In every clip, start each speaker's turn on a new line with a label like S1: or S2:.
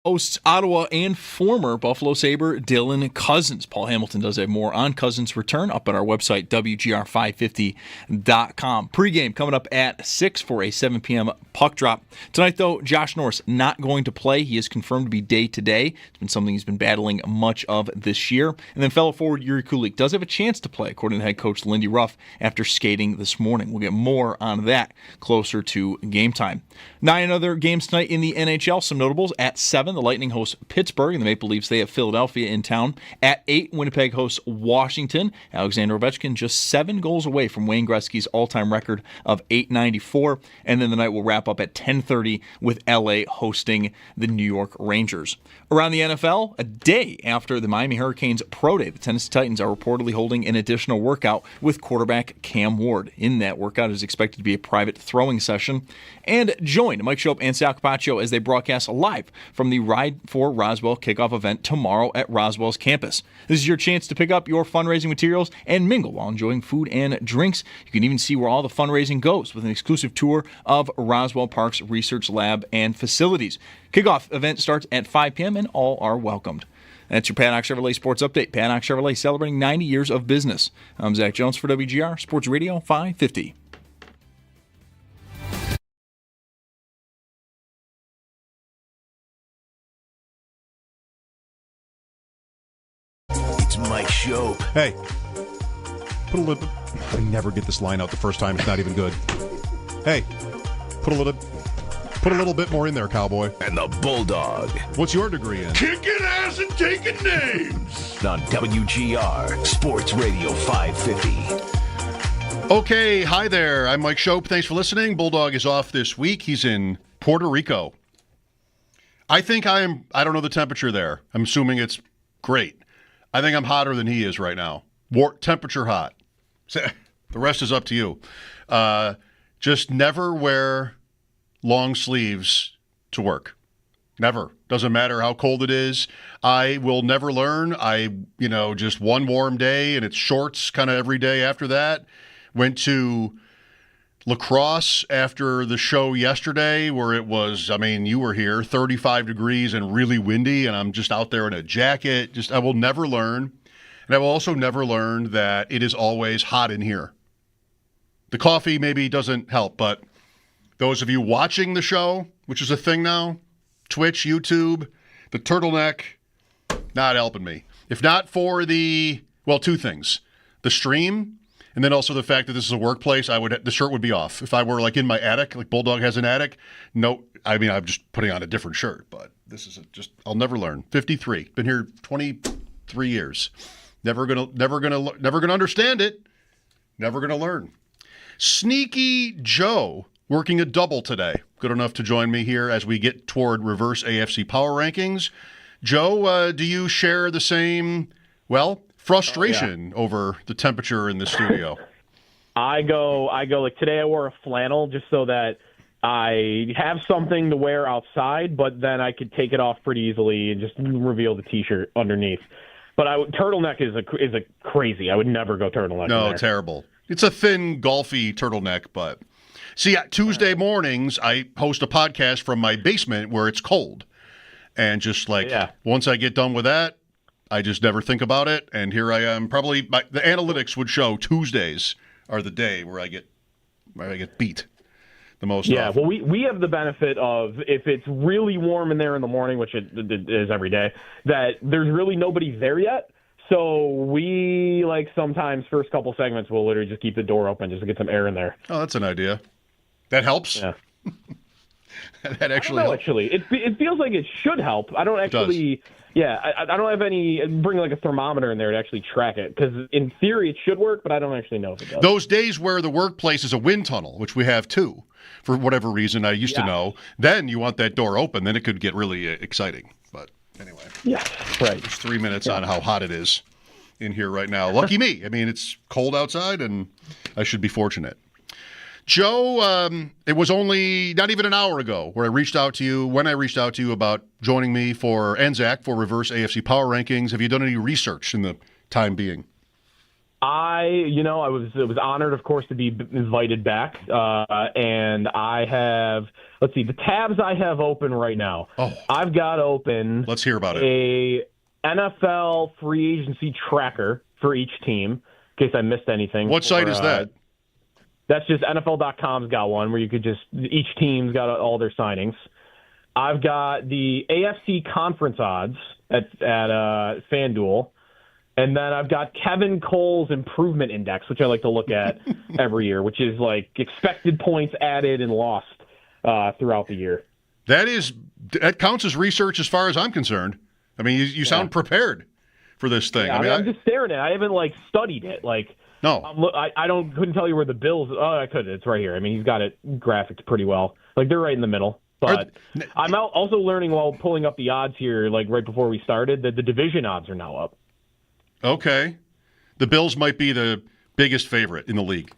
S1: hosts Ottawa and former Buffalo Sabre Dylan Cousins. Paul Hamilton does have more on Cousins' return up on our website, WGR550.com. Pre-game coming up at 6 for a 7 p.m. puck drop. Tonight, though, Josh Norris not going to play. He is confirmed to be day-to-day. It's been something he's been battling much of this year. And then fellow forward Yuri Kulik does have a chance to play, according to head coach Lindy Ruff, after skating this morning. We'll get more on that closer to game time. 9 other games tonight in the NHL. Some notables at 7. The Lightning host Pittsburgh, and the Maple Leafs, they have Philadelphia in town. At 8, Winnipeg hosts Washington. Alexander Ovechkin just 7 goals away from Wayne Gretzky's all-time record of .894. And then the night will wrap up at 10:30 with LA hosting the New York Rangers. Around the NFL, a day after the Miami Hurricanes Pro Day, the Tennessee Titans are reportedly holding an additional workout with quarterback Cam Ward. In that workout is expected to be a private throwing session. And join Mike Schopp and Sal Capaccio as they broadcast live from the Ride for Roswell kickoff event tomorrow at Roswell's campus. This is your chance to pick up your fundraising materials and mingle while enjoying food and drinks. You can even see where all the fundraising goes with an exclusive tour of Roswell Park's research lab and facilities. Kickoff event starts at 5 p.m. and all are welcomed. That's your Paddock Chevrolet Sports Update. Paddock Chevrolet celebrating 90 years of business. I'm Zach Jones for WGR Sports Radio 550.
S2: Mike Schopp.
S3: Hey, put a little. I never get this line out the first time. It's not even good. Hey, put a little bit more in there, cowboy.
S2: And the Bulldog.
S3: What's your degree in?
S4: Kicking ass and taking names.
S2: On WGR Sports Radio 550.
S3: Okay, hi there. I'm Mike Schopp. Thanks for listening. Bulldog is off this week. He's in Puerto Rico. I don't know the temperature there. I'm assuming it's great. I think I'm hotter than he is right now. Temperature hot. The rest is up to you. Just never wear long sleeves to work. Never. Doesn't matter how cold it is. I will never learn. Just one warm day and it's shorts kind of every day after that. Went to lacrosse after the show yesterday where it was, you were here, 35 degrees and really windy, and I'm just out there in a jacket. I will never learn. And I will also never learn that it is always hot in here. The coffee maybe doesn't help, but those of you watching the show, which is a thing now, Twitch, YouTube, the turtleneck, not helping me. If not for two things. The stream, and then also the fact that this is a workplace, the shirt would be off. If I were in my attic, like Bulldog has an attic, no, I'm just putting on a different shirt, but this is I'll never learn. 53, been here 23 years. Never gonna understand it. Never gonna learn. Sneaky Joe working a double today. Good enough to join me here as we get toward reverse AFC power rankings. Joe, do you share the same, frustration over the temperature in the studio?
S5: I go like today I wore a flannel just so that I have something to wear outside, but then I could take it off pretty easily and just reveal the T-shirt underneath. But turtleneck is a crazy. I would never go turtleneck.
S3: No, terrible. It's a thin, golfy turtleneck, but see, Tuesday mornings I host a podcast from my basement where it's cold. And just once I get done with that, I just never think about it, and here I am. Probably the analytics would show Tuesdays are the day where I get beat the most.
S5: Yeah,
S3: often.
S5: well, we have the benefit of if it's really warm in there in the morning, which it is every day, that there's really nobody there yet. So we sometimes first couple segments we'll literally just keep the door open just to get some air in there.
S3: Oh, that's an idea. That helps.
S5: Yeah.
S3: That actually.
S5: I don't know, actually, it feels like it should help. I don't actually. Yeah, I don't have bring a thermometer in there to actually track it, because in theory it should work, but I don't actually know if it does.
S3: Those days where the workplace is a wind tunnel, which we have too, for whatever reason I used to know, then you want that door open, then it could get really exciting. But anyway.
S5: Yeah, right.
S3: Just 3 minutes on how hot it is in here right now. Lucky me. It's cold outside, and I should be fortunate. Joe, it was only not even an hour ago when I reached out to you about joining me and Zach for reverse AFC power rankings. Have you done any research in the time being?
S5: I was honored, of course, to be invited back, and I have. Let's see, the tabs I have open right now.
S3: Oh,
S5: I've got open.
S3: Let's hear about it.
S5: A NFL free agency tracker for each team, in case I missed anything.
S3: What site is that?
S5: That's just NFL.com's got one where you could just each team's got all their signings. I've got the AFC conference odds at FanDuel. And then I've got Kevin Cole's improvement index, which I like to look at every year, which is like expected points added and lost throughout the year.
S3: That counts as research as far as I'm concerned. I mean, you sound prepared for this thing.
S5: Yeah, I'm just staring at it. I haven't studied it.
S3: No.
S5: I couldn't tell you where the Bills. Oh, I could. It's right here. I mean, he's got it graphics pretty well. They're right in the middle. But I'm also learning while pulling up the odds here, right before we started, that the division odds are now up.
S3: Okay. The Bills might be the biggest favorite in the league.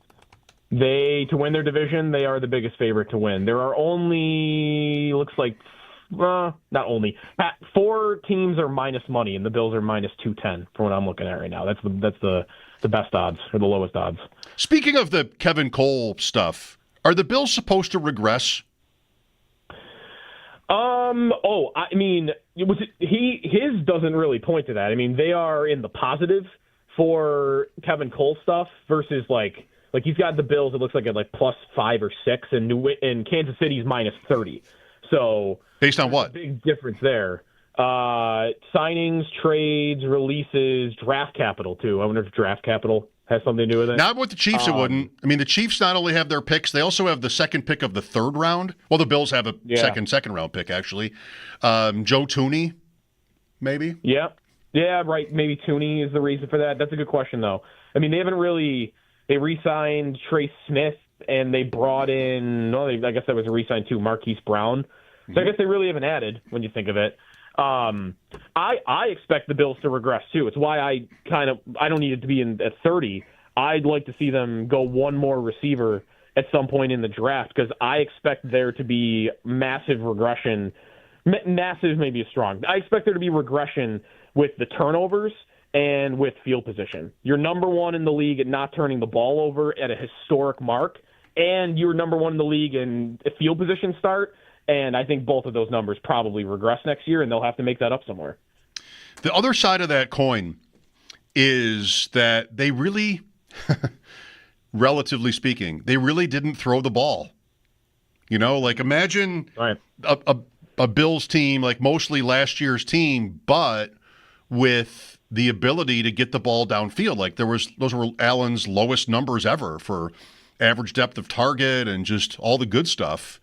S5: To win their division, they are the biggest favorite to win. There are only, looks like, not only, 4 teams are minus money, and the Bills are minus 210 from what I'm looking at right now. That's the best odds, or the lowest odds.
S3: Speaking of the Kevin Cole stuff, are the Bills supposed to regress?
S5: I mean, his doesn't really point to that. I mean, they are in the positive for Kevin Cole stuff versus like he's got the Bills. It looks like at plus 5 or 6, and Kansas City's minus 30. So
S3: based on what?
S5: Big difference there. Signings, trades, releases, draft capital too. I wonder if draft capital has something to do with it. Not
S3: with the Chiefs, it wouldn't. I mean, the Chiefs not only have their picks, they also have the second pick of the third round. Well, the Bills have a second round pick, actually. Joe Tooney, maybe?
S5: Yeah, right. Maybe Tooney is the reason for that. That's a good question, though. I mean, they re-signed Trey Smith, and they brought in, I guess that was a re-sign too, Marquise Brown. So I guess they really haven't added when you think of it. I expect the Bills to regress too. It's why I don't need it to be at 30. I'd like to see them go one more receiver at some point in the draft because I expect there to be massive regression. Massive may be strong. I expect there to be regression with the turnovers and with field position. You're number 1 in the league at not turning the ball over at a historic mark, and you're number 1 in the league in field position start. And I think both of those numbers probably regress next year, and they'll have to make that up somewhere.
S3: The other side of that coin is that they really, relatively speaking, they really didn't throw the ball. Imagine a Bills team, mostly last year's team, but with the ability to get the ball downfield. Those were Allen's lowest numbers ever for average depth of target and just all the good stuff.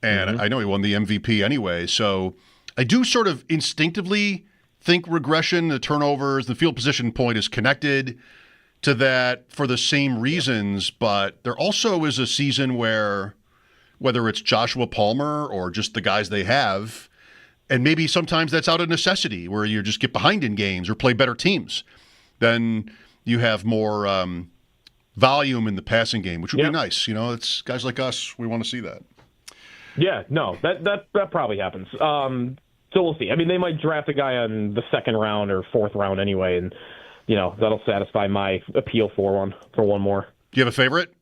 S3: And I know he won the MVP anyway. So I do sort of instinctively think regression, the turnovers, the field position point is connected to that for the same reasons. But there also is a season where, whether it's Joshua Palmer or just the guys they have, and maybe sometimes that's out of necessity where you just get behind in games or play better teams, then you have more volume in the passing game, which would be nice. It's guys like us, we want to see that.
S5: Yeah, no, that probably happens. So we'll see. I mean, they might draft a guy on the second round or fourth round anyway, and that'll satisfy my appeal for one more.
S3: Do you have a favorite?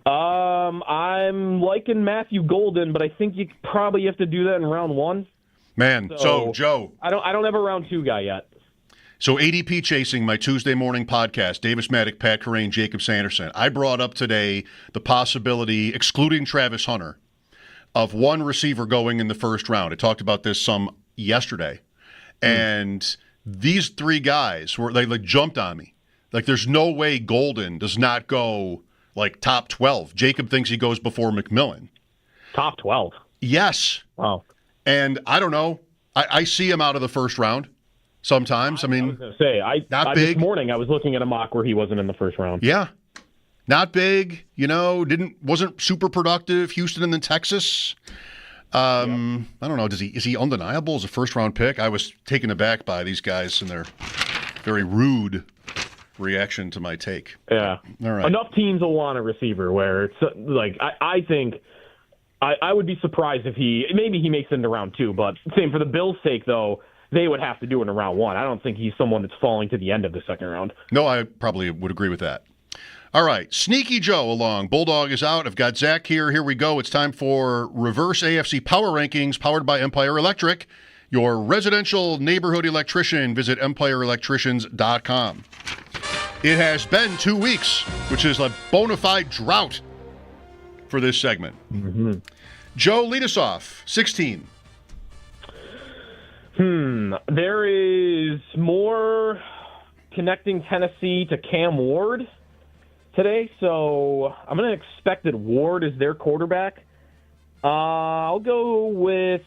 S5: I'm liking Matthew Golden, but I think you probably have to do that in round 1.
S3: Man, so Joe,
S5: I don't have a round 2 guy yet.
S3: So ADP Chasing, my Tuesday morning podcast, Davis Maddock, Pat Corain, Jacob Sanderson. I brought up today the possibility, excluding Travis Hunter, of one receiver going in the first round. I talked about this some yesterday. And these 3 guys they jumped on me. There's no way Golden does not go top 12. Jacob thinks he goes before McMillan.
S5: Top 12?
S3: Yes.
S5: Wow.
S3: And I don't know. I see him out of the first round sometimes. I mean,
S5: was going to say,
S3: not big.
S5: This morning I was looking at a mock where he wasn't in the first round.
S3: Yeah. Not big, wasn't super productive. Houston and then Texas. I don't know. Is he undeniable as a first-round pick? I was taken aback by these guys and their very rude reaction to my take.
S5: Yeah.
S3: All right.
S5: Enough teams will want a receiver where it's I think I would be surprised if he makes it into round 2. But same for the Bills' sake, though. they would have to do it in round one. I don't think he's someone that's falling to the end of the second round.
S3: No, I probably would agree with that. All right, Sneaky Joe along. Bulldog is out. I've got Zach here. Here we go. It's time for Reverse AFC Power Rankings powered by Empire Electric, your residential neighborhood electrician. Visit EmpireElectricians.com. It has been 2 weeks, which is a bona fide drought for this segment.
S5: Mm-hmm.
S3: Joe, lead us off. 16.
S5: There is more connecting Tennessee to Cam Ward today, so I'm going to expect that Ward is their quarterback. I'll go with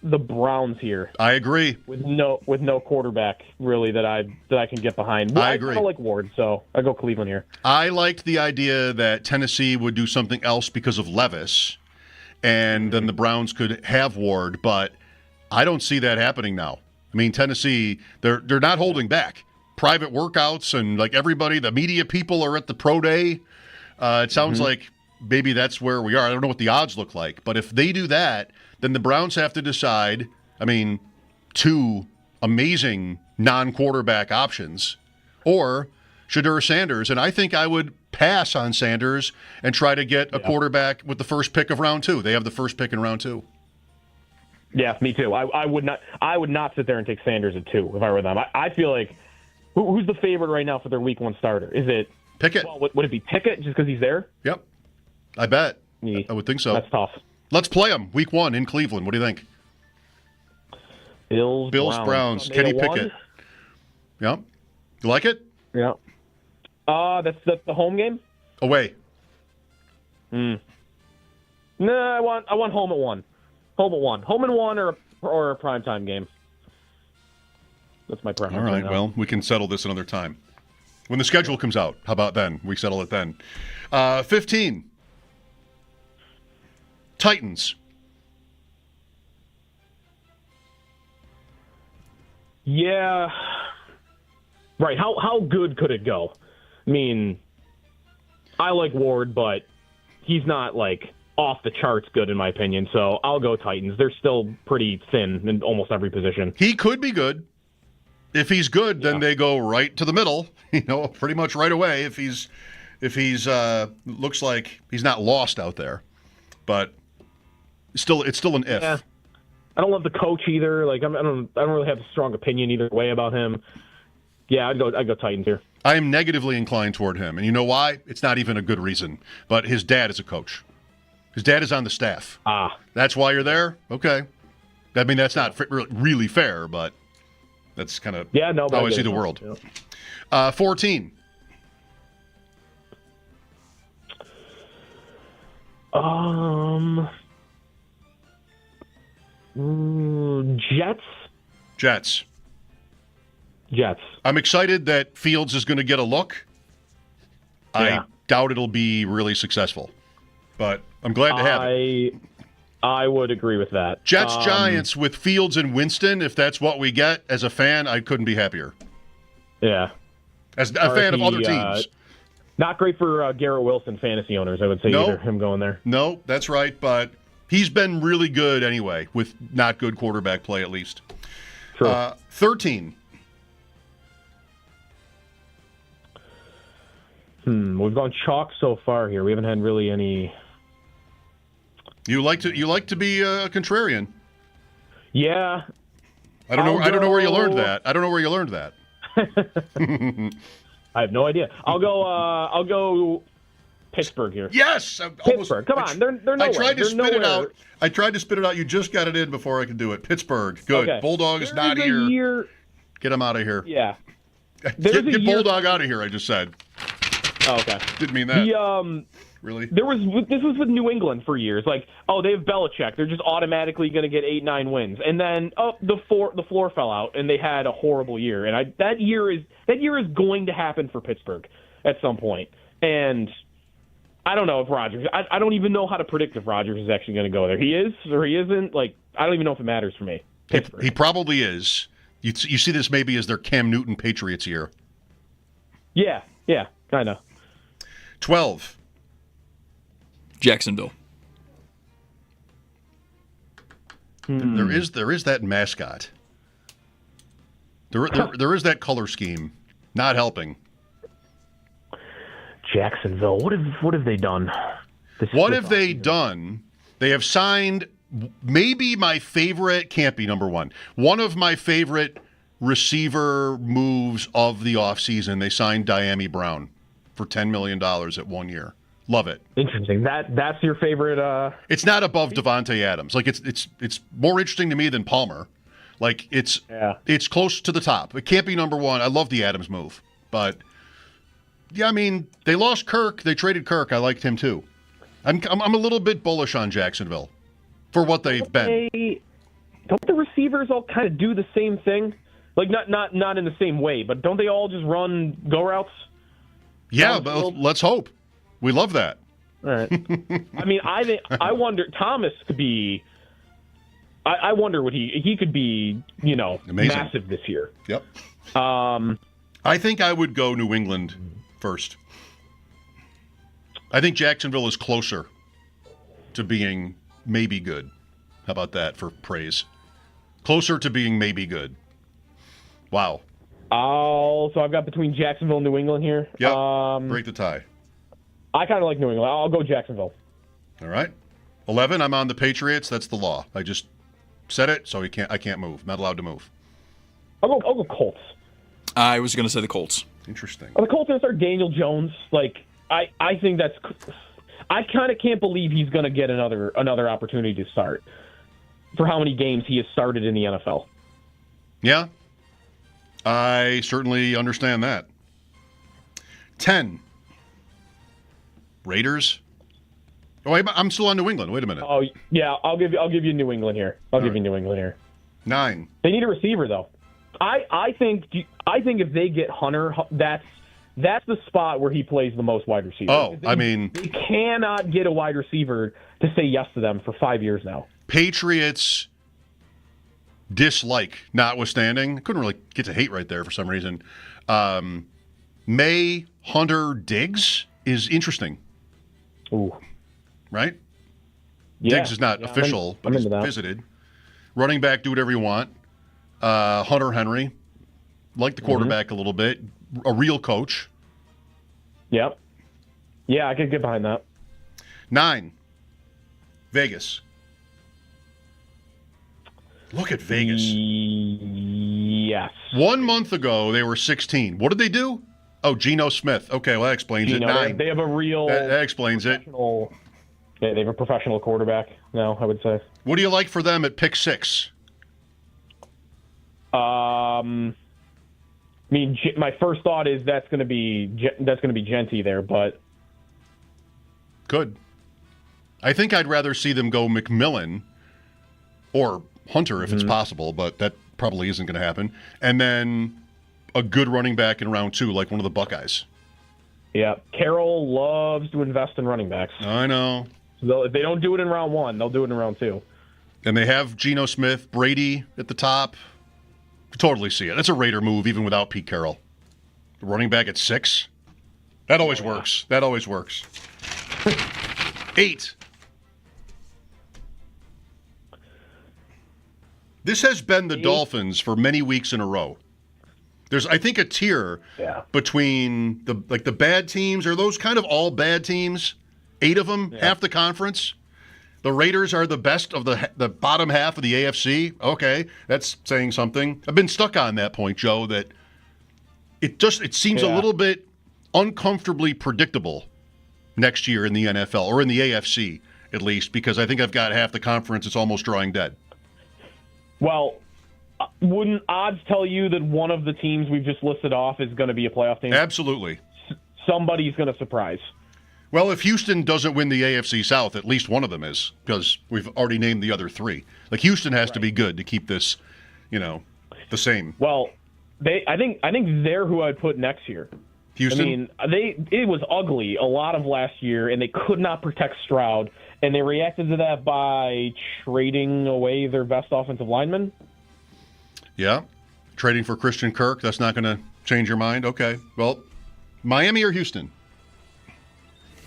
S5: the Browns here.
S3: I agree.
S5: With no quarterback really that I can get behind.
S3: I agree.
S5: I like Ward, so I go Cleveland here.
S3: I liked the idea that Tennessee would do something else because of Levis, and then the Browns could have Ward, but I don't see that happening now. I mean, Tennessee, they're not holding back. Private workouts and like everybody, the media people are at the pro day. It sounds like maybe that's where we are. I don't know what the odds look like, but if they do that, then the Browns have to decide. I mean, 2 amazing non-quarterback options, or Shedeur Sanders, and I think I would pass on Sanders and try to get a quarterback with the first pick of round 2. They have the first pick in round 2.
S5: Yeah, me too. I would not sit there and take Sanders at 2 if I were them. I feel like who's the favorite right now for their week 1 starter? Is it
S3: Pickett?
S5: Well, would it be Pickett just because he's there?
S3: Yep, I bet.
S5: Yeah.
S3: I would think so.
S5: That's tough.
S3: Let's play them week 1 in Cleveland. What do you think?
S5: Bills
S3: Browns. Kenny Pickett. Yep. You like it?
S5: Yeah. That's the home game.
S3: Away.
S5: No, I want home at 1. Home at 1. Home and 1 or a primetime game. That's my preference.
S3: All right,
S5: now.
S3: well, we can settle this another time. When the schedule comes out, how about then? We settle it then. 15. Titans.
S5: Yeah. Right. How good could it go? I mean, I like Ward, but he's not like off the charts good in my opinion. So I'll go Titans. They're still pretty thin in almost every position.
S3: He could be good. If he's good, then they go right to the middle, pretty much right away. If he's looks like he's not lost out there. But it's still an if.
S5: Yeah. I don't love the coach either. Like I don't really have a strong opinion either way about him. Yeah, I'd go Titans here.
S3: I am negatively inclined toward him, and you know why? It's not even a good reason. But his dad is a coach. His dad is on the staff. That's why you're there. Okay. I mean, that's not really fair, but that's kind of how I see the world. Yeah. 14.
S5: Jets.
S3: I'm excited that Fields is going to get a look.
S5: Yeah.
S3: I doubt it'll be really successful, but I'm glad to have it.
S5: I would agree with that.
S3: Giants with Fields and Winston, if that's what we get, as a fan, I couldn't be happier.
S5: Yeah.
S3: As a fan of other teams.
S5: Not great for Garrett Wilson fantasy owners, I would say, either, him going there.
S3: No, that's right, but he's been really good anyway, with not good quarterback play at least.
S5: True.
S3: 13.
S5: We've gone chalk so far here. We haven't had really any...
S3: You like to be a contrarian.
S5: Yeah.
S3: I don't know where you learned that.
S5: I have no idea. I'll go Pittsburgh here.
S3: Yes,
S5: Pittsburgh. Come on, they're nowhere.
S3: I tried to spit it out. You just got it in before I could do it. Pittsburgh. Good.
S5: Okay.
S3: Bulldog is not here. Get him out of here.
S5: Yeah.
S3: Get Bulldog out of here. I just said.
S5: Oh, okay.
S3: Didn't mean that. Really?
S5: This was with New England for years. Like, they have Belichick. They're just automatically going to get 8-9 wins. And then the floor fell out, and they had a horrible year. And that year is going to happen for Pittsburgh at some point. And I don't know if Rodgers. I don't even know how to predict if Rodgers is actually going to go there. He is or he isn't. Like, I don't even know if it matters for me. Pittsburgh.
S3: He probably is. You see this maybe as their Cam Newton Patriots year.
S5: Yeah, kind of.
S3: 12.
S1: Jacksonville.
S3: There is that mascot. There is that color scheme not helping.
S5: Jacksonville. What have they done?
S3: What have they done? They have signed maybe my favorite, can't be number one of my favorite receiver moves of the offseason. They signed Diami Brown for $10 million at 1 year. Love it.
S5: Interesting. That's your favorite.
S3: It's not above Devontae Adams. Like it's more interesting to me than Palmer. Like it's close to the top. It can't be number one. I love the Adams move, but yeah, I mean they lost Kirk. They traded Kirk. I liked him too. I'm a little bit bullish on Jacksonville for what they've been.
S5: Don't the receivers all kind of do the same thing? Like not in the same way, but don't they all just run go routes?
S3: Yeah, but let's hope. We love that.
S5: All right. I mean, I wonder Thomas could be. I wonder what he could be.
S3: Amazing.
S5: Massive this year.
S3: Yep. I think I would go New England first. I think Jacksonville is closer to being maybe good. How about that for praise? Closer to being maybe good. Wow.
S5: So I've got between Jacksonville and New England here.
S3: Yep. Break the tie.
S5: I kind of like New England. I'll go Jacksonville.
S3: All right. 11, I'm on the Patriots. That's the law. I just said it, so I can't move. Not allowed to move.
S5: I'll go Colts.
S1: I was going to say the Colts.
S3: Interesting.
S5: Are the Colts going to start Daniel Jones? Like, I think that's... I kind of can't believe he's going to get another opportunity to start for how many games he has started in the NFL.
S3: Yeah. I certainly understand that. 10. Raiders. Oh, I'm still on New England. Wait a minute.
S5: Oh yeah, I'll give you New England here. I'll give you New England here.
S3: 9.
S5: They need a receiver though. I think if they get Hunter, that's the spot where he plays the most wide receiver.
S3: Oh, they
S5: cannot get a wide receiver to say yes to them for 5 years now.
S3: Patriots dislike notwithstanding. I couldn't really get to hate right there for some reason. May Hunter Diggs is interesting.
S5: Ooh.
S3: Right?
S5: Yeah.
S3: Diggs is not official, but he's visited. Running back, do whatever you want. Hunter Henry, like the quarterback a little bit. A real coach.
S5: Yep. Yeah, I could get behind that.
S3: 9. Vegas. Look at Vegas.
S5: Yes.
S3: 1 month ago, they were 16. What did they do? Oh, Geno Smith. Okay, well, that explains it. 9.
S5: They have a real...
S3: That explains it.
S5: They have a professional quarterback now, I would say.
S3: What do you like for them at pick 6?
S5: I mean, my first thought is that's going to be Genty there, but
S3: good. I think I'd rather see them go McMillan or Hunter if it's possible, but that probably isn't going to happen. And then a good running back in round 2, like one of the Buckeyes.
S5: Yeah, Carroll loves to invest in running backs.
S3: I know.
S5: So if they don't do it in round 1, they'll do it in round 2.
S3: And they have Geno Smith, Brady at the top. Totally see it. That's a Raider move, even without Pete Carroll. The running back at 6. That always works. That always works. 8. This has been the Dolphins for many weeks in a row. There's, I think, a tier between the bad teams. Are those kind of all bad teams? 8 of them, half the conference. The Raiders are the best of the bottom half of the AFC. Okay, that's saying something. I've been stuck on that point, Joe, that it seems a little bit uncomfortably predictable next year in the NFL, or in the AFC at least, because I think I've got half the conference that's almost drawing dead.
S5: Well, wouldn't odds tell you that one of the teams we've just listed off is going to be a playoff team?
S3: Absolutely.
S5: Somebody's going to surprise.
S3: Well, if Houston doesn't win the AFC South, at least one of them is, because we've already named the other 3. Like, Houston has to be good to keep this, the same.
S5: Well, I think they're who I'd put next year.
S3: Houston?
S5: I mean, it was ugly a lot of last year, and they could not protect Stroud, and they reacted to that by trading away their best offensive lineman.
S3: Yeah. Trading for Christian Kirk, that's not going to change your mind? Okay. Well, Miami or Houston?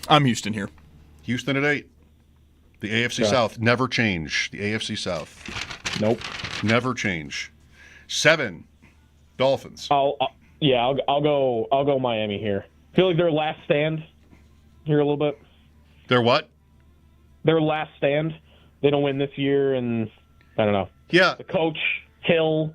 S1: I'm Houston here.
S3: Houston at 8. The AFC South, never change. The AFC South.
S5: Nope.
S3: Never change. 7. Dolphins.
S5: I'll go Miami here. I feel like their last stand here a little bit.
S3: Their what?
S5: Their last stand. They don't win this year, and I don't know.
S3: Yeah.
S5: The coach, Hill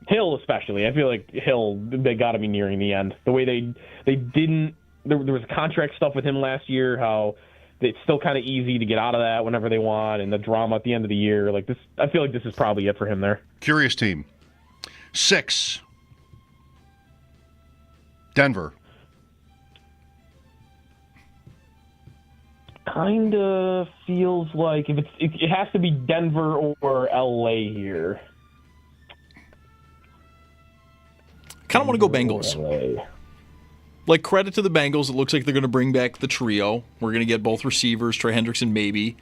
S5: especially. I feel like Hill, they got to be nearing the end. The way they didn't. There was contract stuff with him last year. How it's still kind of easy to get out of that whenever they want, and the drama at the end of the year. Like this, I feel like this is probably it for him there.
S3: Curious team. 6. Denver.
S5: Kind of feels like it has to be Denver or LA here.
S1: Kind of want to go Bengals.
S5: LA.
S1: Like, credit to the Bengals. It looks like they're going to bring back the trio. We're going to get both receivers, Trey Hendrickson maybe.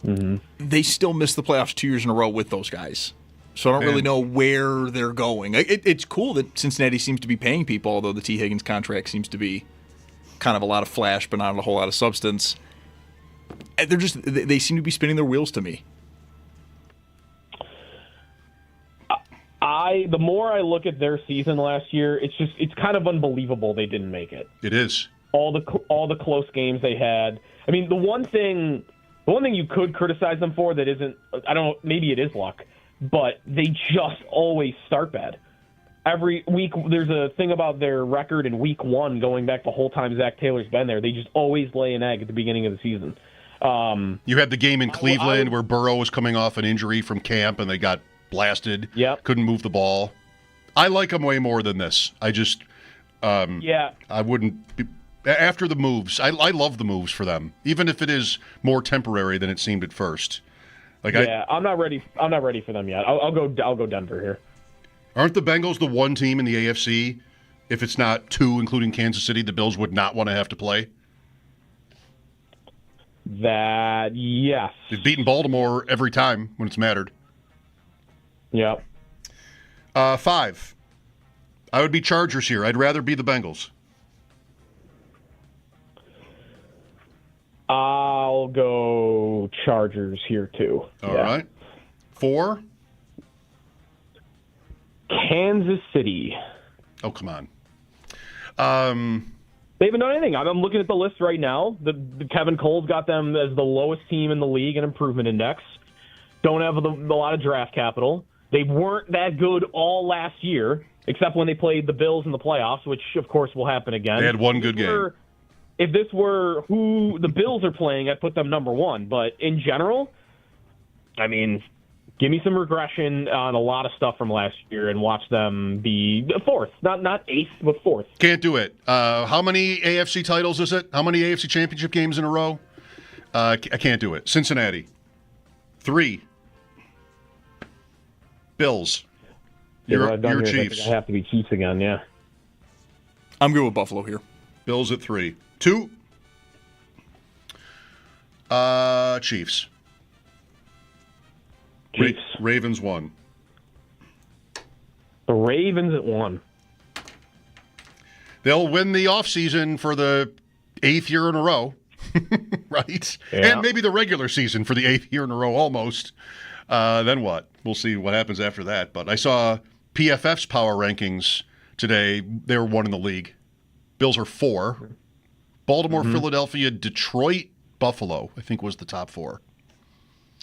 S5: Mm-hmm.
S1: They still missed the playoffs 2 years in a row with those guys. So I don't really know where they're going. It's cool that Cincinnati seems to be paying people, although the T. Higgins contract seems to be kind of a lot of flash, but not a whole lot of substance. They seem to be spinning their wheels to me.
S5: The more I look at their season last year, it's kind of unbelievable they didn't make it.
S3: It is.
S5: All the close games they had. I mean, the one thing you could criticize them for that isn't, I don't know, maybe it is luck, but they just always start bad. Every week, there's a thing about their record in week 1, going back the whole time Zach Taylor's been there. They just always lay an egg at the beginning of the season.
S3: You had the game in Cleveland where Burrow was coming off an injury from camp and they got blasted.
S5: Yep.
S3: Couldn't move the ball. I like them way more than this. I just, I wouldn't be, after the moves. I love the moves for them, even if it is more temporary than it seemed at first.
S5: I'm not ready. I'm not ready for them yet. I'll go Denver here.
S3: Aren't the Bengals the one team in the AFC, if it's not 2, including Kansas City, the Bills would not want to have to play?
S5: Yes.
S3: They've beaten Baltimore every time when it's mattered.
S5: Yep.
S3: 5. I would be Chargers here. I'd rather be the Bengals.
S5: I'll go Chargers here too.
S3: All right. 4.
S5: Kansas City.
S3: Oh, come on.
S5: They haven't done anything. I'm looking at the list right now. The Kevin Cole's got them as the lowest team in the league in improvement index. Don't have a lot of draft capital. They weren't that good all last year, except when they played the Bills in the playoffs, which, of course, will happen again.
S3: They had one good game.
S5: If this were who the Bills are playing, I'd put them number 1. But in general, I mean, give me some regression on a lot of stuff from last year and watch them be 4th. Not 8th, but 4th.
S3: Can't do it. How many AFC titles is it? How many AFC championship games in a row? I can't do it. Cincinnati. 3. Bills. Your Chiefs.
S5: I have to be Chiefs again, yeah.
S1: I'm good with Buffalo here.
S3: Bills at 3. 2. Chiefs.
S5: Chiefs.
S3: Ravens 1.
S5: The Ravens at 1.
S3: They'll win the offseason for the 8th year in a row, right?
S5: Yeah.
S3: And maybe the regular season for the 8th year in a row almost. Then what? We'll see what happens after that. But I saw PFF's power rankings today. They were 1 in the league. Bills are 4. Baltimore, Philadelphia, Detroit, Buffalo, I think was the top 4.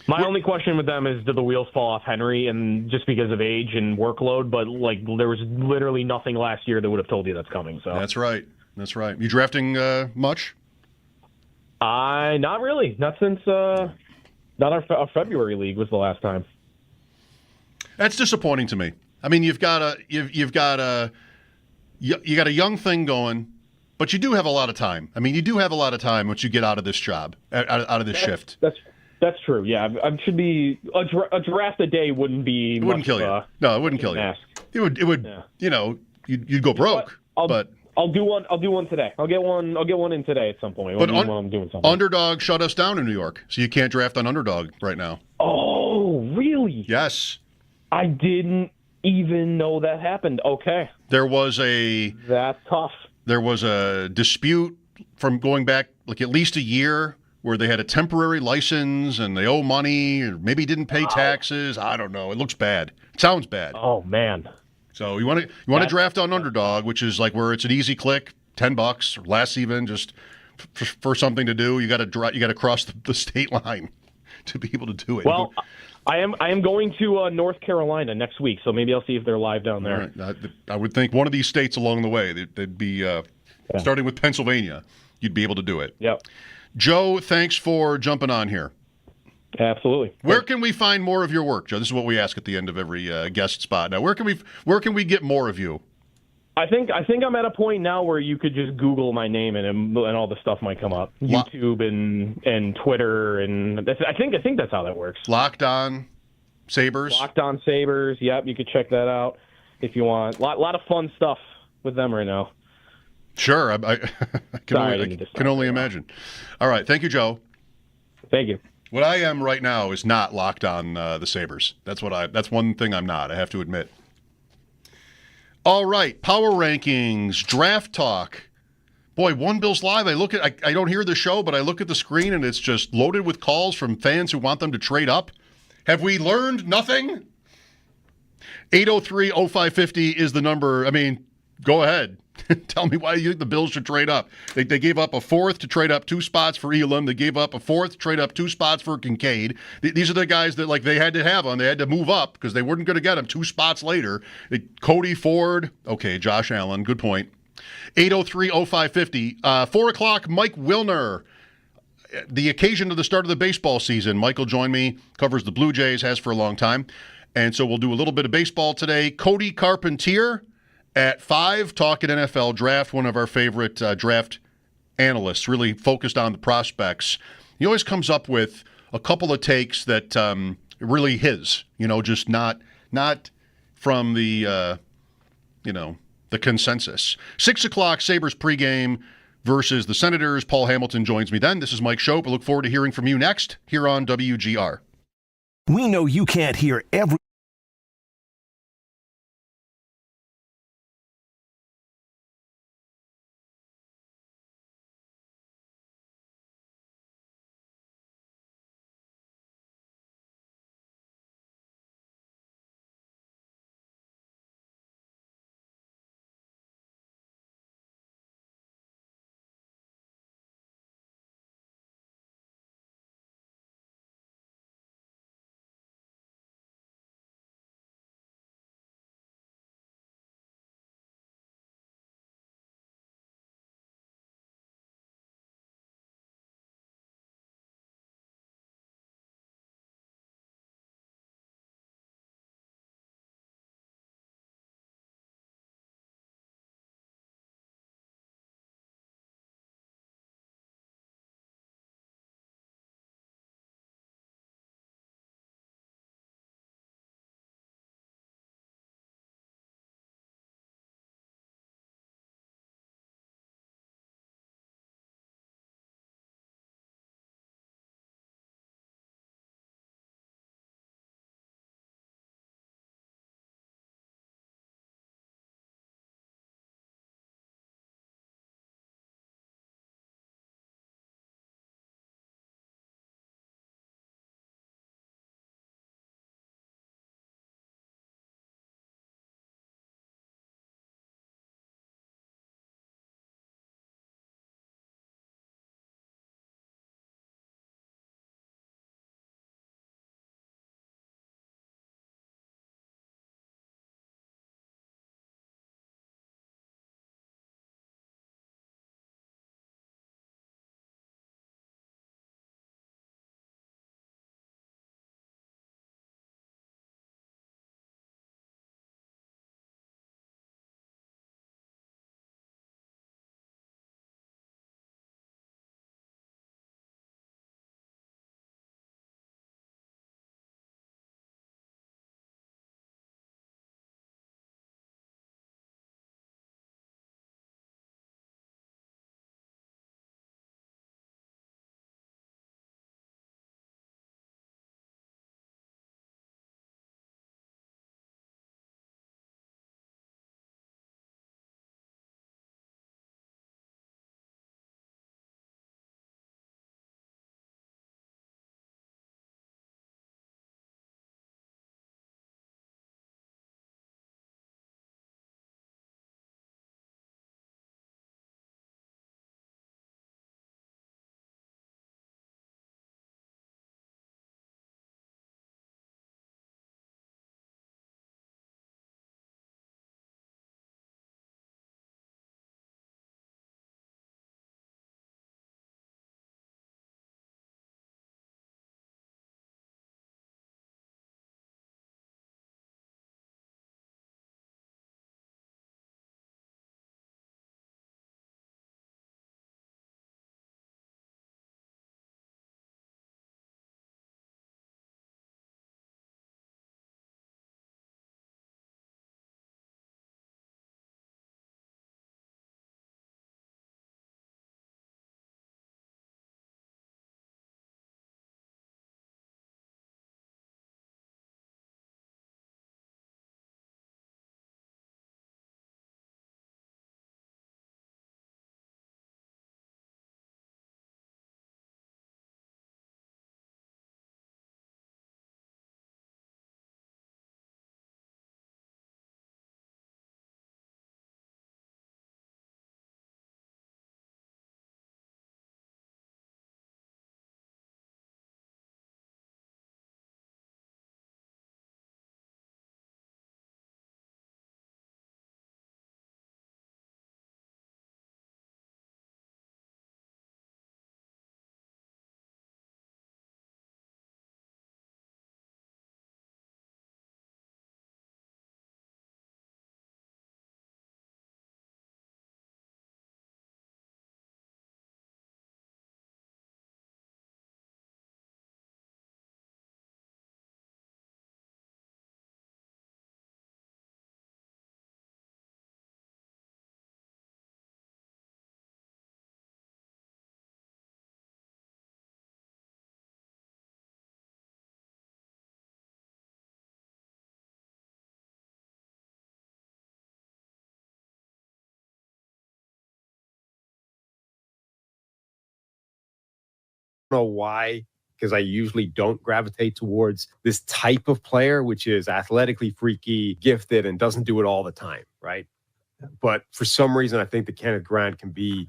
S5: My only question with them is, do the wheels fall off Henry, and just because of age and workload? But there was literally nothing last year that would have told you that's coming. So
S3: that's right. That's right. You drafting much?
S5: Not really. Not since not our February league was the last time.
S3: That's disappointing to me. I mean, you got a young thing going, but you do have a lot of time. I mean, you do have a lot of time once you get out of this job, out of this shift.
S5: That's true. Yeah, I should be a draft a day wouldn't be.
S3: It wouldn't kill you. No, it wouldn't kill you. It would. Yeah. You know, you'd go broke. But
S5: I'll do one. I'll do one today. I'll get one in today at some point.
S3: But
S5: when I'm doing something.
S3: Underdog shut us down in New York, so you can't draft on Underdog right now.
S5: Oh, really?
S3: Yes.
S5: I didn't even know that happened. Okay.
S3: That's
S5: tough.
S3: There was a dispute from going back like at least a year where they had a temporary license and they owe money or maybe didn't pay taxes. I don't know. It looks bad. It sounds bad.
S5: Oh, man.
S3: So you want to draft on Underdog, which is like where it's an easy click, $10 or less even, just for something to do. You got to cross the state line to be able to do it.
S5: Well, I am going to North Carolina next week, so maybe I'll see if they're live down there.
S3: All right. I would think one of these states along the way, they'd be starting with Pennsylvania. You'd be able to do it.
S5: Yep.
S3: Joe, thanks for jumping on here.
S5: Absolutely.
S3: Where can we find more of your work, Joe? This is what we ask at the end of every guest spot. Now, where can we get more of you?
S5: I think I'm at a point now where you could just Google my name and all the stuff might come up. YouTube and Twitter, and I think that's how that works.
S3: Locked On Sabres.
S5: Locked On Sabres. Yep, you could check that out if you want. Lot of fun stuff with them right now.
S3: Sure, I can only imagine. All right, thank you, Joe.
S5: Thank you.
S3: What I am right now is not locked on the Sabres. That's one thing I'm not. I have to admit. All right, power rankings, draft talk. Boy, One Bills Live. I don't hear the show, but I look at the screen and it's just loaded with calls from fans who want them to trade up. Have we learned nothing? 803-0550 is the number. I mean, go ahead. Tell me why you think the Bills should trade up. They gave up a fourth to trade up 2 spots for Elam. They gave up a fourth to trade up 2 spots for Kincaid. These are the guys that they had to have on. They had to move up because they weren't going to get them 2 spots later. Cody Ford. Okay, Josh Allen. Good point. 803-0550. 4 o'clock, Mike Wilner. The occasion of the start of the baseball season. Michael joined me, covers the Blue Jays, has for a long time. And so we'll do a little bit of baseball today. Cody Carpentier at 5, talking NFL draft, one of our favorite draft analysts, really focused on the prospects. He always comes up with a couple of takes that really his, just not from the, the consensus. 6 o'clock, Sabres pregame versus the Senators. Paul Hamilton joins me then. This is Mike Schopp. I look forward to hearing from you next here on WGR.
S2: We know you can't hear every
S6: know why, because I usually don't gravitate towards this type of player, which is athletically freaky, gifted, and doesn't do it all the time, right? But for some reason, I think that Kenneth Grant can be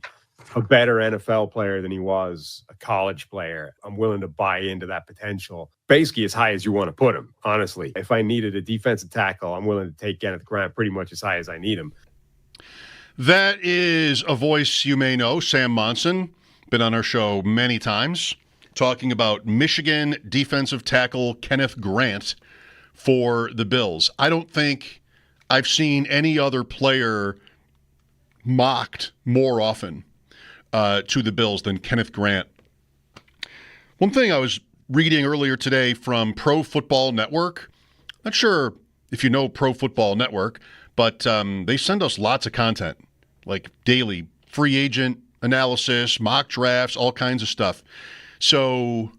S6: a better NFL player than he was a college player. I'm willing to buy into that potential, basically as high as you want to put him, honestly. If I needed a defensive tackle, I'm willing to take Kenneth Grant pretty much as high as I need him.
S3: That is a voice you may know, Sam Monson, been on our show many times, talking about Michigan defensive tackle Kenneth Grant for the Bills. I don't think I've seen any other player mocked more often to the Bills than Kenneth Grant. One thing I was reading earlier today from Pro Football Network, not sure if you know Pro Football Network, but they send us lots of content, like daily free agent analysis, mock drafts, all kinds of stuff. So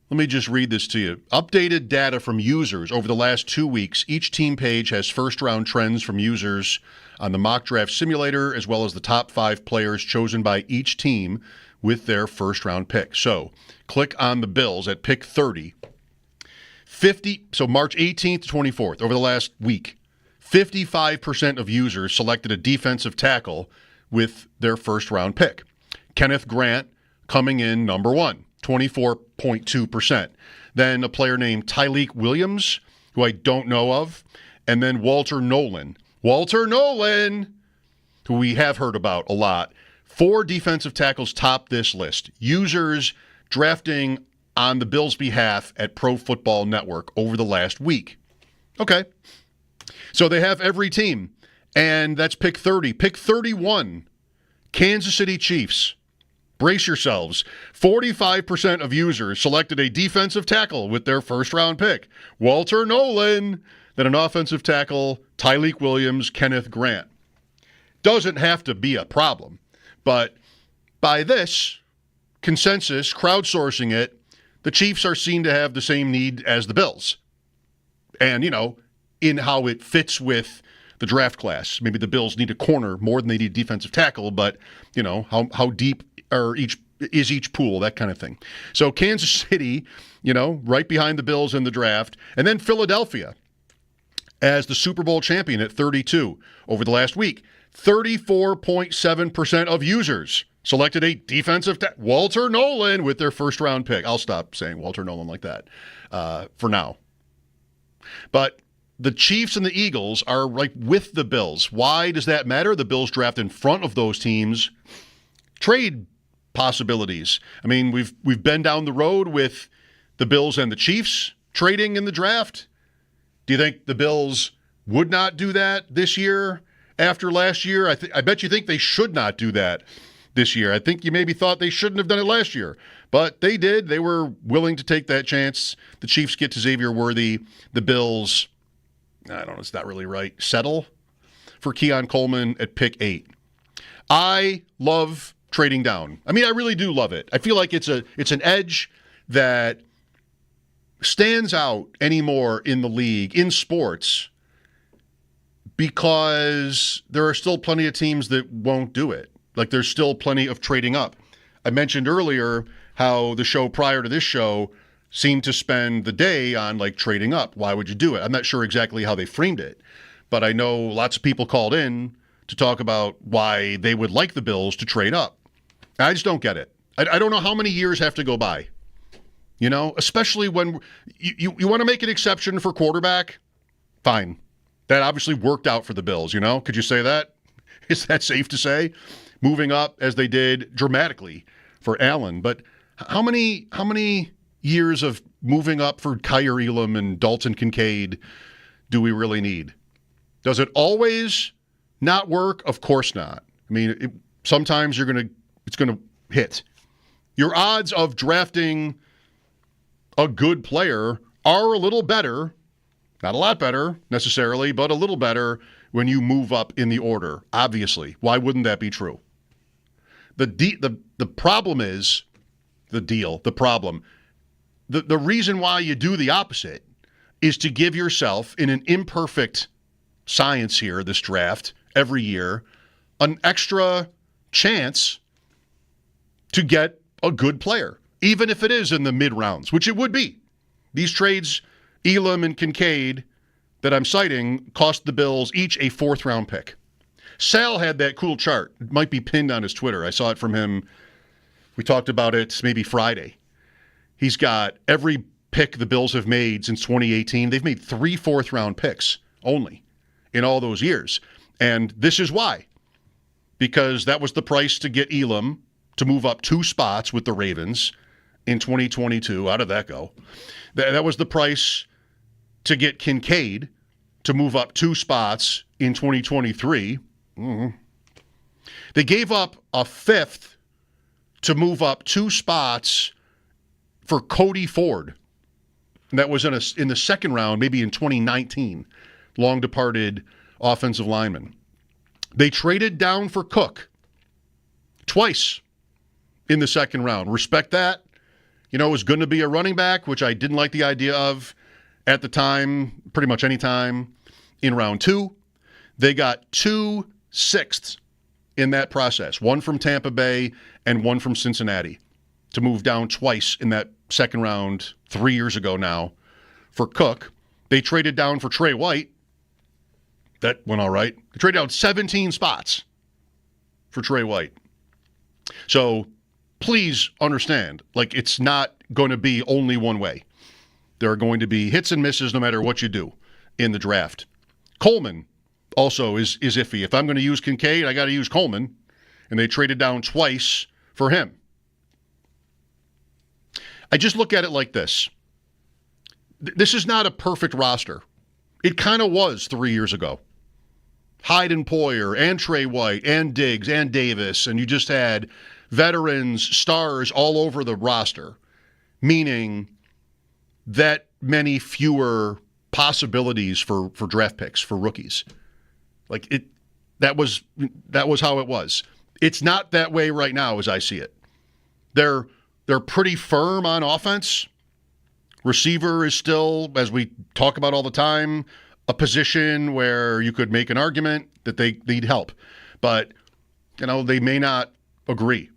S3: let me just read this to you. Updated data from users over the last 2 weeks. Each team page has first-round trends from users on the mock draft simulator, as well as the top 5 players chosen by each team with their first-round pick. So click on the Bills at pick 30. So March 18th to 24th, over the last week, 55% of users selected a defensive tackle with their first-round pick. Kenneth Grant coming in number 1, 24.2%. Then a player named Tyleek Williams, who I don't know of, and then Walter Nolan. Walter Nolan, who we have heard about a lot. 4 defensive tackles top this list. Users drafting on the Bills' behalf at Pro Football Network over the last week. Okay. So they have every team, and that's pick 30. Pick 31, Kansas City Chiefs. Brace yourselves. 45% of users selected a defensive tackle with their first-round pick. Walter Nolan. Then an offensive tackle, Tyleek Williams, Kenneth Grant. Doesn't have to be a problem, but by this consensus, crowdsourcing it, the Chiefs are seen to have the same need as the Bills. And, in how it fits with the draft class. Maybe the Bills need a corner more than they need a defensive tackle, but, how deep are each pool, that kind of thing. So Kansas City, right behind the Bills in the draft, and then Philadelphia as the Super Bowl champion at 32. Over the last week, 34.7% of users selected a defensive Walter Nolan with their first-round pick. I'll stop saying Walter Nolan like that for now. But the Chiefs and the Eagles are right with the Bills. Why does that matter? The Bills draft in front of those teams. Trade possibilities. I mean, we've been down the road with the Bills and the Chiefs trading in the draft. Do you think the Bills would not do that this year after last year? I bet you think they should not do that this year. I think you maybe thought they shouldn't have done it last year, but they did. They were willing to take that chance. The Chiefs get to Xavier Worthy. The Bills, I don't know, it's not really right, settle for Keon Coleman at pick 8. I love trading down. I mean, I really do love it. I feel like it's an edge that stands out anymore in the league, in sports, because there are still plenty of teams that won't do it. Like, there's still plenty of trading up. I mentioned earlier how the show prior to this show seemed to spend the day on, trading up. Why would you do it? I'm not sure exactly how they framed it, but I know lots of people called in to talk about why they would like the Bills to trade up. I just don't get it. I don't know how many years have to go by. Especially when you want to make an exception for quarterback, fine. That obviously worked out for the Bills, Could you say that? Is that safe to say? Moving up as they did dramatically for Allen. But how many years of moving up for Kyer Elam and Dalton Kincaid do we really need? Does it always not work? Of course not. I mean, sometimes it's going to hit. Your odds of drafting a good player are a little better, not a lot better necessarily, but a little better when you move up in the order, obviously. Why wouldn't that be true? The problem is the problem. The reason why you do the opposite is to give yourself, in an imperfect science here, this draft, every year, an extra chance to get a good player. even if it is in the mid-rounds, which it would be. These trades, Elam and Kincaid, that I'm citing, cost the Bills each a 4th-round pick. Sal had that cool chart. It might be pinned on his Twitter. I saw it from him. We talked about it maybe Friday. He's got every pick the Bills have made since 2018. They've made 3 4th-round picks only in all those years. And this is why. Because that was the price to get Elam to move up 2 spots with the Ravens in 2022. How did that go? That was the price to get Kincaid to move up 2 spots in 2023. They gave up a 5th to move up 2 spots for Cody Ford. And that was in the 2nd round, maybe in 2019. Long departed offensive lineman. They traded down for Cook twice in the 2nd round. Respect that. It was going to be a running back, which I didn't like the idea of at the time, pretty much any time in round 2. They got 2 6ths in that process, 1 from Tampa Bay and 1 from Cincinnati, to move down twice in that 2nd round 3 years ago now for Cook. They traded down for Trey White. That went all right. They traded down 17 spots for Trey White. So please understand, it's not going to be only one way. There are going to be hits and misses no matter what you do in the draft. Coleman also is iffy. If I'm going to use Kincaid, I got to use Coleman. And they traded down twice for him. I just look at it like this. This is not a perfect roster. It kind of was 3 years ago. Hyde and Poyer and Trey White and Diggs and Davis, and you just had veterans, stars all over the roster, meaning that many fewer possibilities for draft picks for rookies. That was how it was. It's not that way right now as I see it. They're pretty firm on offense. Receiver is still, as we talk about all the time, a position where you could make an argument that they need help. But, they may not agree.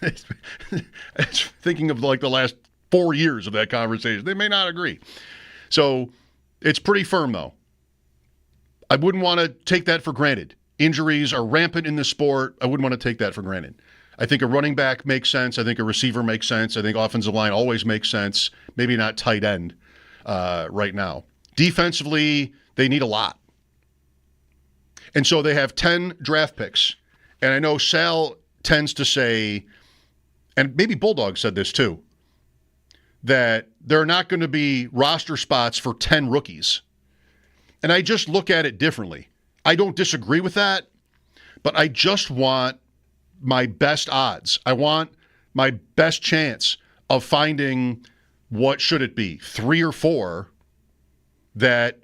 S3: It's thinking of the last 4 years of that conversation. They may not agree. So it's pretty firm, though. I wouldn't want to take that for granted. Injuries are rampant in the sport. I wouldn't want to take that for granted. I think a running back makes sense. I think a receiver makes sense. I think offensive line always makes sense. Maybe not tight end right now. Defensively, they need a lot. And so they have 10 draft picks. And I know Sal tends to say, and maybe Bulldog said this too, that there are not going to be roster spots for 10 rookies. And I just look at it differently. I don't disagree with that, but I just want my best odds. I want my best chance of finding, what should it be, 3 or 4 that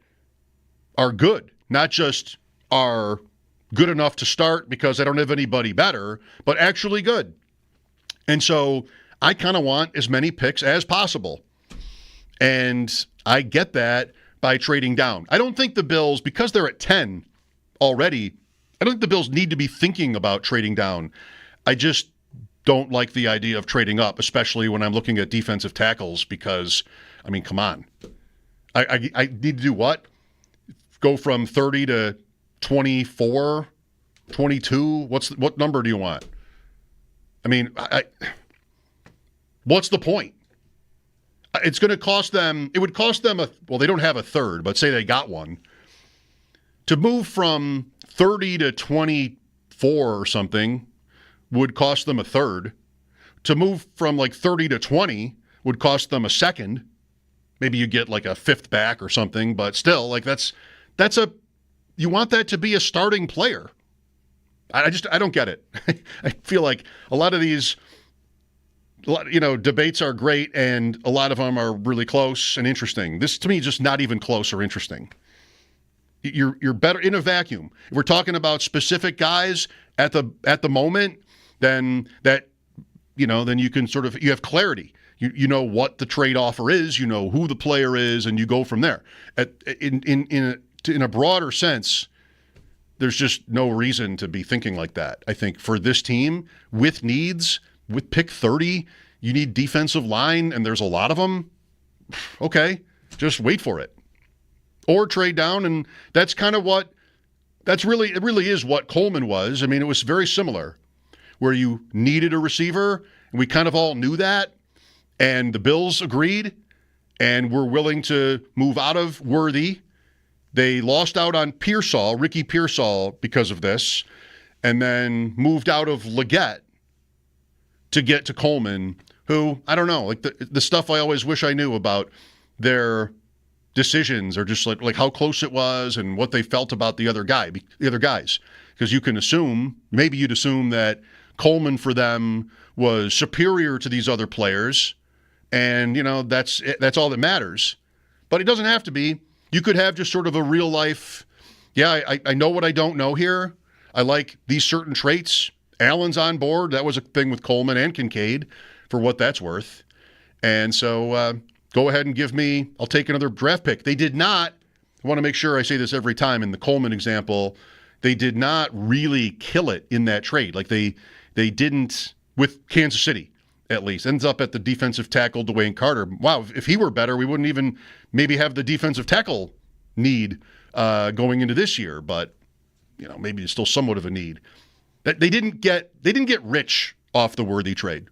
S3: are good, not just are good enough to start because I don't have anybody better, but actually good. And so I kind of want as many picks as possible. And I get that by trading down. I don't think the Bills, because they're at 10 already, I don't think the Bills need to be thinking about trading down. I just don't like the idea of trading up, especially when I'm looking at defensive tackles because, come on. I need to do what? Go from 30 to 24, 22? What number do you want? What's the point? It's going to cost them, it would cost them they don't have a third, but say they got one. To move from 30 to 24 or something would cost them a third. To move from 30 to 20 would cost them a second. Maybe you get a fifth back or something, but still, you want that to be a starting player. I don't get it. I feel like a lot of these, debates are great and a lot of them are really close and interesting. This to me is just not even close or interesting. You're better in a vacuum. If we're talking about specific guys at the moment, then then you can you have clarity. You know what the trade offer is, you know who the player is, and you go from there. In a broader sense, there's just no reason to be thinking like that. I think for this team, with needs, with pick 30, you need defensive line, and there's a lot of them. Okay, just wait for it. Or trade down, and that's kind of what, it really is what Coleman was. I mean, it was very similar, where you needed a receiver, and we kind of all knew that, and the Bills agreed, and were willing to move out of Worthy. They lost out on Ricky Pearsall, because of this, and then moved out of Leggett to get to Coleman, who, I don't know, like the stuff I always wish I knew about their decisions, or just like how close it was and what they felt about the other guys. Because you can assume, maybe you'd assume that Coleman for them was superior to these other players, and, that's all that matters. But it doesn't have to be. You could have just sort of a real life, I know what I don't know here. I like these certain traits. Allen's on board. That was a thing with Coleman and Kincaid, for what that's worth. And so go ahead and I'll take another draft pick. They did not, I want to make sure I say this every time in the Coleman example, they did not really kill it in that trade. Like they didn't, with Kansas City, at least. Ends up at the defensive tackle, Dwayne Carter. Wow, if he were better, we wouldn't even maybe have the defensive tackle need going into this year. But, maybe it's still somewhat of a need. They didn't get rich off the Worthy trade.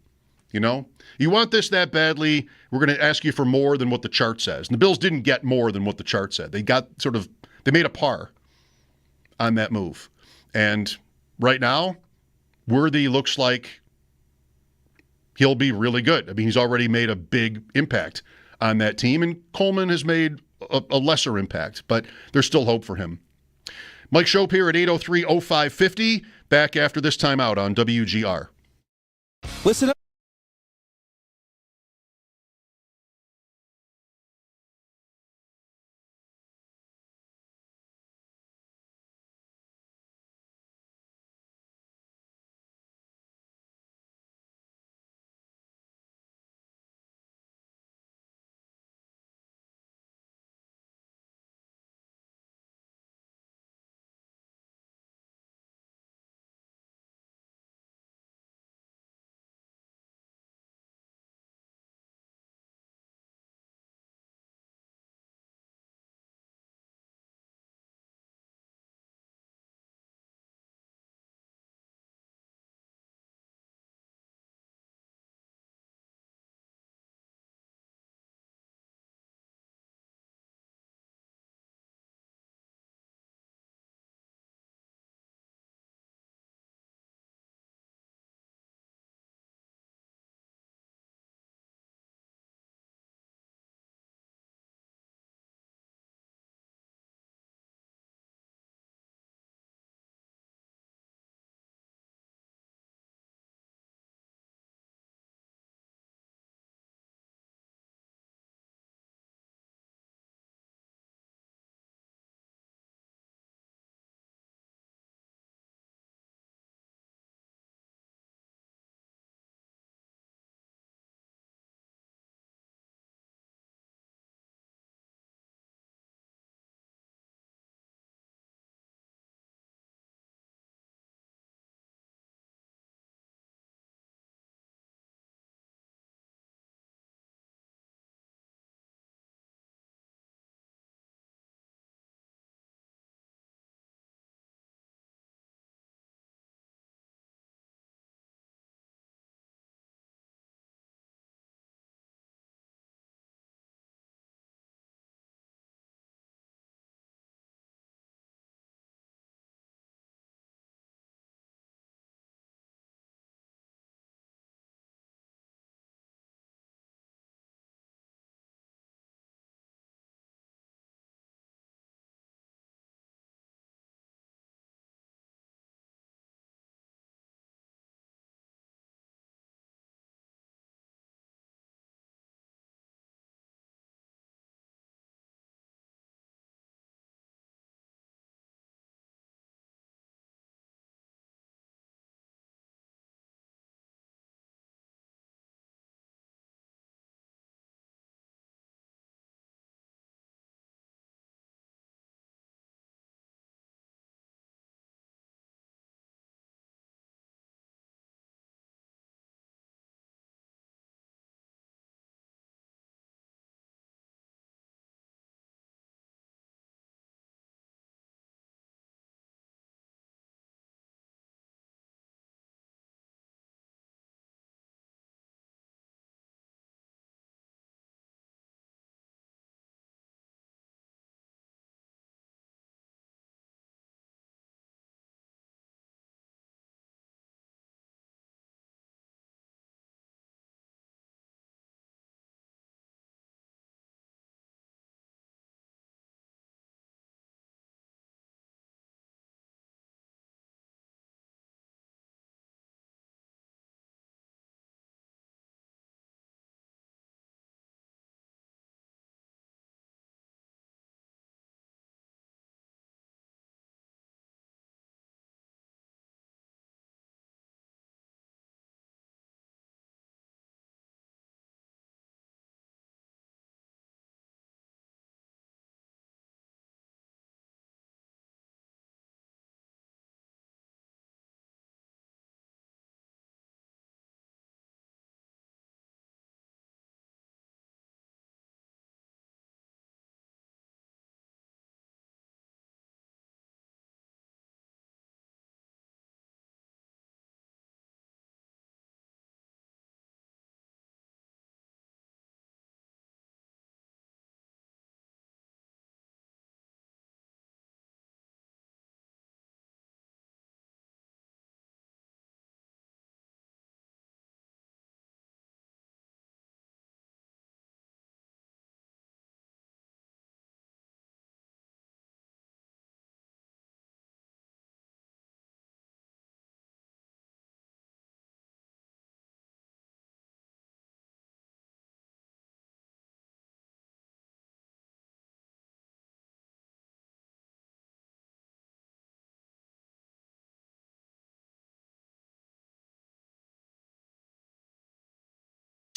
S3: You want this that badly, we're going to ask you for more than what the chart says. And the Bills didn't get more than what the chart said. They made a par on that move. And right now, Worthy looks like he'll be really good. I mean, he's already made a big impact on that team, and Coleman has made a lesser impact, but there's still hope for him. Mike Schopp here at 803-0550, back after this timeout on WGR.
S2: Listen up.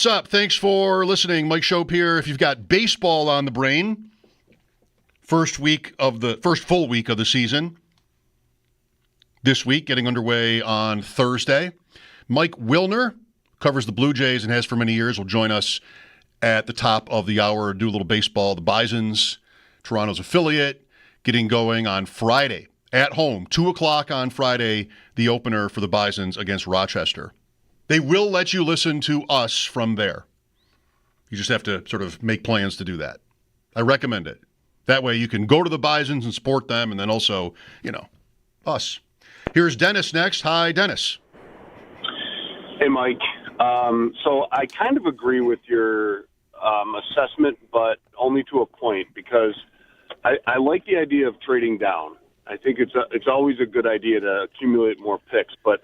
S3: What's up? Thanks for listening. Mike Schopp here. If you've got baseball on the brain, first full week of the season this week, getting underway on Thursday. Mike Wilner covers the Blue Jays and has for many years, will join us at the top of the hour, do a little baseball. The Bisons, Toronto's affiliate, getting going on Friday at home, 2 o'clock on Friday, the opener for the Bisons against Rochester. They will let you listen to us from there. You just have to sort of make plans to do that. I recommend it. That way you can go to the Bisons and support them, and then also, us. Here's Dennis next. Hi, Dennis.
S7: Hey, Mike. So I kind of agree with your assessment, but only to a point, because I like the idea of trading down. I think it's always a good idea to accumulate more picks, but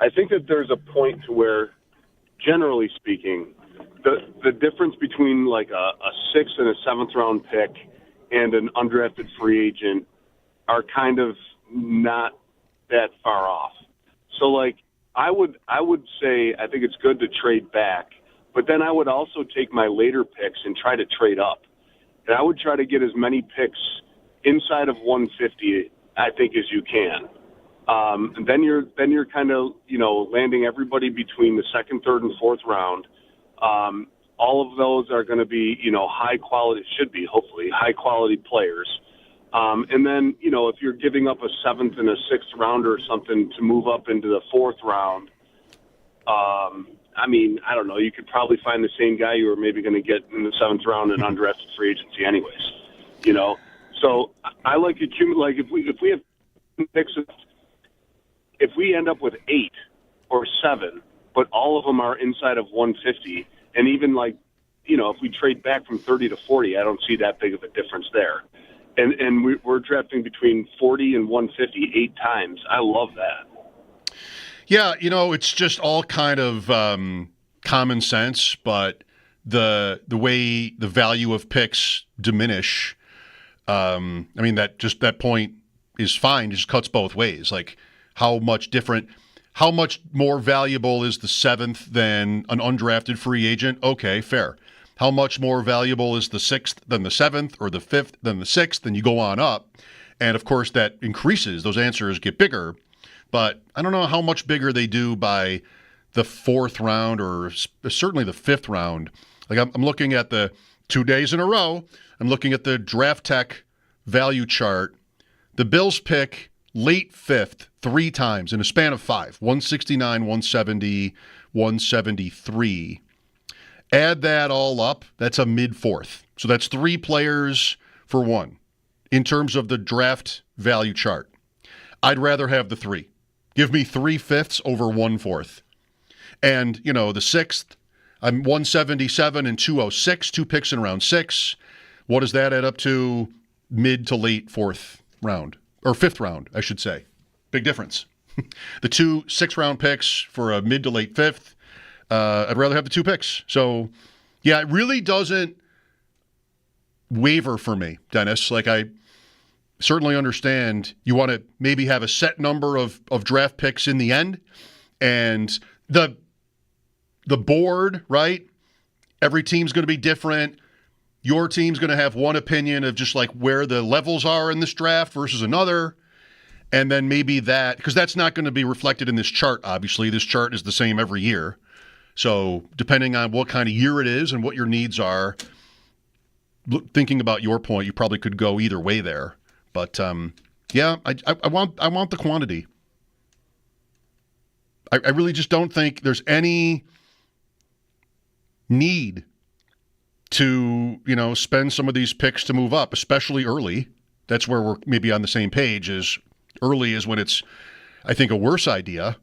S7: I think that there's a point to where, generally speaking, the difference between like a 6th and a 7th round pick and an undrafted free agent are kind of not that far off. So, like, I would say I think it's good to trade back, but then I would also take my later picks and try to trade up. And I would try to get as many picks inside of 150, I think, as you can. And then you're kind of, landing everybody between the 2nd, 3rd, and 4th round. All of those are going to be, high quality, should be, hopefully, high quality players. And then, if you're giving up a 7th and a 6th rounder or something to move up into the 4th round, I don't know. You could probably find the same guy you were maybe going to get in the 7th round in undrafted free agency anyways, So I like if we have picks, if we end up with 8 or 7, but all of them are inside of 150, and even if we trade back from 30 to 40, I don't see that big of a difference there. And we're drafting between 40 and 150 8 times. I love that.
S3: Yeah, it's just all kind of common sense, but the way the value of picks diminish, that point is fine. It just cuts both ways. Like, how much more valuable is the 7th than an undrafted free agent? Okay, fair. How much more valuable is the 6th than the 7th, or the 5th than the 6th? And you go on up. And, of course, that increases. Those answers get bigger. But I don't know how much bigger they do by the 4th round, or certainly the 5th round. Like, I'm looking at the 2 days in a row. I'm looking at the Draft Tech value chart. The Bills pick late 5th 3 times in a span of 5. 169, 170, 173. Add that all up, that's a mid-4th. So that's 3 players for 1 in terms of the draft value chart. I'd rather have the 3. Give me 3/5 over 1/4. And, the 6th, I'm 177 and 206, 2 picks in round 6. What does that add up to? Mid to late 4th round, or 5th round, I should say. Big difference. The 2 6th-round picks for a mid to late 5th. I'd rather have the 2 picks. So, yeah, it really doesn't waver for me, Dennis. Like, I certainly understand you want to maybe have a set number of draft picks in the end. And the board, right? Every team's going to be different. Your team's going to have one opinion of just like where the levels are in this draft versus another. And then maybe that, because that's not going to be reflected in this chart, obviously. This chart is the same every year. So depending on what kind of year it is and what your needs are, thinking about your point, you probably could go either way there. But yeah, I want the quantity. I really just don't think there's any need to spend some of these picks to move up, especially early. That's where we're maybe on the same page. Is early is when it's, I think, a worse idea.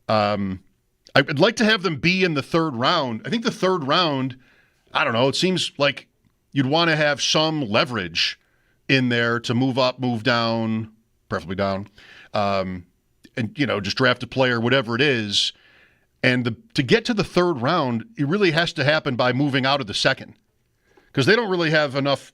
S3: I'd like to have them be in the 3rd round. I think the 3rd round, I don't know, it seems like you'd want to have some leverage in there to move up, move down, preferably down, and, just draft a player, whatever it is. And to get to the 3rd round, it really has to happen by moving out of the 2nd, because they don't really have enough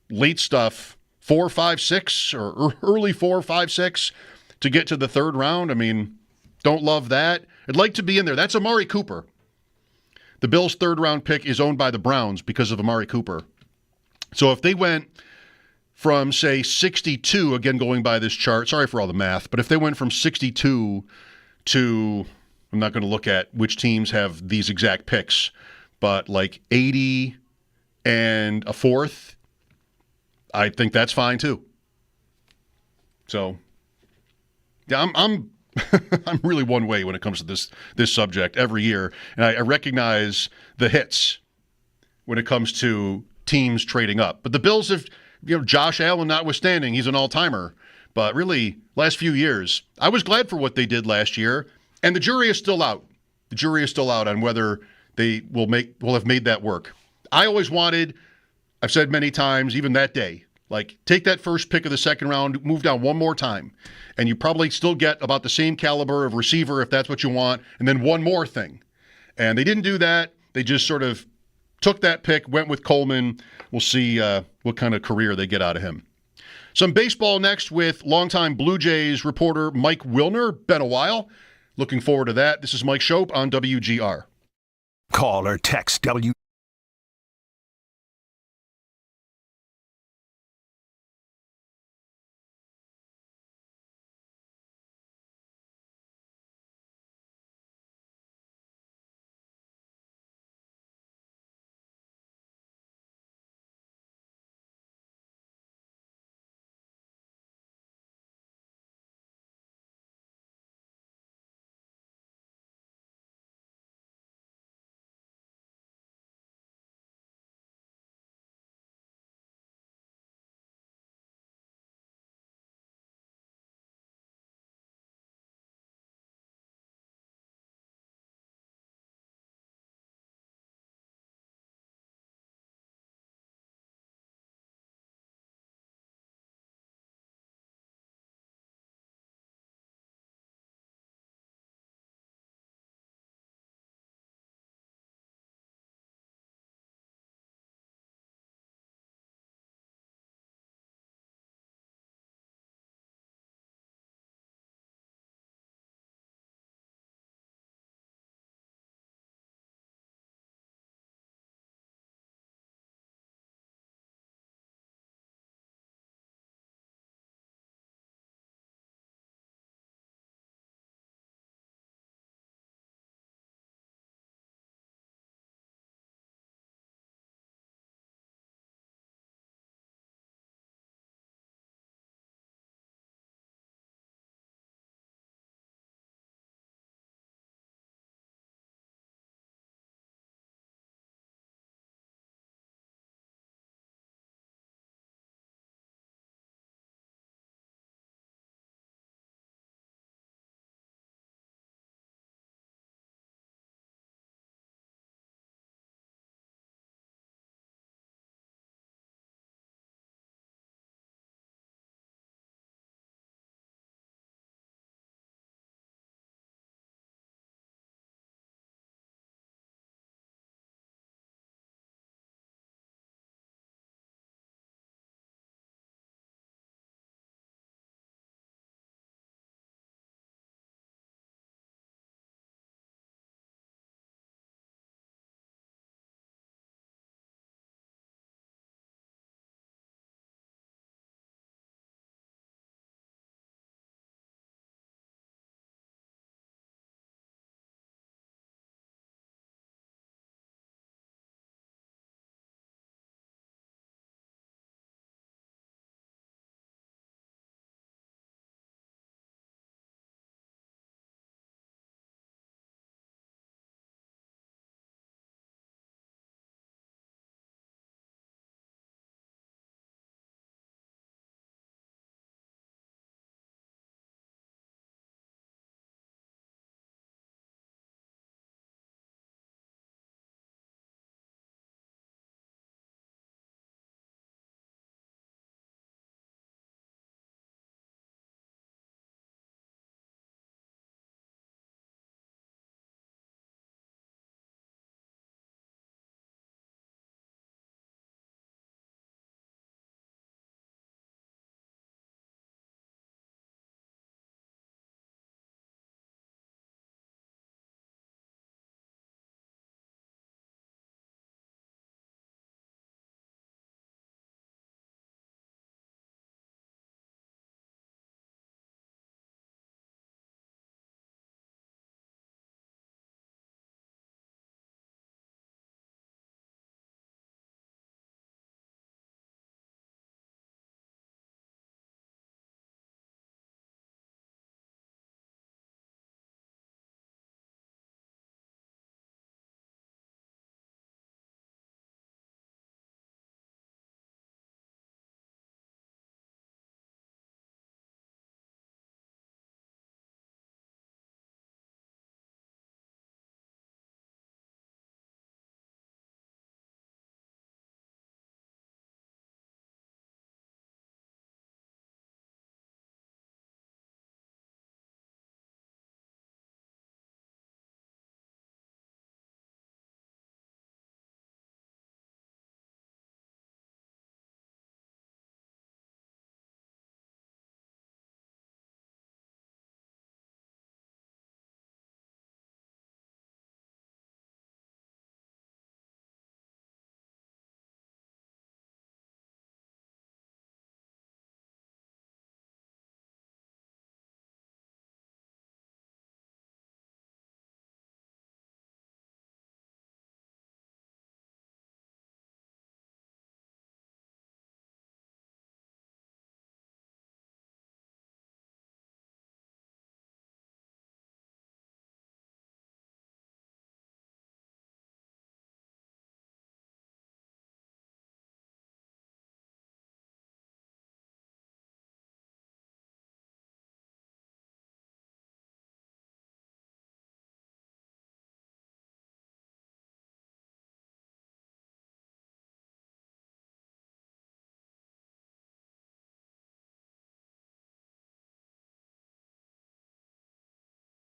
S3: late stuff, 4, 5, 6, or early 4, 5, 6 to get to the 3rd round. I mean, don't love that. I'd like to be in there. That's Amari Cooper. the Bills' third-round pick is owned by the Browns because of Amari Cooper. So if they went from, say, 62, again going by this chart, sorry for all the math, but if they went from 62 to, I'm not going to look at which teams have these exact picks, but like 80 and a fourth, I think that's fine too. So, yeah, I'm I'm really one way when it comes to this subject every year, and I recognize the hits when it comes to teams trading up. But the Bills have, Josh Allen notwithstanding, he's an all-timer. But really, last few years, I was glad for what they did last year, and the jury is still out. The jury is still out on whether they will have made that work. I always wanted, I've said many times, even that day, like, take that first pick of the second round, move down one more time, and you probably still get about the same caliber of receiver if that's what you want, and then one more thing. And they didn't do that. They just sort of took that pick, went with Coleman. We'll see what kind of career they get out of him. Some baseball next with longtime Blue Jays reporter Mike Wilner. Been a while. Looking forward to that. This is Mike Schopp on WGR.
S4: Call or text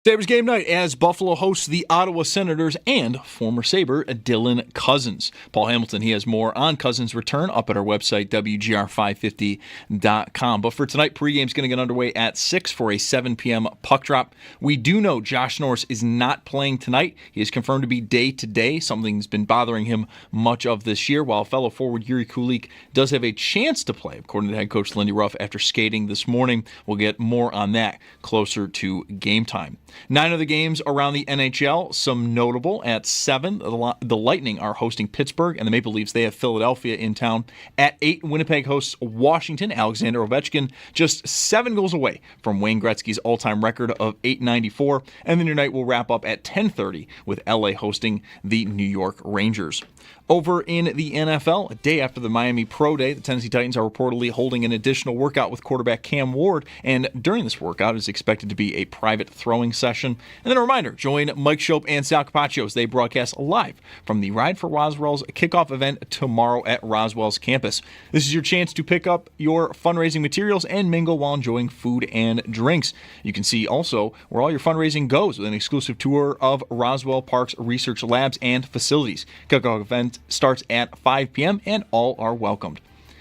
S1: Sabres game night as Buffalo hosts the Ottawa Senators and former Sabre Dylan Cousins. Paul Hamilton, he has more on Cousins' return up at our website, WGR550.com. But for tonight, pregame's going to get underway at 6 for a 7 p.m. puck drop. We do know Josh Norris is not playing tonight. He is confirmed to be day-to-day. Something's been bothering him much of this year, while fellow forward Yuri Kulik does have a chance to play, according to head coach Lindy Ruff, after skating this morning. We'll get more on that closer to game time. 9 of the games around the NHL, some notable. At 7, the Lightning are hosting Pittsburgh, and the Maple Leafs, they have Philadelphia in town. At 8, Winnipeg hosts Washington. Alexander Ovechkin just 7 goals away from Wayne Gretzky's all-time record of .894. And then your night will wrap up at 10:30 with LA hosting the New York Rangers. Over in the NFL, a day after the Miami Pro Day, the Tennessee Titans are reportedly holding an additional workout with quarterback Cam Ward, and during this workout is expected to be a private throwing session. And then a reminder, join Mike Schopp and Sal Capaccio as they broadcast live from the Ride for Roswell's kickoff event tomorrow at Roswell's campus. This is your chance to pick up your fundraising materials and mingle while enjoying food and drinks. You can see also where all your fundraising goes with an exclusive tour of Roswell Park's research labs and facilities. Kickoff event starts at 5 p.m. and all are welcomed.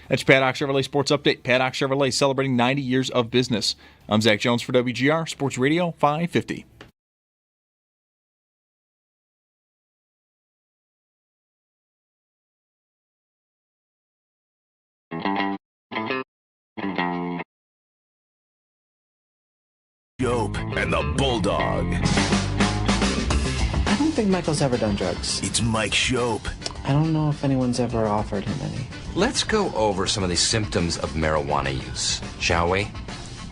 S1: That's your Paddock Chevrolet Sports Update. Paddock Chevrolet celebrating 90 years of business. I'm Zach Jones for WGR Sports Radio 550.
S4: Schopp and the Bulldog.
S8: I don't think Michael's ever done drugs.
S4: It's Mike Schopp.
S8: I don't know if anyone's ever offered him any.
S9: Let's go over some of the symptoms of marijuana use, shall we?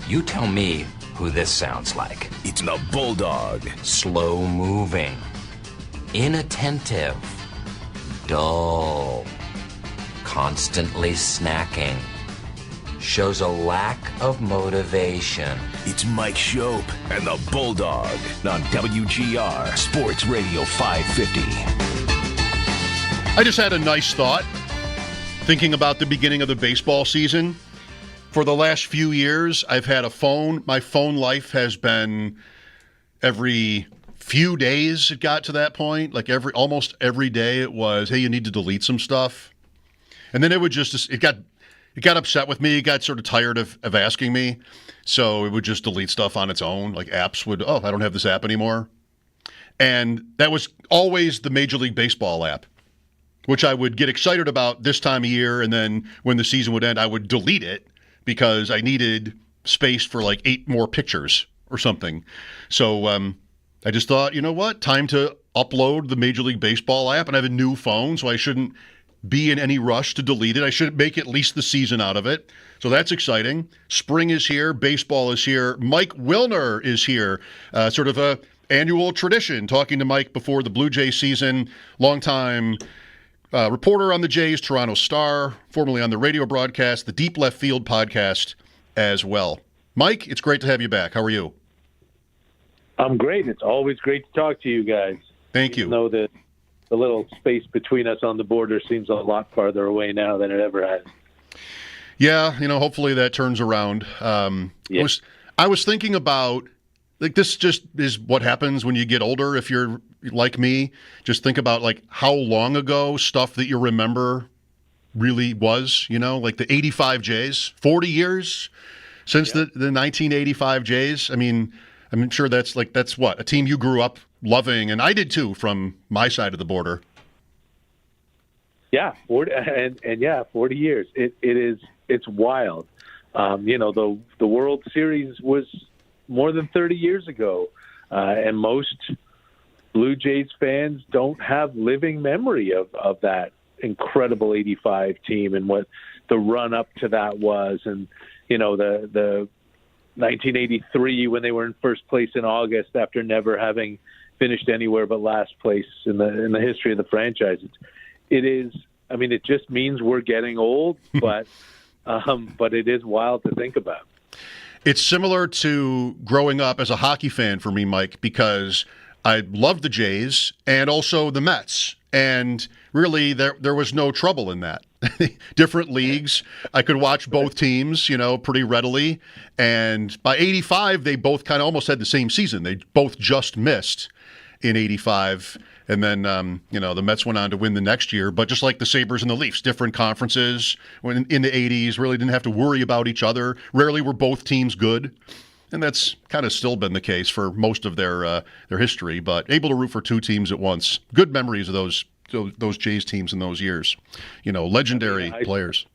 S9: You tell me who this sounds like.
S4: It's the Bulldog.
S9: Slow moving, inattentive, dull, constantly snacking, shows a lack of motivation.
S4: It's Mike Schopp and the Bulldog on WGR Sports Radio 550.
S3: I just had a nice thought thinking about the beginning of the baseball season. For the last few years, I've had a phone. My phone life has been every few days it got to that point. Like almost every day it was, hey, you need to delete some stuff. And then it would it got upset with me. It got sort of tired of asking me. So it would just delete stuff on its own. Like apps would, I don't have this app anymore. And that was always the Major League Baseball app, which I would get excited about this time of year. And then when the season would end, I would delete it because I needed space for like 8 more pictures or something. So I just thought, you know what? Time to upload the Major League Baseball app. And I have a new phone, so I shouldn't be in any rush to delete it. I should make at least the season out of it. So that's exciting. Spring is here. Baseball is here. Mike Wilner is here. Sort of a annual tradition, talking to Mike before the Blue Jays season. Longtime reporter on the Jays, Toronto Star, formerly on the radio broadcast, the Deep Left Field podcast as well. Mike, it's great to have you back. How are you?
S10: I'm great. It's always great to talk to you guys.
S3: Thank you.
S10: Even though the little space between us on the border seems a lot farther away now than it ever has.
S3: Yeah, hopefully that turns around.
S10: Yeah.
S3: I was thinking about, like, this just is what happens when you get older. If you're like me, just think about like how long ago stuff that you remember really was, like the 85 Jays, 40 years since the 1985 Jays. I mean, I'm sure that's what, a team you grew up loving, and I did too from my side of the border.
S10: Yeah, 40 years. It's wild. The World Series was more than 30 years ago, and most Blue Jays fans don't have living memory of that incredible 85 team and what the run up to that was, and the 1983 when they were in first place in August after never having finished anywhere but last place in the history of the franchise. It just means we're getting old, but it is wild to think about.
S3: It's similar to growing up as a hockey fan for me, Mike, because I loved the Jays and also the Mets. And really, there was no trouble in that. different leagues. I could watch both teams, pretty readily. And by 85, they both kind of almost had the same season. They both just missed in 85. And then, the Mets went on to win the next year. But just like the Sabres and the Leafs, different conferences when in the 80s, really didn't have to worry about each other. Rarely were both teams good. And that's kind of still been the case for most of their history. But able to root for two teams at once. Good memories of those Jays teams in those years. Legendary players.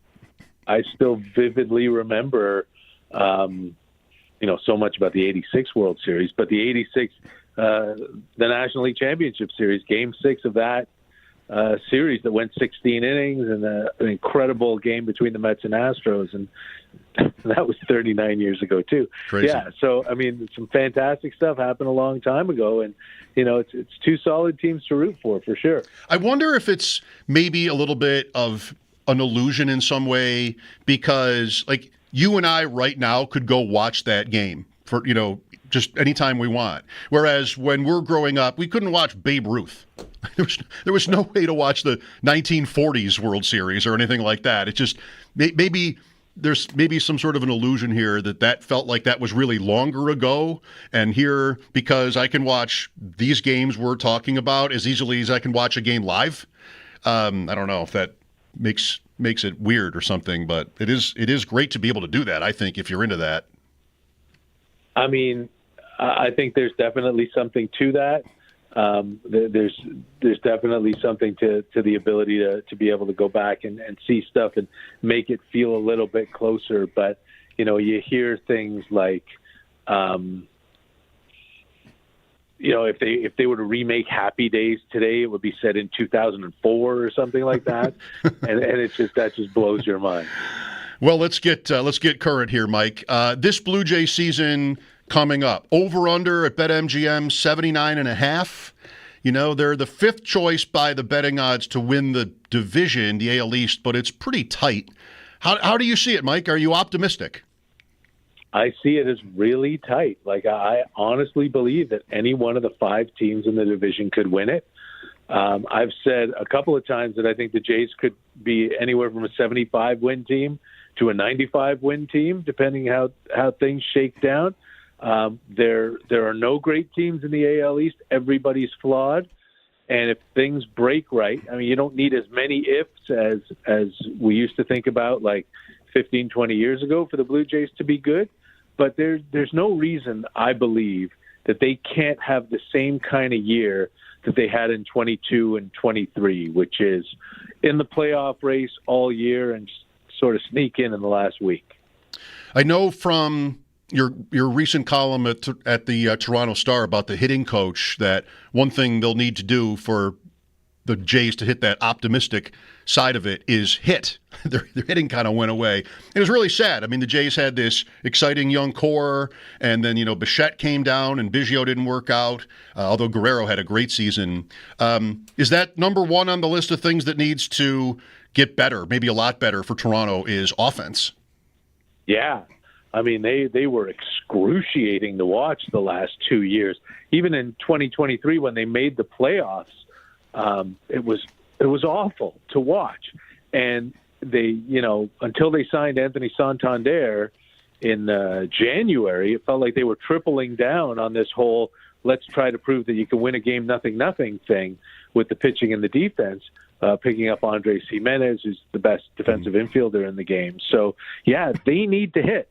S3: I
S10: still vividly remember, so much about the 86 World Series, but the 86 the National League Championship Series, Game 6 of that series that went 16 innings, and an incredible game between the Mets and Astros, and that was 39 years ago too.
S3: Crazy.
S10: Yeah, so some fantastic stuff happened a long time ago, and it's two solid teams to root for sure.
S3: I wonder if it's maybe a little bit of an illusion in some way, because like you and I right now could go watch that game for just anytime we want. Whereas when we're growing up, we couldn't watch Babe Ruth. There was no way to watch the 1940s World Series or anything like that. It's just maybe there's some sort of an illusion here that felt like that was really longer ago. And here, because I can watch these games we're talking about as easily as I can watch a game live. I don't know if that makes it weird or something, but it is great to be able to do that, I think, if you're into that.
S10: I think there's definitely something to that. There's definitely something to the ability to be able to go back and see stuff and make it feel a little bit closer. But, you hear things like, if they were to remake Happy Days today, it would be set in 2004 or something like that. and that just blows your mind.
S3: Well, let's get current here, Mike. This Blue Jay season coming up, over/under at BetMGM 79.5. They're the fifth choice by the betting odds to win the division, the AL East, but it's pretty tight. How do you see it, Mike? Are you optimistic?
S10: I see it as really tight. I honestly believe that any one of the five teams in the division could win it. I've said a couple of times that I think the Jays could be anywhere from a 75-win team to a 95-win team, depending how things shake down. There are no great teams in the AL East. Everybody's flawed. And if things break right, you don't need as many ifs as we used to think about 15, 20 years ago for the Blue Jays to be good. But there's no reason, I believe, that they can't have the same kind of year that they had in 22 and 23, which is in the playoff race all year and just sort of sneak in the last week.
S3: I know from your recent column at the Toronto Star about the hitting coach that one thing they'll need to do for the Jays to hit that optimistic side of it is hit. Their hitting kind of went away. It was really sad. The Jays had this exciting young core, and then, Bichette came down and Biggio didn't work out, although Guerrero had a great season. Is that number one on the list of things that needs to get better, maybe a lot better for Toronto, is offense? Yeah.
S10: They were excruciating to watch the last 2 years. Even in 2023, when they made the playoffs, it was awful to watch. And they, until they signed Anthony Santander in January, it felt like they were tripling down on this whole let's try to prove that you can win a game 0-0 thing with the pitching and the defense. Picking up Andres Jimenez, who's the best defensive infielder in the game. So, yeah, they need to hit.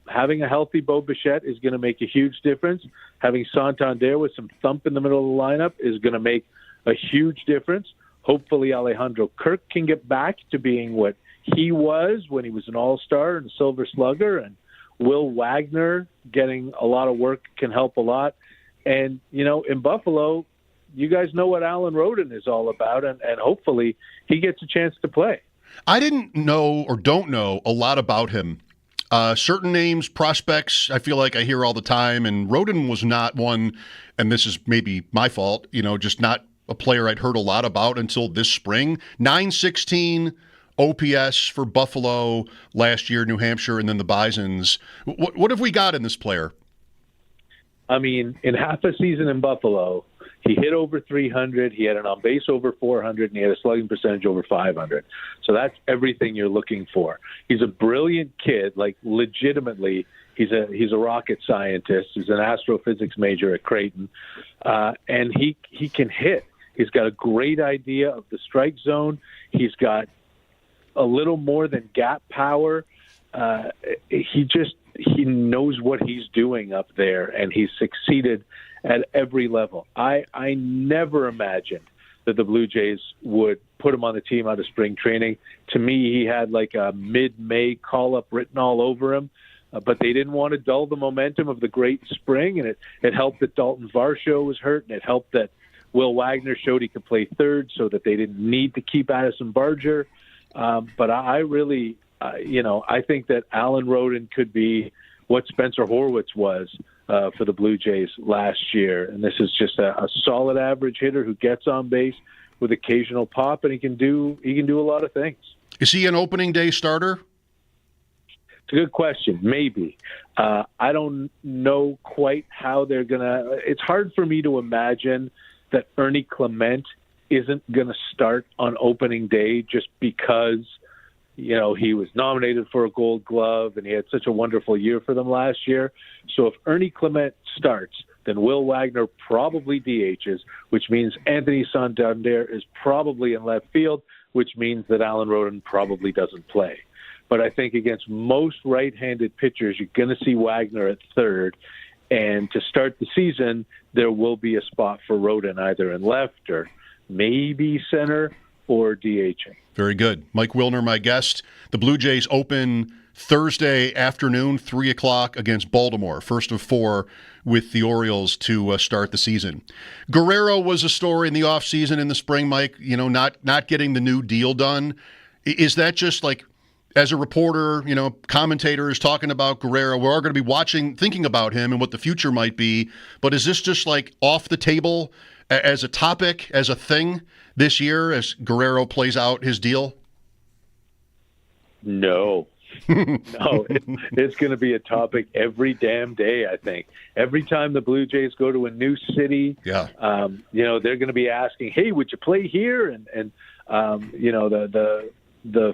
S10: Having a healthy Bo Bichette is going to make a huge difference. Having Santander with some thump in the middle of the lineup is going to make a huge difference. Hopefully Alejandro Kirk can get back to being what he was when he was an all-star and a silver slugger, and Will Wagner getting a lot of work can help a lot. And, in Buffalo, you guys know what Alan Roden is all about, and hopefully he gets a chance to play.
S3: I didn't know or don't know a lot about him. Certain names, prospects, I feel like I hear all the time, and Roden was not one, and this is maybe my fault, just not a player I'd heard a lot about until this spring. 916 OPS for Buffalo last year, New Hampshire, and then the Bisons. What have we got in this player?
S10: In half a season in Buffalo, He hit over 300. He had an on base over 400, and he had a slugging percentage over 500. So that's everything you're looking for. He's a brilliant kid, like legitimately. He's a rocket scientist. He's an astrophysics major at Creighton, and he can hit. He's got a great idea of the strike zone. He's got a little more than gap power. He knows what he's doing up there, and he's succeeded at every level. I never imagined that the Blue Jays would put him on the team out of spring training. To me, he had like a mid-May call-up written all over him, but they didn't want to dull the momentum of the great spring, and it helped that Dalton Varsho was hurt, and it helped that Will Wagner showed he could play third so that they didn't need to keep Addison Barger. But I really, I think that Alan Roden could be what Spencer Horwitz was for the Blue Jays last year. And this is just a solid average hitter who gets on base with occasional pop, and he can do a lot of things.
S3: Is he an opening day starter?
S10: It's a good question. Maybe. I don't know quite how they're going to – it's hard for me to imagine that Ernie Clement isn't going to start on opening day just because, he was nominated for a Gold Glove and he had such a wonderful year for them last year. So if Ernie Clement starts, then Will Wagner probably DHs, which means Anthony Santander is probably in left field, which means that Alan Roden probably doesn't play. But I think against most right-handed pitchers, you're going to see Wagner at third. And to start the season, there will be a spot for Roden either in left or maybe center or DHing.
S3: Very good. Mike Wilner, my guest. The Blue Jays open Thursday afternoon, 3 o'clock against Baltimore. First of 4 with the Orioles to start the season. Guerrero was a story in the offseason in the spring, Mike, not getting the new deal done. Is that just like, as a reporter, commentators talking about Guerrero, we're all going to be thinking about him and what the future might be, but is this just like off the table as a topic, as a thing this year as Guerrero plays out his deal?
S10: No. No, it's going to be a topic every damn day, I think. Every time the Blue Jays go to a new city, they're going to be asking, hey, would you play here? And the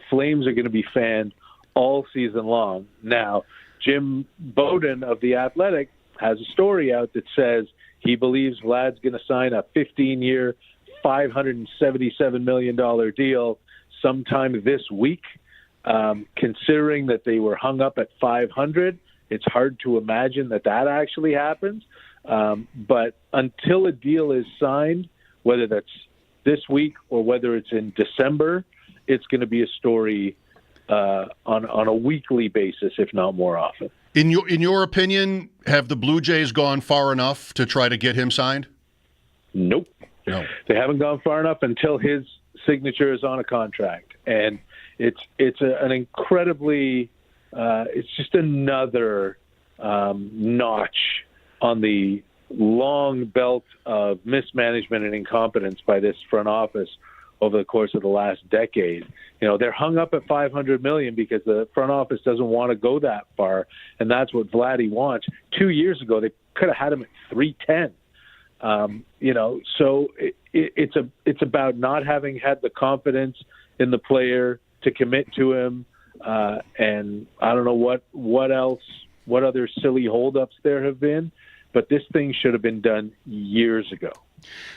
S10: flames are going to be fanned all season long. Now, Jim Bowden of The Athletic has a story out that says he believes Vlad's going to sign a 15-year, $577 million deal sometime this week. Considering that they were hung up at 500, it's hard to imagine that actually happens. But until a deal is signed, whether that's this week or whether it's in December, it's going to be a story on a weekly basis, if not more often.
S3: In your opinion, have the Blue Jays gone far enough to try to get him signed?
S10: Nope.
S3: No.
S10: They haven't gone far enough until his signature is on a contract. And it's an incredibly it's just another notch on the long belt of mismanagement and incompetence by this front office over the course of the last decade. They're hung up at $500 million because the front office doesn't want to go that far, and that's what Vladdy wants. 2 years ago, they could have had him at $310. So it's about not having had the confidence in the player to commit to him, and I don't know what other silly holdups there have been, but this thing should have been done years ago.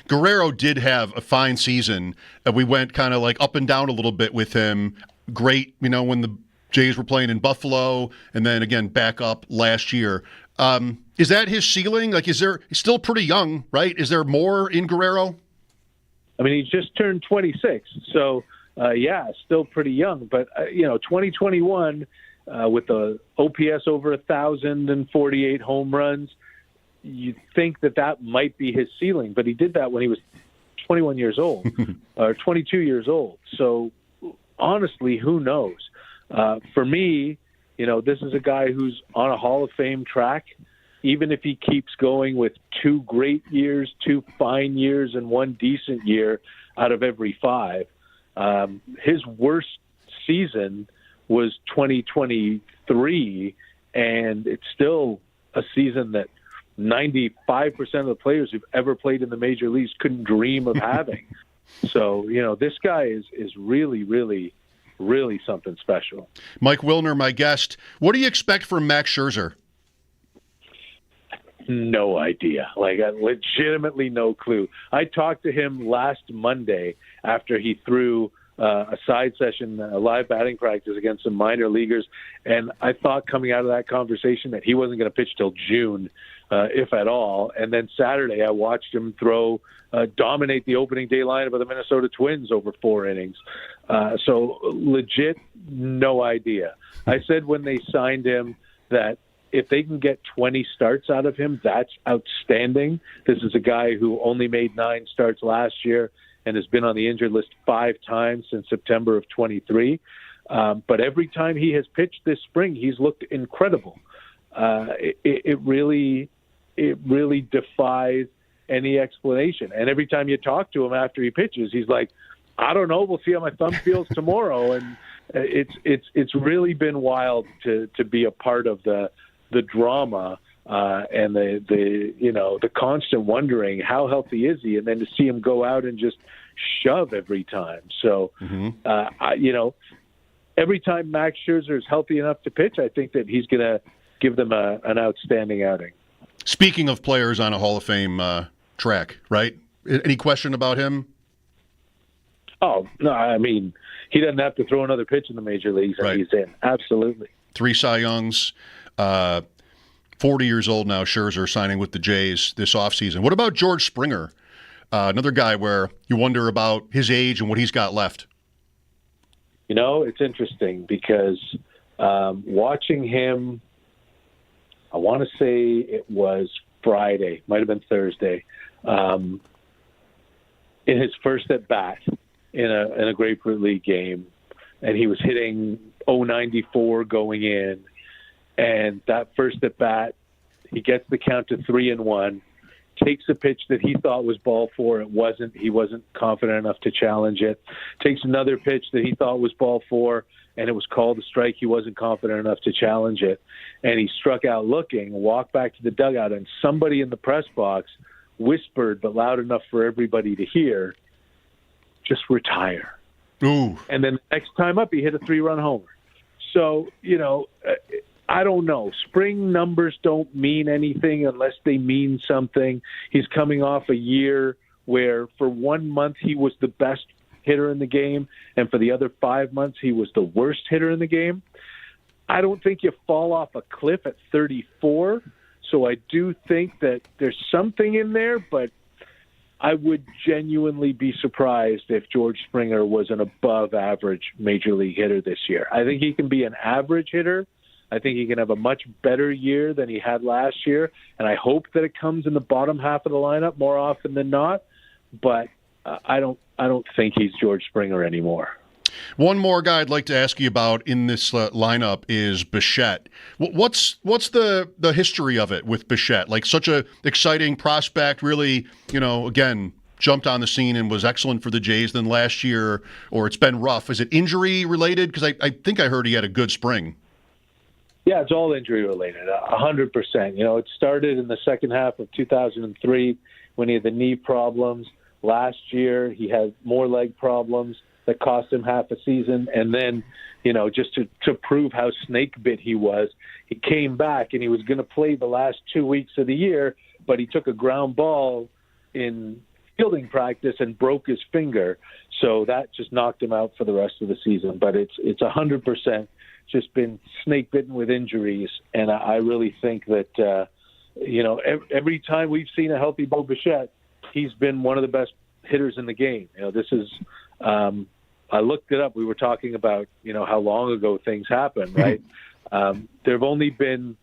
S3: Guerrero did have a fine season. We went kind of like up and down a little bit with him. Great, when the Jays were playing in Buffalo, and then again back up last year. Is that his ceiling? Like, he's still pretty young, right? Is there more in Guerrero?
S10: I mean, he just turned 26, so still pretty young. But 2021 with the OPS over 1,000 and 48 home runs, you'd think that might be his ceiling. But he did that when he was 21 years old or 22 years old. So honestly, who knows? For me, this is a guy who's on a Hall of Fame track. Even if he keeps going with 2 great years, 2 fine years, and 1 decent year out of every 5, his worst season was 2023, and it's still a season that 95% of the players who've ever played in the major leagues couldn't dream of having. So, this guy is really, really, really something special.
S3: Mike Wilner, my guest. What do you expect from Max Scherzer?
S10: No idea. Legitimately no clue. I talked to him last Monday after he threw a side session, a live batting practice against some minor leaguers, and I thought coming out of that conversation that he wasn't going to pitch till June, if at all. And then Saturday I watched him dominate the opening day lineup of the Minnesota Twins over 4 innings. So legit, no idea. I said when they signed him that if they can get 20 starts out of him, that's outstanding. This is a guy who only made 9 starts last year and has been on the injured list 5 times since September of 23. But every time he has pitched this spring, he's looked incredible. It really defies any explanation. And every time you talk to him after he pitches, he's like, I don't know, we'll see how my thumb feels tomorrow. And it's really been wild to be a part of the drama and the constant wondering how healthy is he, and then to see him go out and just shove every time. So, every time Max Scherzer is healthy enough to pitch, I think that he's going to give them an outstanding outing.
S3: Speaking of players on a Hall of Fame track, right? Any question about him?
S10: Oh, no, I mean, he doesn't have to throw another pitch in the major leagues, and
S3: right.
S10: He's in. Absolutely.
S3: 3 Cy Youngs. 40 years old now, Scherzer signing with the Jays this offseason. What about George Springer? Another guy where you wonder about his age and what he's got left.
S10: It's interesting because watching him, I want to say it was Friday, might have been Thursday, in his first at-bat in a Grapefruit League game, and he was hitting .094 going in. And that first at bat, he gets the count to 3-1, takes a pitch that he thought was ball 4. It wasn't. He wasn't confident enough to challenge it. Takes another pitch that he thought was ball 4, and it was called a strike. He wasn't confident enough to challenge it. And he struck out looking, walked back to the dugout, and somebody in the press box whispered, but loud enough for everybody to hear, just retire.
S3: Ooh.
S10: And then the next time up, he hit a 3-run homer. So, I don't know. Spring numbers don't mean anything unless they mean something. He's coming off a year where for 1 month he was the best hitter in the game, and for the other 5 months he was the worst hitter in the game. I don't think you fall off a cliff at 34, so I do think that there's something in there, but I would genuinely be surprised if George Springer was an above-average major league hitter this year. I think he can be an average hitter. I think he can have a much better year than he had last year, and I hope that it comes in the bottom half of the lineup more often than not. But I don't think he's George Springer anymore.
S3: One more guy I'd like to ask you about in this lineup is Bichette. What's the history of it with Bichette? Like, such a exciting prospect, really, again, jumped on the scene and was excellent for the Jays. Then last year, or it's been rough. Is it injury related? Because I think I heard he had a good spring.
S10: Yeah, it's all injury related, 100%. It started in the second half of 2003 when he had the knee problems. Last year, he had more leg problems that cost him half a season. And then, just to prove how snake bit he was, he came back and he was going to play the last 2 weeks of the year, but he took a ground ball in fielding practice and broke his finger. So that just knocked him out for the rest of the season. But it's 100% just been snake bitten with injuries. And I really think that, every time we've seen a healthy Bo Bichette, he's been one of the best hitters in the game. This is, I looked it up. We were talking about, how long ago things happened, right? There have only been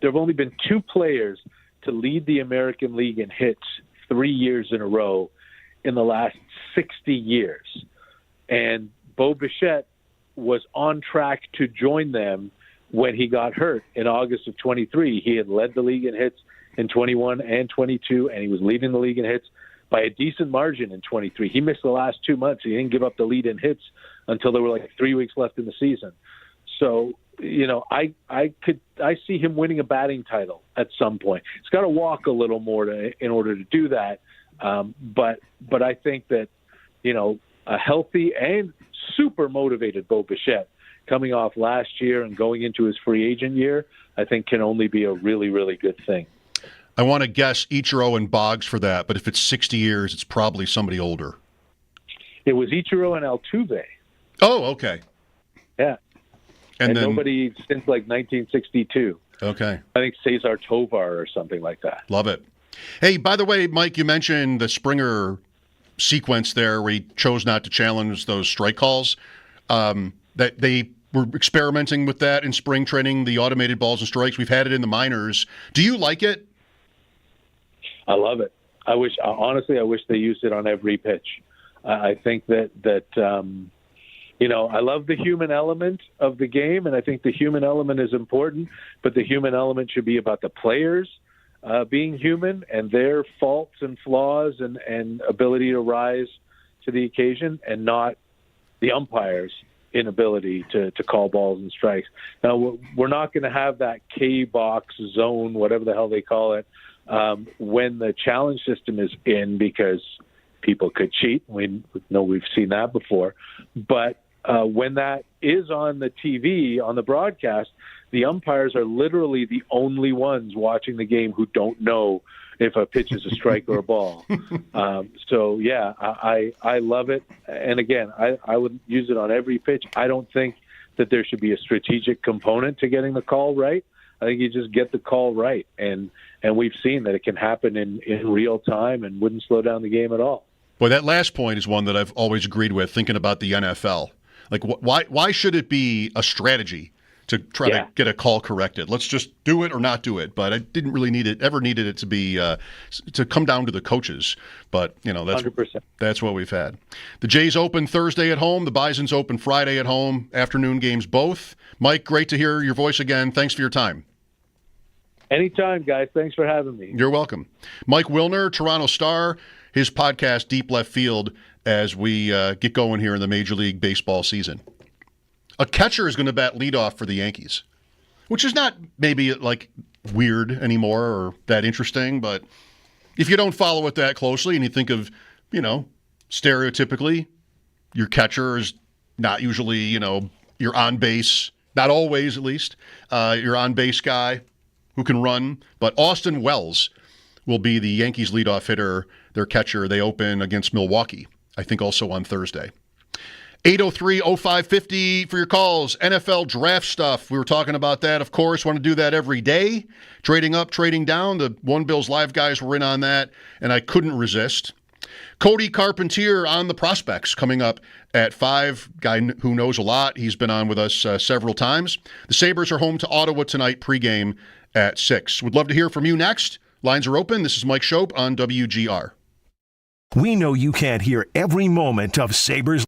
S10: 2 players to lead the American League in hits 3 years in a row in the last 60 years. And Bo Bichette was on track to join them when he got hurt in August of 23. He had led the league in hits in 21 and 22, and he was leading the league in hits by a decent margin in 23. He missed the last 2 months. He didn't give up the lead in hits until there were like 3 weeks left in the season. So, I see him winning a batting title at some point. He's got to walk a little more in order to do that. But I think that, a healthy and super motivated Bo Bichette coming off last year and going into his free agent year, I think can only be a really, really good thing.
S3: I want to guess Ichiro and Boggs for that, but if it's 60 years, it's probably somebody older.
S10: It was Ichiro and Altuve.
S3: Oh, okay.
S10: Yeah. And
S3: then,
S10: nobody since like 1962.
S3: Okay.
S10: I think Cesar Tovar or something like that.
S3: Love it. Hey, by the way, Mike, you mentioned the Springer sequence there where he chose not to challenge those strike calls. That they were experimenting with that in spring training, the automated balls and strikes. We've had it in the minors. Do you like it?
S10: I love it. I wish they used it on every pitch. I think that I love the human element of the game, and I think the human element is important, but the human element should be about the players being human and their faults and flaws and ability to rise to the occasion, and not the umpires' inability to call balls and strikes. Now, we're not going to have that K-box zone, whatever the hell they call it, when the challenge system is in, because people could cheat. We know we've seen that before. But when that is on the TV, on the broadcast, the umpires are literally the only ones watching the game who don't know if a pitch is a strike or a ball. So, yeah, I love it. And, again, I would use it on every pitch. I don't think that there should be a strategic component to getting the call right. I think you just get the call right. And we've seen that it can happen in real time and wouldn't slow down the game at all.
S3: Boy, that last point is one that I've always agreed with, thinking about the NFL. Like, why should it be a strategy to try to get a call corrected? Let's just do it or not do it. But I didn't really needed it to be to come down to the coaches. But that's
S10: 100%.
S3: That's what we've had. The Jays open Thursday at home. The Bisons open Friday at home. Afternoon games both. Mike, great to hear your voice again. Thanks for your time.
S10: Anytime, guys. Thanks for having me.
S3: You're welcome. Mike Wilner, Toronto Star. His podcast, Deep Left Field, as we get going here in the Major League Baseball season. A catcher is going to bat leadoff for the Yankees, which is not maybe like weird anymore or that interesting, but if you don't follow it that closely and you think of, stereotypically, your catcher is not usually, your on base, not always at least, your on base guy who can run, but Austin Wells will be the Yankees leadoff hitter, their catcher. They open against Milwaukee, I think also on Thursday. 803-0550 for your calls. NFL draft stuff. We were talking about that, of course. Want to do that every day. Trading up, trading down. The One Bills Live guys were in on that, and I couldn't resist. Cody Carpentier on the prospects coming up at 5. Guy who knows a lot. He's been on with us several times. The Sabres are home to Ottawa tonight, pregame at 6. Would love to hear from you next. Lines are open. This is Mike Schopp on WGR.
S4: We know you can't hear every moment of Sabres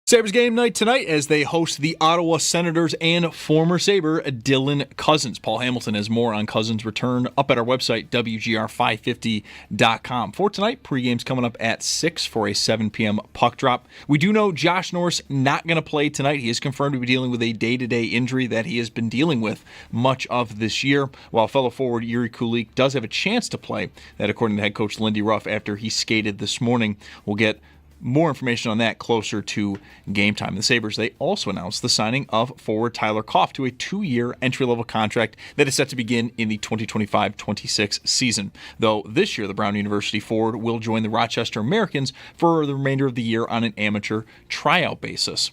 S1: Sabres game night tonight as they host the Ottawa Senators and former Sabre Dylan Cozens. Paul Hamilton has more on Cozens' return up at our website, WGR550.com. For tonight, pregame's coming up at 6 for a 7 p.m. puck drop. We do know Josh Norris not going to play tonight. He is confirmed to be dealing with a day-to-day injury that he has been dealing with much of this year, while fellow forward Yuri Kulik does have a chance to play. That, according to head coach Lindy Ruff, after he skated this morning. We'll get more information on that closer to game time. The Sabres, they also announced the signing of forward Tyler Koff to a 2-year entry-level contract that is set to begin in the 2025-26 season. Though this year, the Brown University forward will join the Rochester Americans for the remainder of the year on an amateur tryout basis.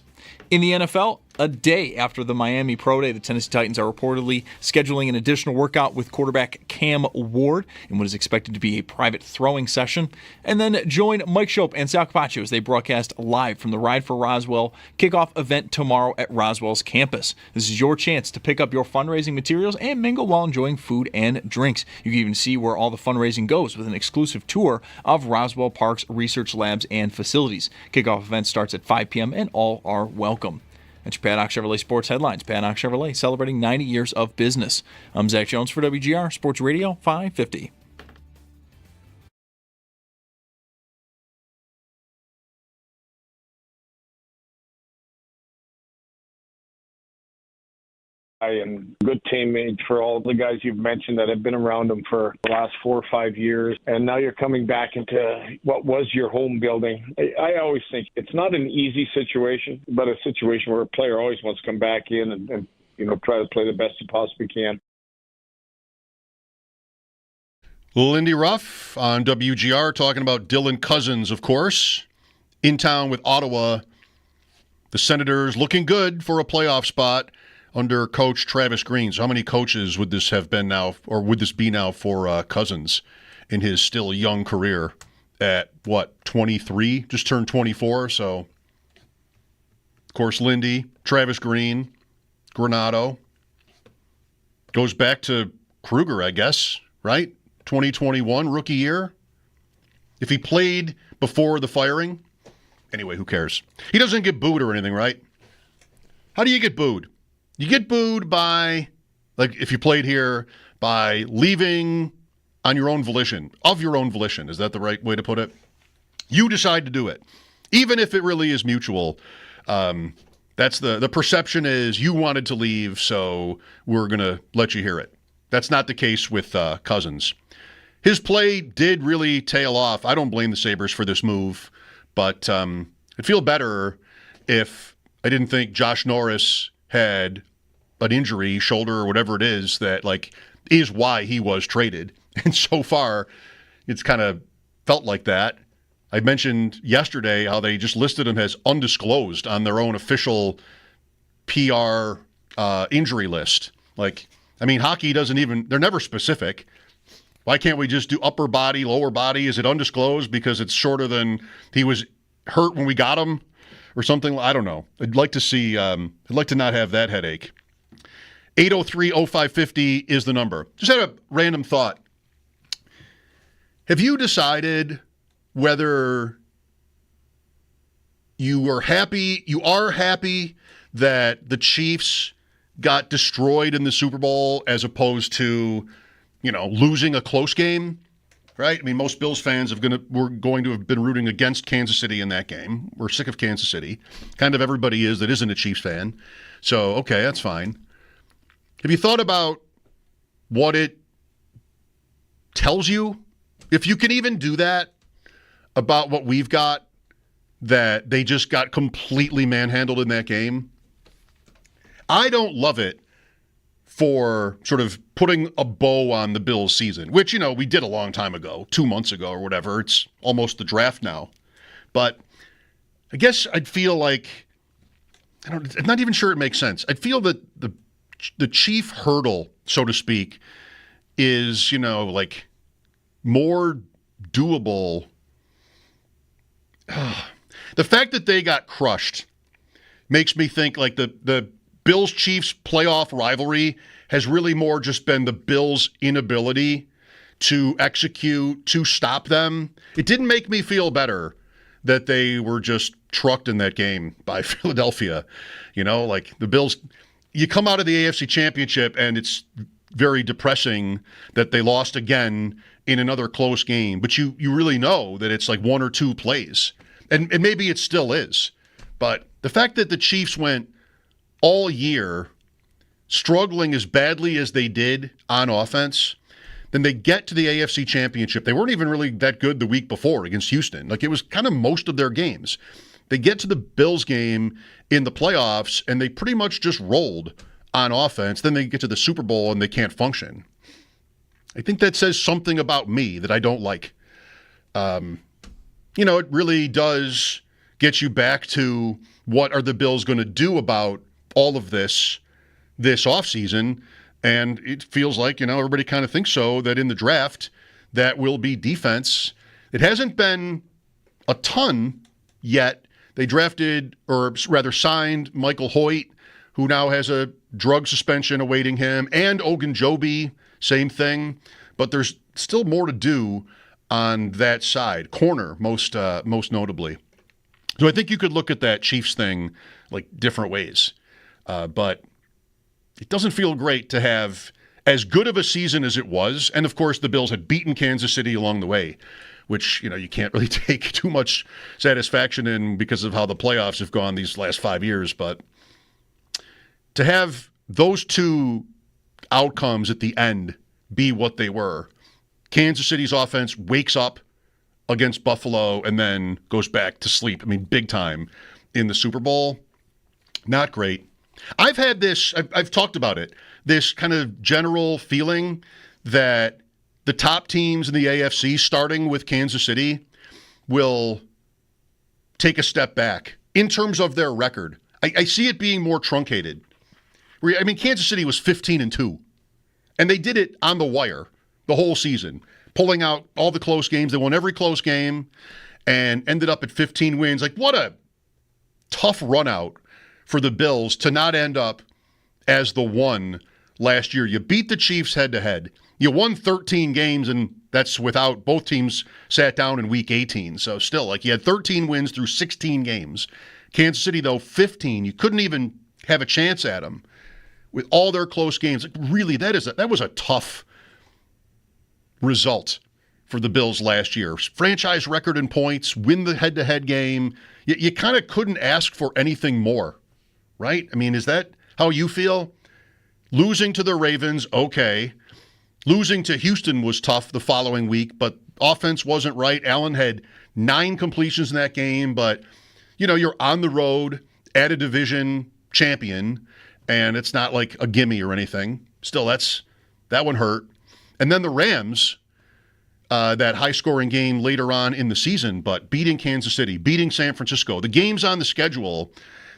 S1: In the NFL, a day after the Miami Pro Day, the Tennessee Titans are reportedly scheduling an additional workout with quarterback Cam Ward in what is expected to be a private throwing session. And then join Mike Schopp and Sal Capaccio as they broadcast live from the Ride for Roswell kickoff event tomorrow at Roswell's campus. This is your chance to pick up your fundraising materials and mingle while enjoying food and drinks. You can even see where all the fundraising goes with an exclusive tour of Roswell Park's research labs and facilities. Kickoff event starts at 5 p.m. and all are welcome. That's your Paddock Chevrolet Sports Headlines. Paddock Chevrolet celebrating 90 years of business. I'm Zach Jones for WGR Sports Radio 550.
S11: And good teammate for all the guys you've mentioned that have been around him for the last 4 or 5 years. And now you're coming back into what was your home building. I always think it's not an easy situation, but a situation where a player always wants to come back in and try to play the best he possibly can.
S3: Lindy Ruff on WGR talking about Dylan Cozens, of course, in town with Ottawa. The Senators looking good for a playoff spot under Coach Travis Green. So how many coaches would this have been now, or would this be now for Cozens in his still young career at, 23? Just turned 24. So, of course, Lindy, Travis Green, Granato. Goes back to Kruger, I guess, right? 2021, rookie year. If he played before the firing, anyway, who cares? He doesn't get booed or anything, right? How do you get booed? You get booed by, if you played here, by leaving on your own volition, of your own volition. Is that the right way to put it? You decide to do it. Even if it really is mutual, that's the perception is you wanted to leave, so we're going to let you hear it. That's not the case with Cozens. His play did really tail off. I don't blame the Sabres for this move, but I'd feel better if I didn't think Josh Norris had an injury, shoulder or whatever it is, that is why he was traded. And so far, it's kind of felt like that. I mentioned yesterday how they just listed him as undisclosed on their own official PR injury list. Hockey doesn't even, they're never specific. Why can't we just do upper body, lower body? Is it undisclosed because it's shorter than he was hurt when we got him? Or something, I don't know. I'd like to see, I'd like to not have that headache. 803-0550 is the number. Just had a random thought. Have you decided whether you are happy that the Chiefs got destroyed in the Super Bowl as opposed to, losing a close game? Right? I mean, most Bills fans were going to have been rooting against Kansas City in that game. We're sick of Kansas City. Kind of everybody is that isn't a Chiefs fan. So, okay, that's fine. Have you thought about what it tells you? If you can even do that about what we've got, that they just got completely manhandled in that game. I don't love it for sort of putting a bow on the Bills season, which, we did a long time ago, 2 months ago or whatever. It's almost the draft now. But I guess I'd feel like, I'm not even sure it makes sense. I'd feel that the chief hurdle, so to speak, is, more doable. The fact that they got crushed makes me think the Bills-Chiefs playoff rivalry has really more just been the Bills' inability to execute, to stop them. It didn't make me feel better that they were just trucked in that game by Philadelphia. Like the Bills, you come out of the AFC Championship and it's very depressing that they lost again in another close game. But you really know that it's like one or two plays. And maybe it still is. But the fact that the Chiefs went all year struggling as badly as they did on offense, then they get to the AFC Championship. They weren't even really that good the week before against Houston. Like, it was kind of most of their games. They get to the Bills game in the playoffs, and they pretty much just rolled on offense. Then they get to the Super Bowl, and they can't function. I think that says something about me that I don't like. It really does get you back to what are the Bills going to do about all of this offseason. And it feels like, everybody kind of thinks so, that in the draft, that will be defense. It hasn't been a ton yet. They drafted, or rather signed, Michael Hoyt, who now has a drug suspension awaiting him, and Ogunjobi, same thing. But there's still more to do on that side, corner most notably. So I think you could look at that Chiefs thing like different ways. But it doesn't feel great to have as good of a season as it was. And, of course, the Bills had beaten Kansas City along the way, which, you can't really take too much satisfaction in because of how the playoffs have gone these last 5 years. But to have those two outcomes at the end be what they were, Kansas City's offense wakes up against Buffalo and then goes back to sleep. Big time in the Super Bowl. Not great. I've had this, I've talked about it, this kind of general feeling that the top teams in the AFC, starting with Kansas City, will take a step back in terms of their record. I see it being more truncated. Kansas City was 15-2, and they did it on the wire the whole season, pulling out all the close games. They won every close game and ended up at 15 wins. Like, what a tough run out for the Bills to not end up as the one last year. You beat the Chiefs head-to-head. You won 13 games, and that's without both teams sat down in Week 18. So still, you had 13 wins through 16 games. Kansas City, though, 15. You couldn't even have a chance at them with all their close games. Really, that was a tough result for the Bills last year. Franchise record in points, win the head-to-head game. You kind of couldn't ask for anything more. Right? Is that how you feel? Losing to the Ravens, okay. Losing to Houston was tough the following week, but offense wasn't right. Allen had 9 completions in that game, but, you're on the road at a division champion, and it's not like a gimme or anything. Still, that one hurt. And then the Rams, that high-scoring game later on in the season, but beating Kansas City, beating San Francisco, the games on the schedule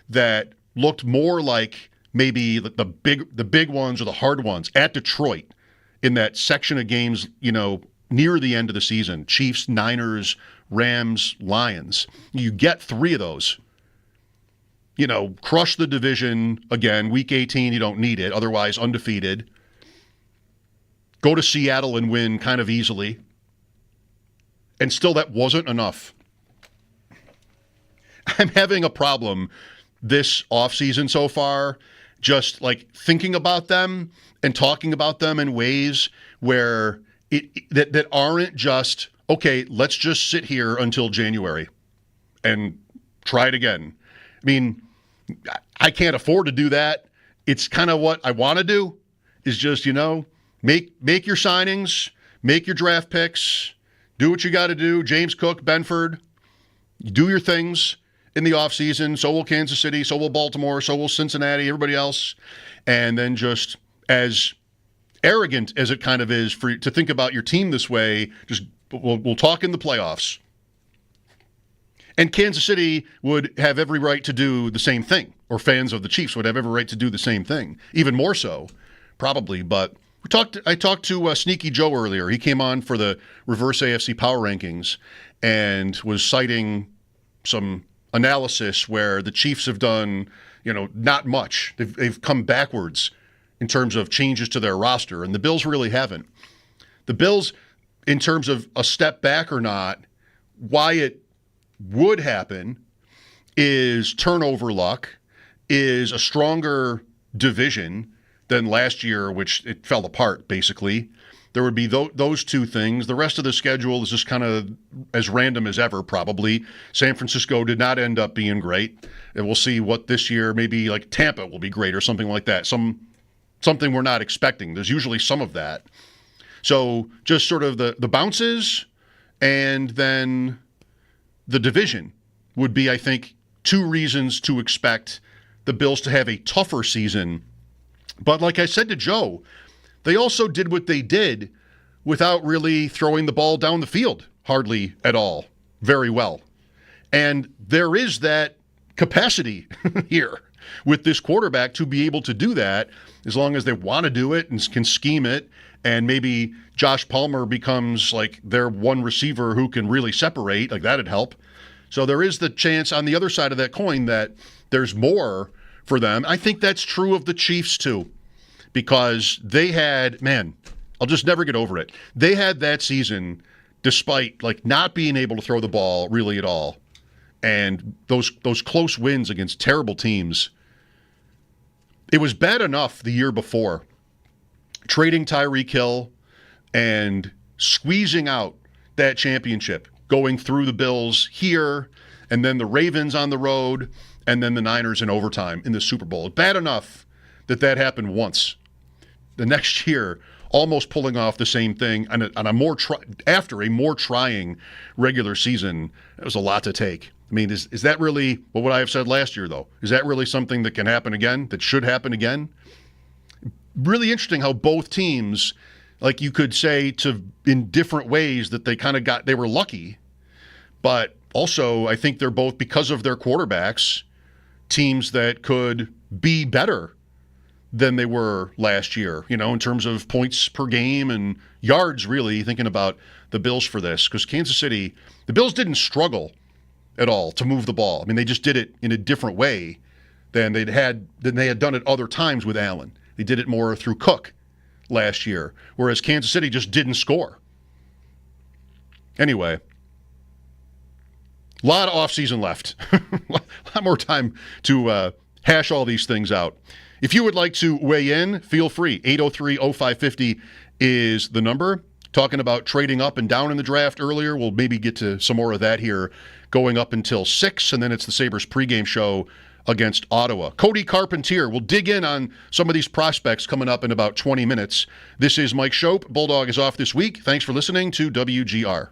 S3: that looked more like maybe the big ones or the hard ones at Detroit in that section of games, near the end of the season. Chiefs, Niners, Rams, Lions. You get 3 of those. Crush the division again. Week 18, you don't need it. Otherwise, undefeated. Go to Seattle and win kind of easily. And still, that wasn't enough. I'm having a problem this offseason so far, just thinking about them and talking about them in ways where that aren't just, okay, let's just sit here until January and try it again. I can't afford to do that. It's kind of what I want to do is just, make your signings, make your draft picks, do what you got to do. James Cook, Benford, do your things in the offseason. So will Kansas City, so will Baltimore, so will Cincinnati, everybody else. And then just as arrogant as it kind of is to think about your team this way, just we'll talk in the playoffs. And Kansas City would have every right to do the same thing, or fans of the Chiefs would have every right to do the same thing, even more so, probably. But I talked to Sneaky Joe earlier. He came on for the Reverse AFC Power Rankings and was citing some analysis where the Chiefs have done, not much. They've come backwards in terms of changes to their roster, and the Bills really haven't. The Bills, in terms of a step back or not, why it would happen is turnover luck, is a stronger division than last year, which it fell apart, basically. There would be those two things. The rest of the schedule is just kind of as random as ever, probably. San Francisco did not end up being great. And we'll see what this year, maybe like Tampa will be great or something like that. Something we're not expecting. There's usually some of that. So just sort of the bounces and then the division would be, I think, two reasons to expect the Bills to have a tougher season. But like I said to Joe, they also did what they did without really throwing the ball down the field, hardly at all, very well. And there is that capacity here with this quarterback to be able to do that as long as they want to do it and can scheme it. And maybe Josh Palmer becomes like their one receiver who can really separate, like that'd help. So there is the chance on the other side of that coin that there's more for them. I think that's true of the Chiefs too, because they had, man, I'll just never get over it. They had that season despite like not being able to throw the ball really at all. And those close wins against terrible teams. It was bad enough the year before, trading Tyreek Hill and squeezing out that championship, going through the Bills here, and then the Ravens on the road, and then the Niners in overtime in the Super Bowl. Bad enough that happened once. The next year, almost pulling off the same thing on after a more trying regular season. It was a lot to take. I mean, is that really what would I have said last year, though? Is that really something that can happen again, that should happen again? Really interesting how both teams, like you could say in different ways that they were lucky, but also I think they're both, because of their quarterbacks, teams that could be better than they were last year, in terms of points per game and yards, really, thinking about the Bills for this. Because Kansas City, the Bills didn't struggle at all to move the ball. I mean, they just did it in a different way than they had done it other times with Allen. They did it more through Cook last year, whereas Kansas City just didn't score. Anyway, a lot of offseason left. A lot more time to hash all these things out. If you would like to weigh in, feel free. 803-0550 is the number. Talking about trading up and down in the draft earlier. We'll maybe get to some more of that here going up until 6, and then it's the Sabres pregame show against Ottawa. Cody Carpentier will dig in on some of these prospects coming up in about 20 minutes. This is Mike Schopp. Bulldog is off this week. Thanks for listening to WGR.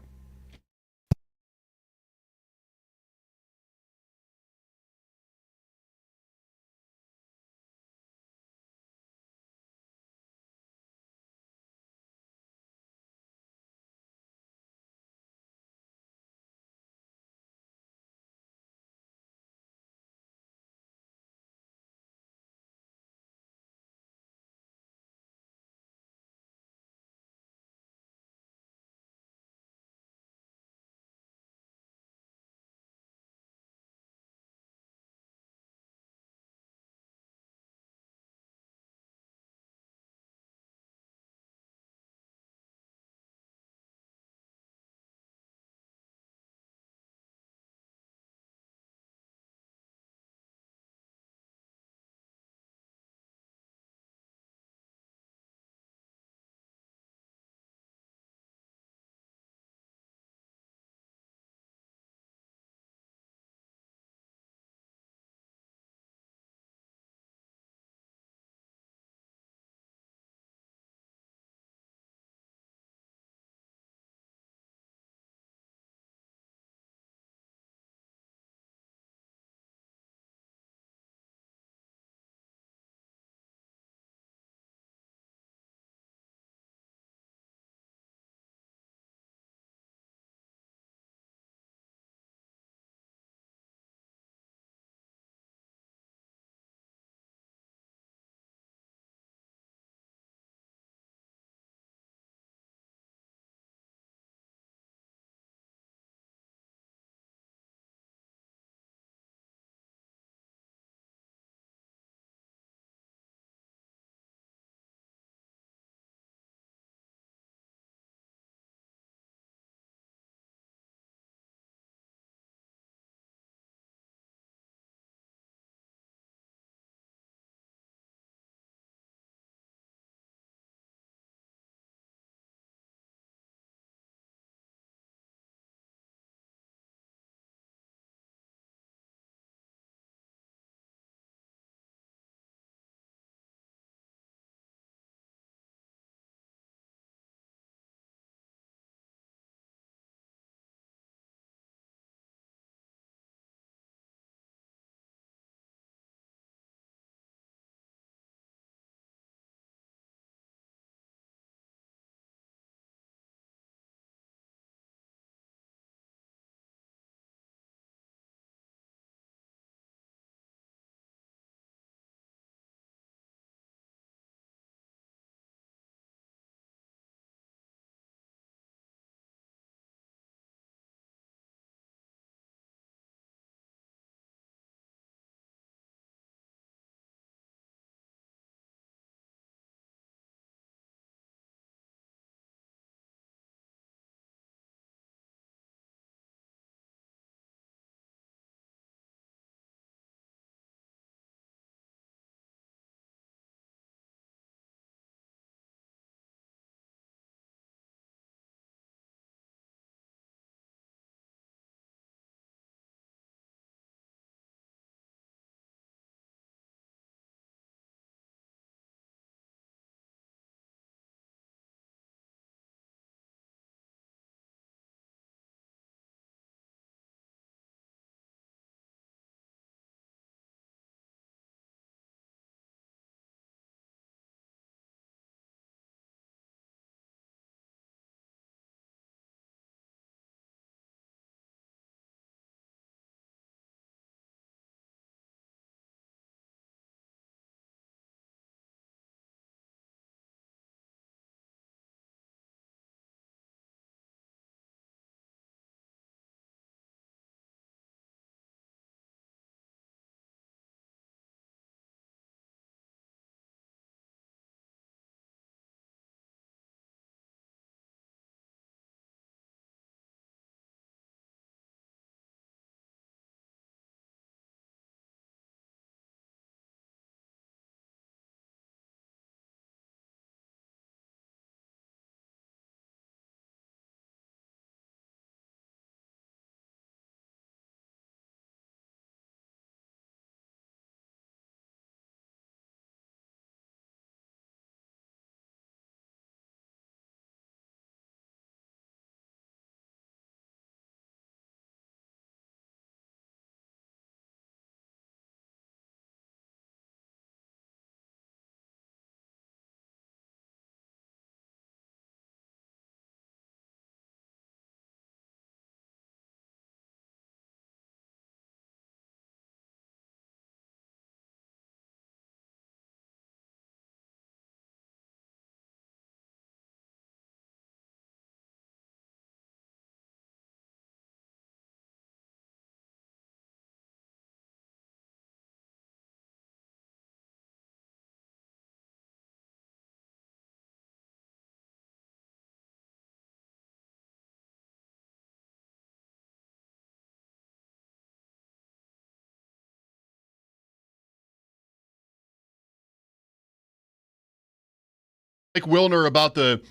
S3: Wilner about the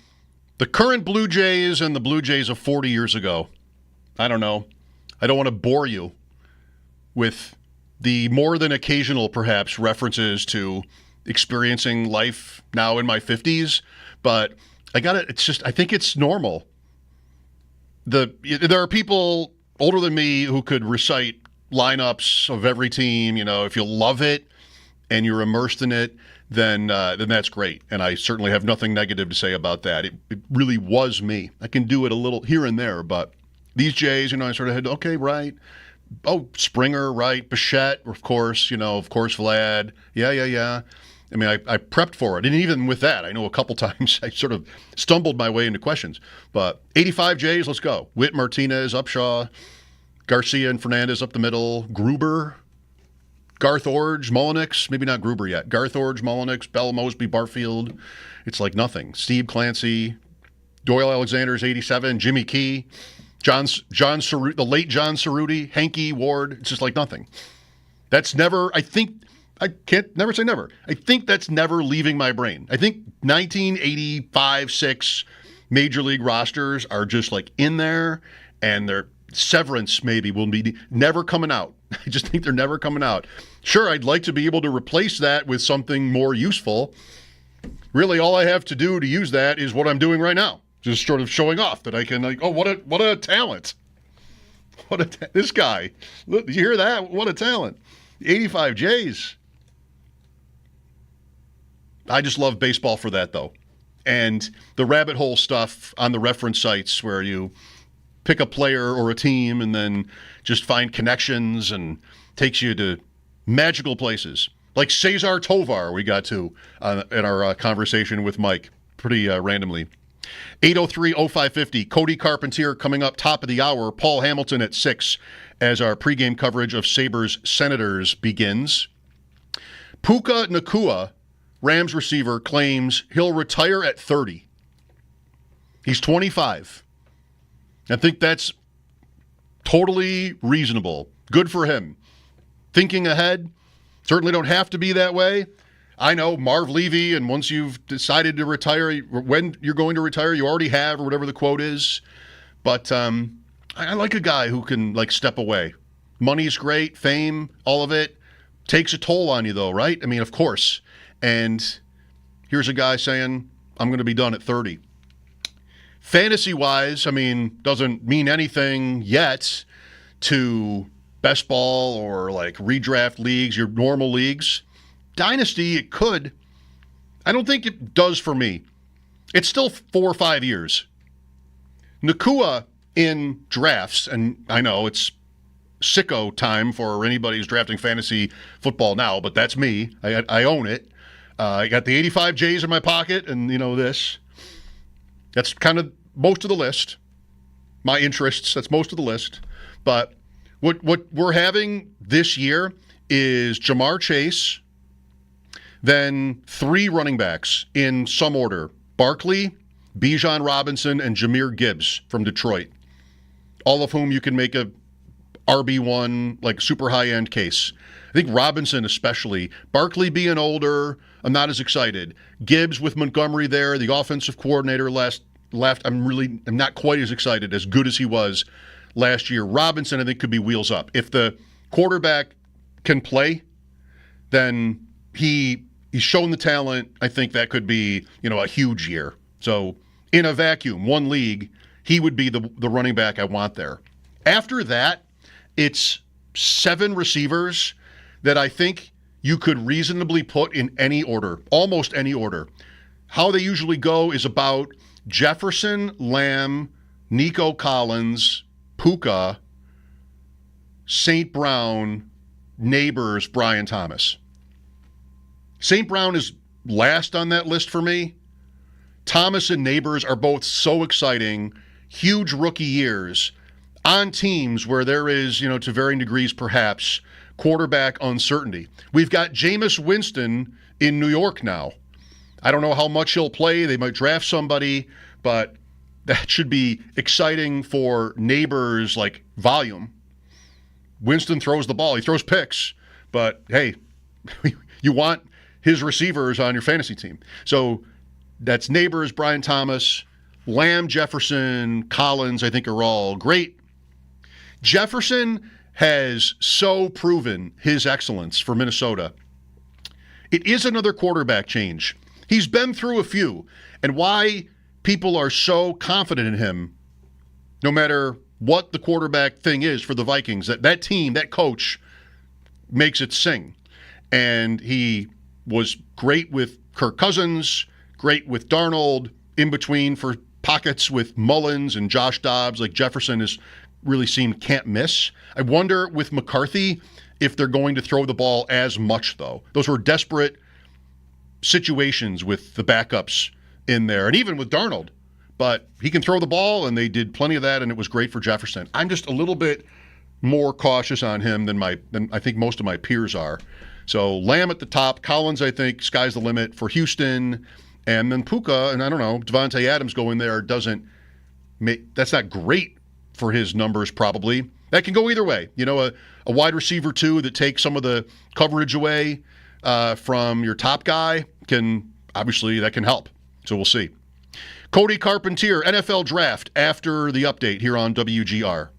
S3: current Blue Jays and the Blue Jays of 40 years ago. I don't know. I don't want to bore you with the more than occasional, perhaps, references to experiencing life now in my 50s, but I think it's normal. There are people older than me who could recite lineups of every team. If you love it and you're immersed in it, then that's great. And I certainly have nothing negative to say about that. It really was me. I can do it a little here and there, but these Jays, I sort of had, okay, right. Oh, Springer, right. Bichette, of course, Vlad. Yeah. I mean, I prepped for it. And even with that, I know a couple times I sort of stumbled my way into questions. But 85 Jays, let's go. Witt, Martinez, Upshaw, Garcia and Fernandez up the middle, Gruber, Garth Orge, Mullenix, maybe not Gruber yet. Garth Orge, Mullenix, Bell, Mosby, Barfield. It's like nothing. Steve Clancy, Doyle Alexander's 87, Jimmy Key, John Cerruti, the late John Cerruti, Hanky, Ward. It's just like nothing. That's never, I can't never say never. I think that's never leaving my brain. I think 1985, 6 Major League rosters are just like in there, and their severance maybe will be never coming out. I just think they're never coming out. Sure, I'd like to be able to replace that with something more useful. Really, all I have to do to use that is what I'm doing right now. Just sort of showing off that I can, what a talent. This guy. Look, did you hear that? What a talent. 85 Jays. I just love baseball for that, though. And the rabbit hole stuff on the reference sites where you pick a player or a team and then just find connections and takes you to magical places. Like Cesar Tovar we got to in our conversation with Mike pretty randomly. 803-0550. Cody Carpentier coming up top of the hour. Paul Hamilton at 6 as our pregame coverage of Sabres Senators begins. Puka Nacua, Rams receiver, claims he'll retire at 30. He's 25. I think that's totally reasonable. Good for him. Thinking ahead. Certainly don't have to be that way. I know Marv Levy, and once you've decided to retire, when you're going to retire, you already have, or whatever the quote is. But I like a guy who can, step away. Money's great, fame, all of it. Takes a toll on you, though, right? I mean, of course. And here's a guy saying, I'm going to be done at 30. Fantasy-wise, doesn't mean anything yet to best ball or redraft leagues, your normal leagues. Dynasty, it could. I don't think it does for me. It's still 4 or 5 years. Nacua in drafts, and I know it's sicko time for anybody who's drafting fantasy football now, but that's me. I own it. I got the 85 Jays in my pocket, and this. That's kind of most of the list. My interests, that's most of the list. But what we're having this year is Jamar Chase, then 3 running backs in some order. Barkley, Bijan Robinson, and Jahmyr Gibbs from Detroit. All of whom you can make a RB1, super high-end case. I think Robinson especially. Barkley being older, I'm not as excited. Gibbs with Montgomery there, the offensive coordinator left. I'm not quite as excited, as good as he was last year. Robinson, I think, could be wheels up. If the quarterback can play, then he's shown the talent. I think that could be, a huge year. So in a vacuum, one league, he would be the running back I want there. After that, it's 7 receivers that I think you could reasonably put in any order, almost any order. How they usually go is about Jefferson, Lamb, Nico Collins, Puka, St. Brown, Neighbors, Brian Thomas. St. Brown is last on that list for me. Thomas and Neighbors are both so exciting, huge rookie years on teams where there is, to varying degrees perhaps, quarterback uncertainty. We've got Jameis Winston in New York now. I don't know how much he'll play. They might draft somebody, but that should be exciting for Neighbors, volume. Winston throws the ball. He throws picks, but hey, you want his receivers on your fantasy team. So That's Neighbors, Brian Thomas, Lamb, Jefferson, Collins, I think are all great. Jefferson has so proven his excellence for Minnesota. It is another quarterback change. He's been through a few, and why people are so confident in him, no matter what the quarterback thing is for the Vikings, that team, that coach makes it sing. And he was great with Kirk Cousins, great with Darnold, in between for pockets with Mullins and Josh Dobbs. Like Jefferson has really seemed can't miss. I wonder with McCarthy if they're going to throw the ball as much, though. Those were desperate situations with the backups in there, and even with Darnold. But he can throw the ball, and they did plenty of that, and it was great for Jefferson. I'm just a little bit more cautious on him than I think most of my peers are. So Lamb at the top, Collins, I think, sky's the limit for Houston, and then Puka, and I don't know, Devontae Adams going there doesn't make, that's not great for his numbers probably. That can go either way. You know, a wide receiver too that takes some of the coverage away from your top guy can, obviously that can help. So we'll see. Cody Carpentier, NFL Draft after the update here on WGR.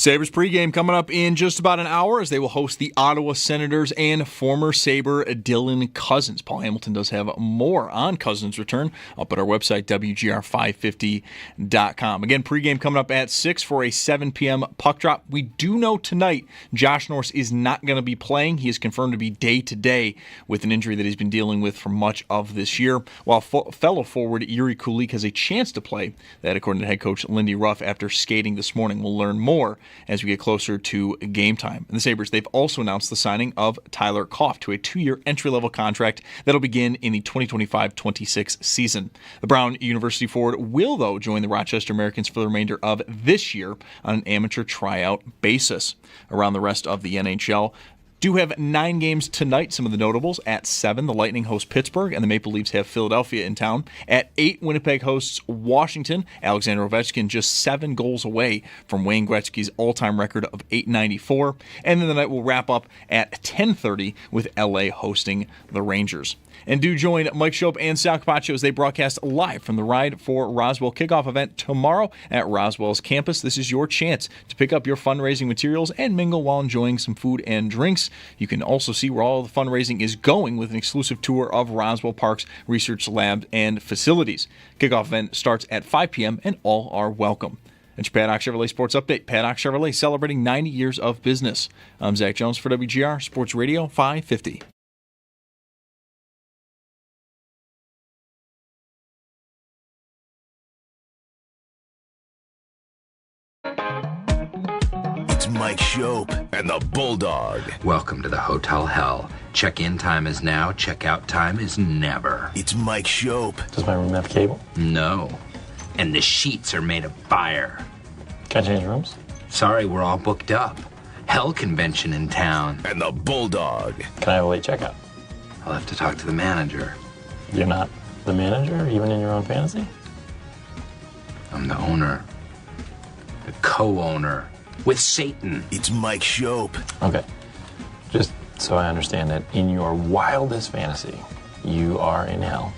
S1: Sabres pregame coming up in just about an hour as they will host the Ottawa Senators and former Sabre Dylan Cousins. Paul Hamilton does have more on Cousins' return up at our website, WGR550.com. Again, pregame coming up at 6 for a 7 p.m. puck drop. We do know tonight Josh Norris is not going to be playing. He is confirmed to be day-to-day with an injury that he's been dealing with for much of this year, while fellow forward Yuri Kulik has a chance to play. That, according to head coach Lindy Ruff, after skating this morning. We'll learn more as we get closer to game time. And the Sabres, they've also announced the signing of Tyler Koff to a 2-year entry-level contract that'll begin in the 2025-26 season. The Brown University forward will, though, join the Rochester Americans for the remainder of this year on an amateur tryout basis. Around the rest of the NHL, do have 9 games tonight. Some of the notables: at 7, the Lightning host Pittsburgh, and the Maple Leafs have Philadelphia in town. At 8, Winnipeg hosts Washington. Alexander Ovechkin just 7 goals away from Wayne Gretzky's all-time record of .894. And then the night will wrap up at 10:30 with LA hosting the Rangers. And do join Mike Schopp and Sal Capaccio as they broadcast live from the Ride for Roswell kickoff event tomorrow at Roswell's campus. This is your chance to pick up your fundraising materials and mingle while enjoying some food and drinks. You can also see where all the fundraising is going with an exclusive tour of Roswell Park's research lab and facilities. Kickoff event starts at 5 p.m. and all are welcome. It's your Paddock Chevrolet Sports Update. Paddock Chevrolet celebrating 90 years of business. I'm Zach Jones for WGR Sports Radio 550.
S4: Mike Schopp and the Bulldog.
S9: Welcome to the Hotel Hell. Check-in time is now, check-out time is never.
S4: It's Mike Schopp.
S12: Does my room have cable?
S9: No. And the sheets are made of fire.
S12: Can I change rooms?
S9: Sorry, we're all booked up. Hell convention in town.
S4: And the Bulldog.
S12: Can I have a late checkout?
S9: I'll have to talk to the manager.
S12: You're not the manager, even in your own fantasy?
S9: I'm the owner. The co-owner. With Satan.
S4: It's Mike Schopp.
S12: Okay. Just so I understand it, in your wildest fantasy, you are in hell,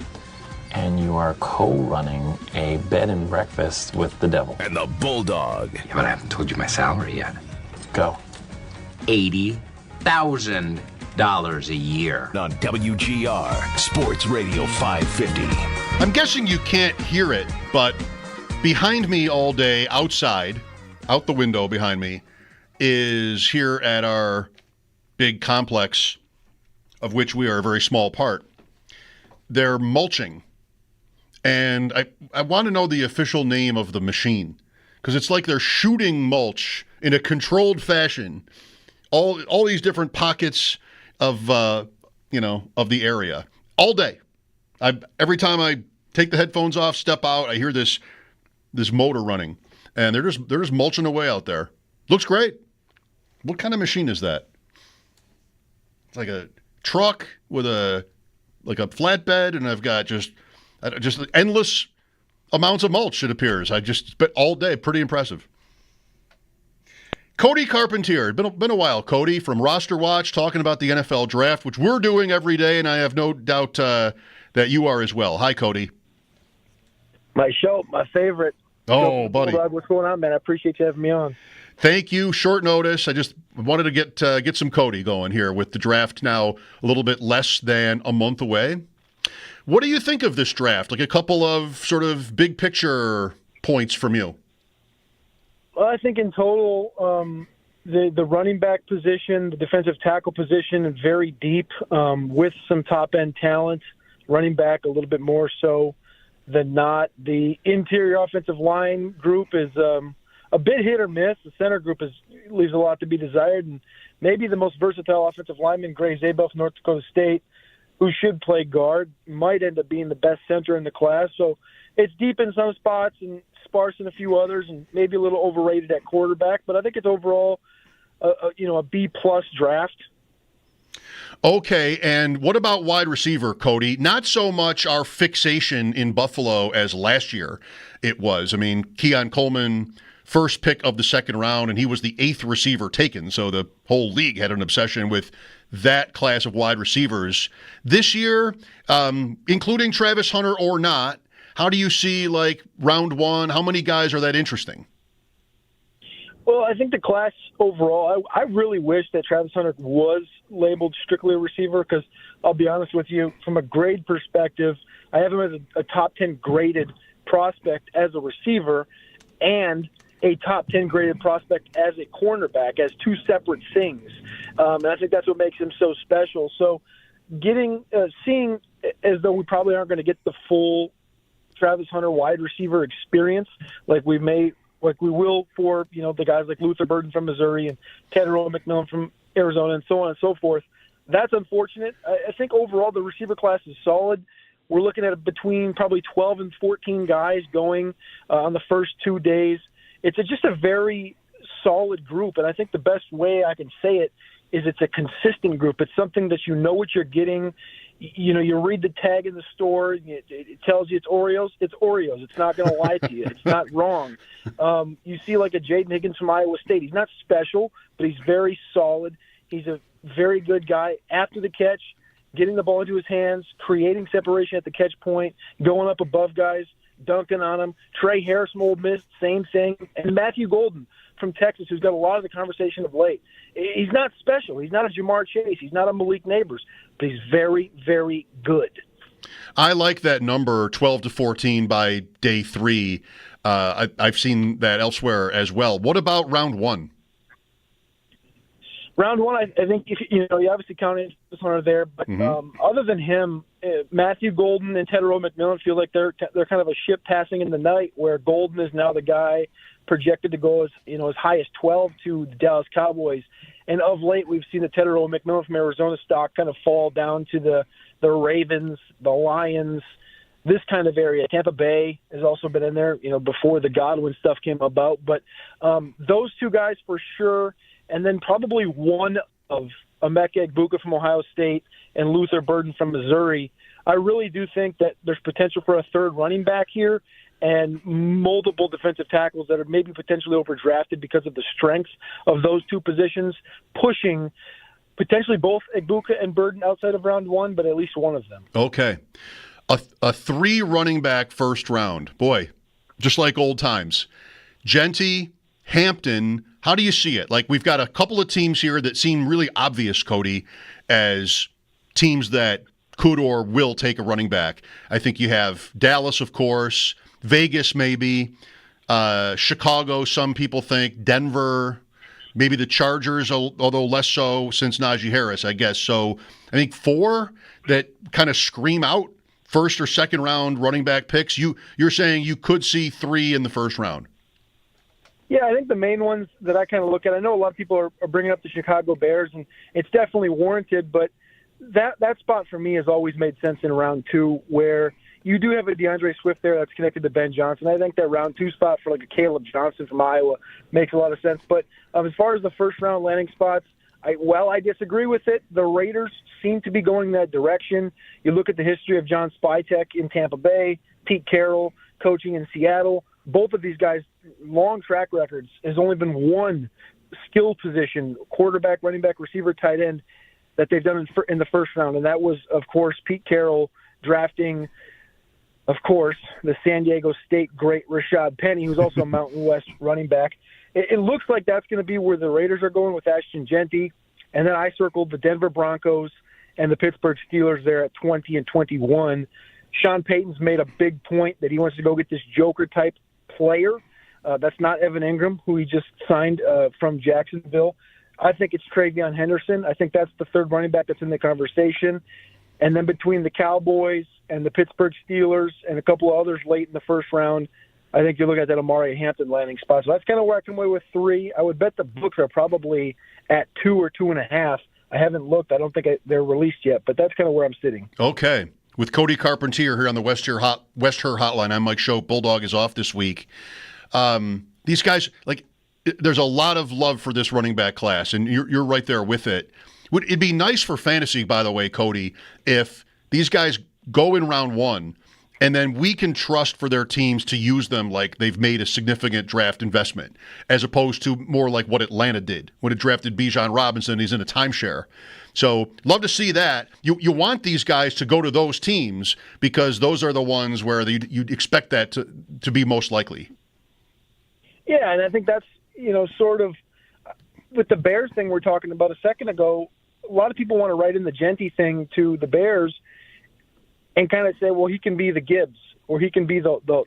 S12: and you are co-running a bed and breakfast with the devil.
S4: And the Bulldog.
S9: Yeah, but I haven't told you my salary yet.
S12: Go.
S9: $80,000 a year.
S4: On WGR Sports Radio 550.
S3: I'm guessing you can't hear it, but behind me all day outside, out the window behind me, is here at our big complex, of which we are a very small part. They're mulching. And I want to know the official name of the machine, because it's like they're shooting mulch in a controlled fashion. All these different pockets of of the area all day. Every time I take the headphones off, step out, I hear this motor running. And they're just mulching away out there. Looks great. What kind of machine is that? It's like a truck with a flatbed, and I've got just endless amounts of mulch, it appears. I just spent all day. Pretty impressive. Cody Carpentier. Been a while, Cody, from Roster Watch, talking about the NFL draft, which we're doing every day, and I have no doubt that you are as well. Hi, Cody.
S13: My show, my favorite.
S3: Oh, buddy.
S13: What's going on, man? I appreciate you having me on.
S3: Thank you. Short notice. I just wanted to get some Cody going here with the draft now a little bit less than a month away. What do you think of this draft? Like a couple of sort of big picture points from you.
S13: Well, I think in total, the running back position, the defensive tackle position is very deep with some top-end talent. Running back a little bit more so than not. The interior offensive line group is a bit hit or miss. The center group leaves a lot to be desired, and maybe the most versatile offensive lineman, Gray Zabel from North Dakota State, who should play guard, might end up being the best center in the class. So it's deep in some spots and sparse in a few others, and maybe a little overrated at quarterback. But I think it's overall a B-plus draft.
S3: Okay, and what about wide receiver, Cody? Not so much our fixation in Buffalo as last year it was. I mean, Keon Coleman, first pick of the second round, and he was the 8th receiver taken, so the whole league had an obsession with that class of wide receivers. This year, including Travis Hunter or not, how do you see, like, round one? How many guys are that interesting?
S13: Well, I think the class overall, I really wish that Travis Hunter was labeled strictly a receiver because I'll be honest with you, from a grade perspective, I have him as a top 10 graded prospect as a receiver and a top 10 graded prospect as a cornerback, as two separate things. And I think that's what makes him so special. So seeing as though we probably aren't going to get the full Travis Hunter wide receiver experience like we will for, the guys like Luther Burden from Missouri and Tedero McMillan from Arizona and so on and so forth. That's unfortunate. I think overall the receiver class is solid. We're looking at between probably 12 and 14 guys going on the first 2 days. It's just a very solid group, and I think the best way I can say it is it's a consistent group. It's something that you know what you're getting. You read the tag in the store, it tells you it's Oreos. It's Oreos. It's not going to lie to you. It's not wrong. You see like a Jaden Higgins from Iowa State. He's not special, but he's very solid. He's a very good guy after the catch, getting the ball into his hands, creating separation at the catch point, going up above guys, dunking on them. Trey Harris from Ole Miss, same thing. And Matthew Golden from Texas, who's got a lot of the conversation of late. He's not special. He's not a Jamar Chase. He's not a Malik Neighbors, but he's very, very good.
S3: I like that number, 12 to 14 by day 3. I've seen that elsewhere as well. What about round 1?
S13: Round 1, I think you obviously counted Hunter there, but other than him, Matthew Golden and Tedero McMillan feel like they're kind of a ship passing in the night, where Golden is now the guy projected to go as high as 12 to the Dallas Cowboys. And of late, we've seen the Tedero McMillan from Arizona stock kind of fall down to the Ravens, the Lions, this kind of area. Tampa Bay has also been in there, before the Godwin stuff came about. But those two guys for sure. And then probably one of Emeka Egbuka from Ohio State and Luther Burden from Missouri. I really do think that there's potential for a third running back here and multiple defensive tackles that are maybe potentially overdrafted because of the strengths of those two positions, pushing potentially both Egbuka and Burden outside of round 1, but at least one of them.
S3: Okay. A 3 running back first round. Boy, just like old times. Genty, Hampton, how do you see it? Like, we've got a couple of teams here that seem really obvious, Cody, as teams that could or will take a running back. I think you have Dallas, of course, Vegas maybe, Chicago, some people think, Denver, maybe the Chargers, although less so since Najee Harris, I guess. So I think 4 that kind of scream out first or second round running back picks. You're saying you could see 3 in the first round.
S13: Yeah, I think the main ones that I kind of look at, I know a lot of people are bringing up the Chicago Bears, and it's definitely warranted, but that spot for me has always made sense in round 2, where you do have a DeAndre Swift there that's connected to Ben Johnson. I think that round 2 spot for like a Caleb Johnson from Iowa makes a lot of sense. But as far as the first round landing spots, I disagree with it. The Raiders seem to be going that direction. You look at the history of John Spytek in Tampa Bay, Pete Carroll coaching in Seattle. Both of these guys, long track records, has only been one skill position, quarterback, running back, receiver, tight end, that they've done in the first round. And that was, of course, Pete Carroll drafting, of course, the San Diego State great Rashad Penny, who's also a Mountain West running back. It looks like that's going to be where the Raiders are going with Ashton Genty. And then I circled the Denver Broncos and the Pittsburgh Steelers there at 20 and 21. Sean Payton's made a big point that he wants to go get this Joker-type player. That's not Evan Ingram, who he just signed from Jacksonville. I think it's Travion Henderson. I think that's the third running back that's in the conversation. And then between the Cowboys and the Pittsburgh Steelers and a couple of others late in the first round, I think you're looking at that Amari Hampton landing spot. So that's kind of where I come away with 3. I would bet the books are probably at 2 or 2.5. I haven't looked. I don't think they're released yet, but that's kind of where I'm sitting.
S3: Okay. With Cody Carpentier here on the West Her Hotline, I'm Mike Schopp. Bulldog is off this week. These guys, there's a lot of love for this running back class, and you're right there with it. It'd be nice for fantasy, by the way, Cody, if these guys go in round 1, and then we can trust for their teams to use them like they've made a significant draft investment, as opposed to more like what Atlanta did when it drafted Bijan Robinson. He's in a timeshare. So love to see that. You want these guys to go to those teams because those are the ones where you'd expect that to be most likely.
S13: Yeah, and I think that's sort of with the Bears thing we're talking about a second ago, a lot of people want to write in the Genty thing to the Bears and kind of say, well, he can be the Gibbs, or he can be the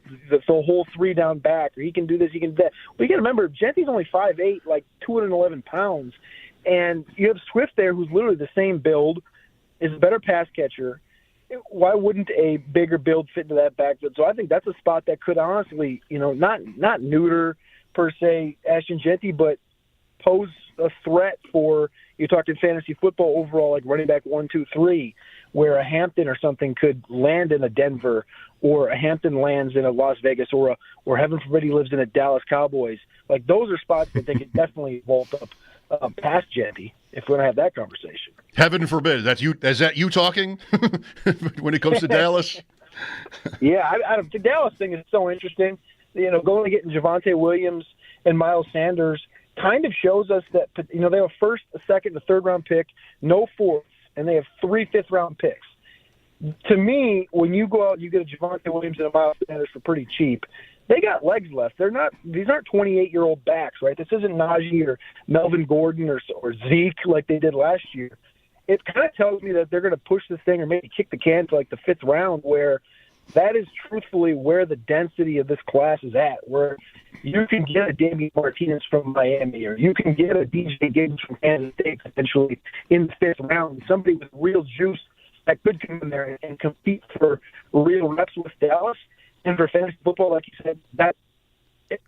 S13: whole three down back, or he can do this, he can do that. But you got to remember, Genty's only 5'8", like 211 pounds, and you have Swift there, who's literally the same build, is a better pass catcher. Why wouldn't a bigger build fit into that backfield? So I think that's a spot that could honestly, not neuter per se Ashton Genty, but pose a threat for, you're talking fantasy football overall, like running back 1, 2, 3, where a Hampton or something could land in a Denver, or a Hampton lands in a Las Vegas, or heaven forbid he lives in a Dallas Cowboys. Like, those are spots that they could definitely vault up past Genty if we're going to have that conversation.
S3: Heaven forbid. Is that you talking when it comes to Dallas?
S13: Yeah, the Dallas thing is so interesting. Going and getting Javonte Williams and Miles Sanders kind of shows us that, they have a first, a second, and a third-round pick, no fourths, and they have 3 fifth-round picks. To me, when you go out and you get a Javonte Williams and a Miles Sanders for pretty cheap, they got legs left. These aren't 28-year-old backs, right? This isn't Najee or Melvin Gordon or Zeke like they did last year. It kind of tells me that they're going to push this thing or maybe kick the can to like the 5th round, where that is truthfully where the density of this class is at, where you can get a Damian Martinez from Miami, or you can get a DJ Gibbs from Kansas State potentially in the 5th round, somebody with real juice that could come in there and compete for real reps with Dallas. And for fantasy football, like you said,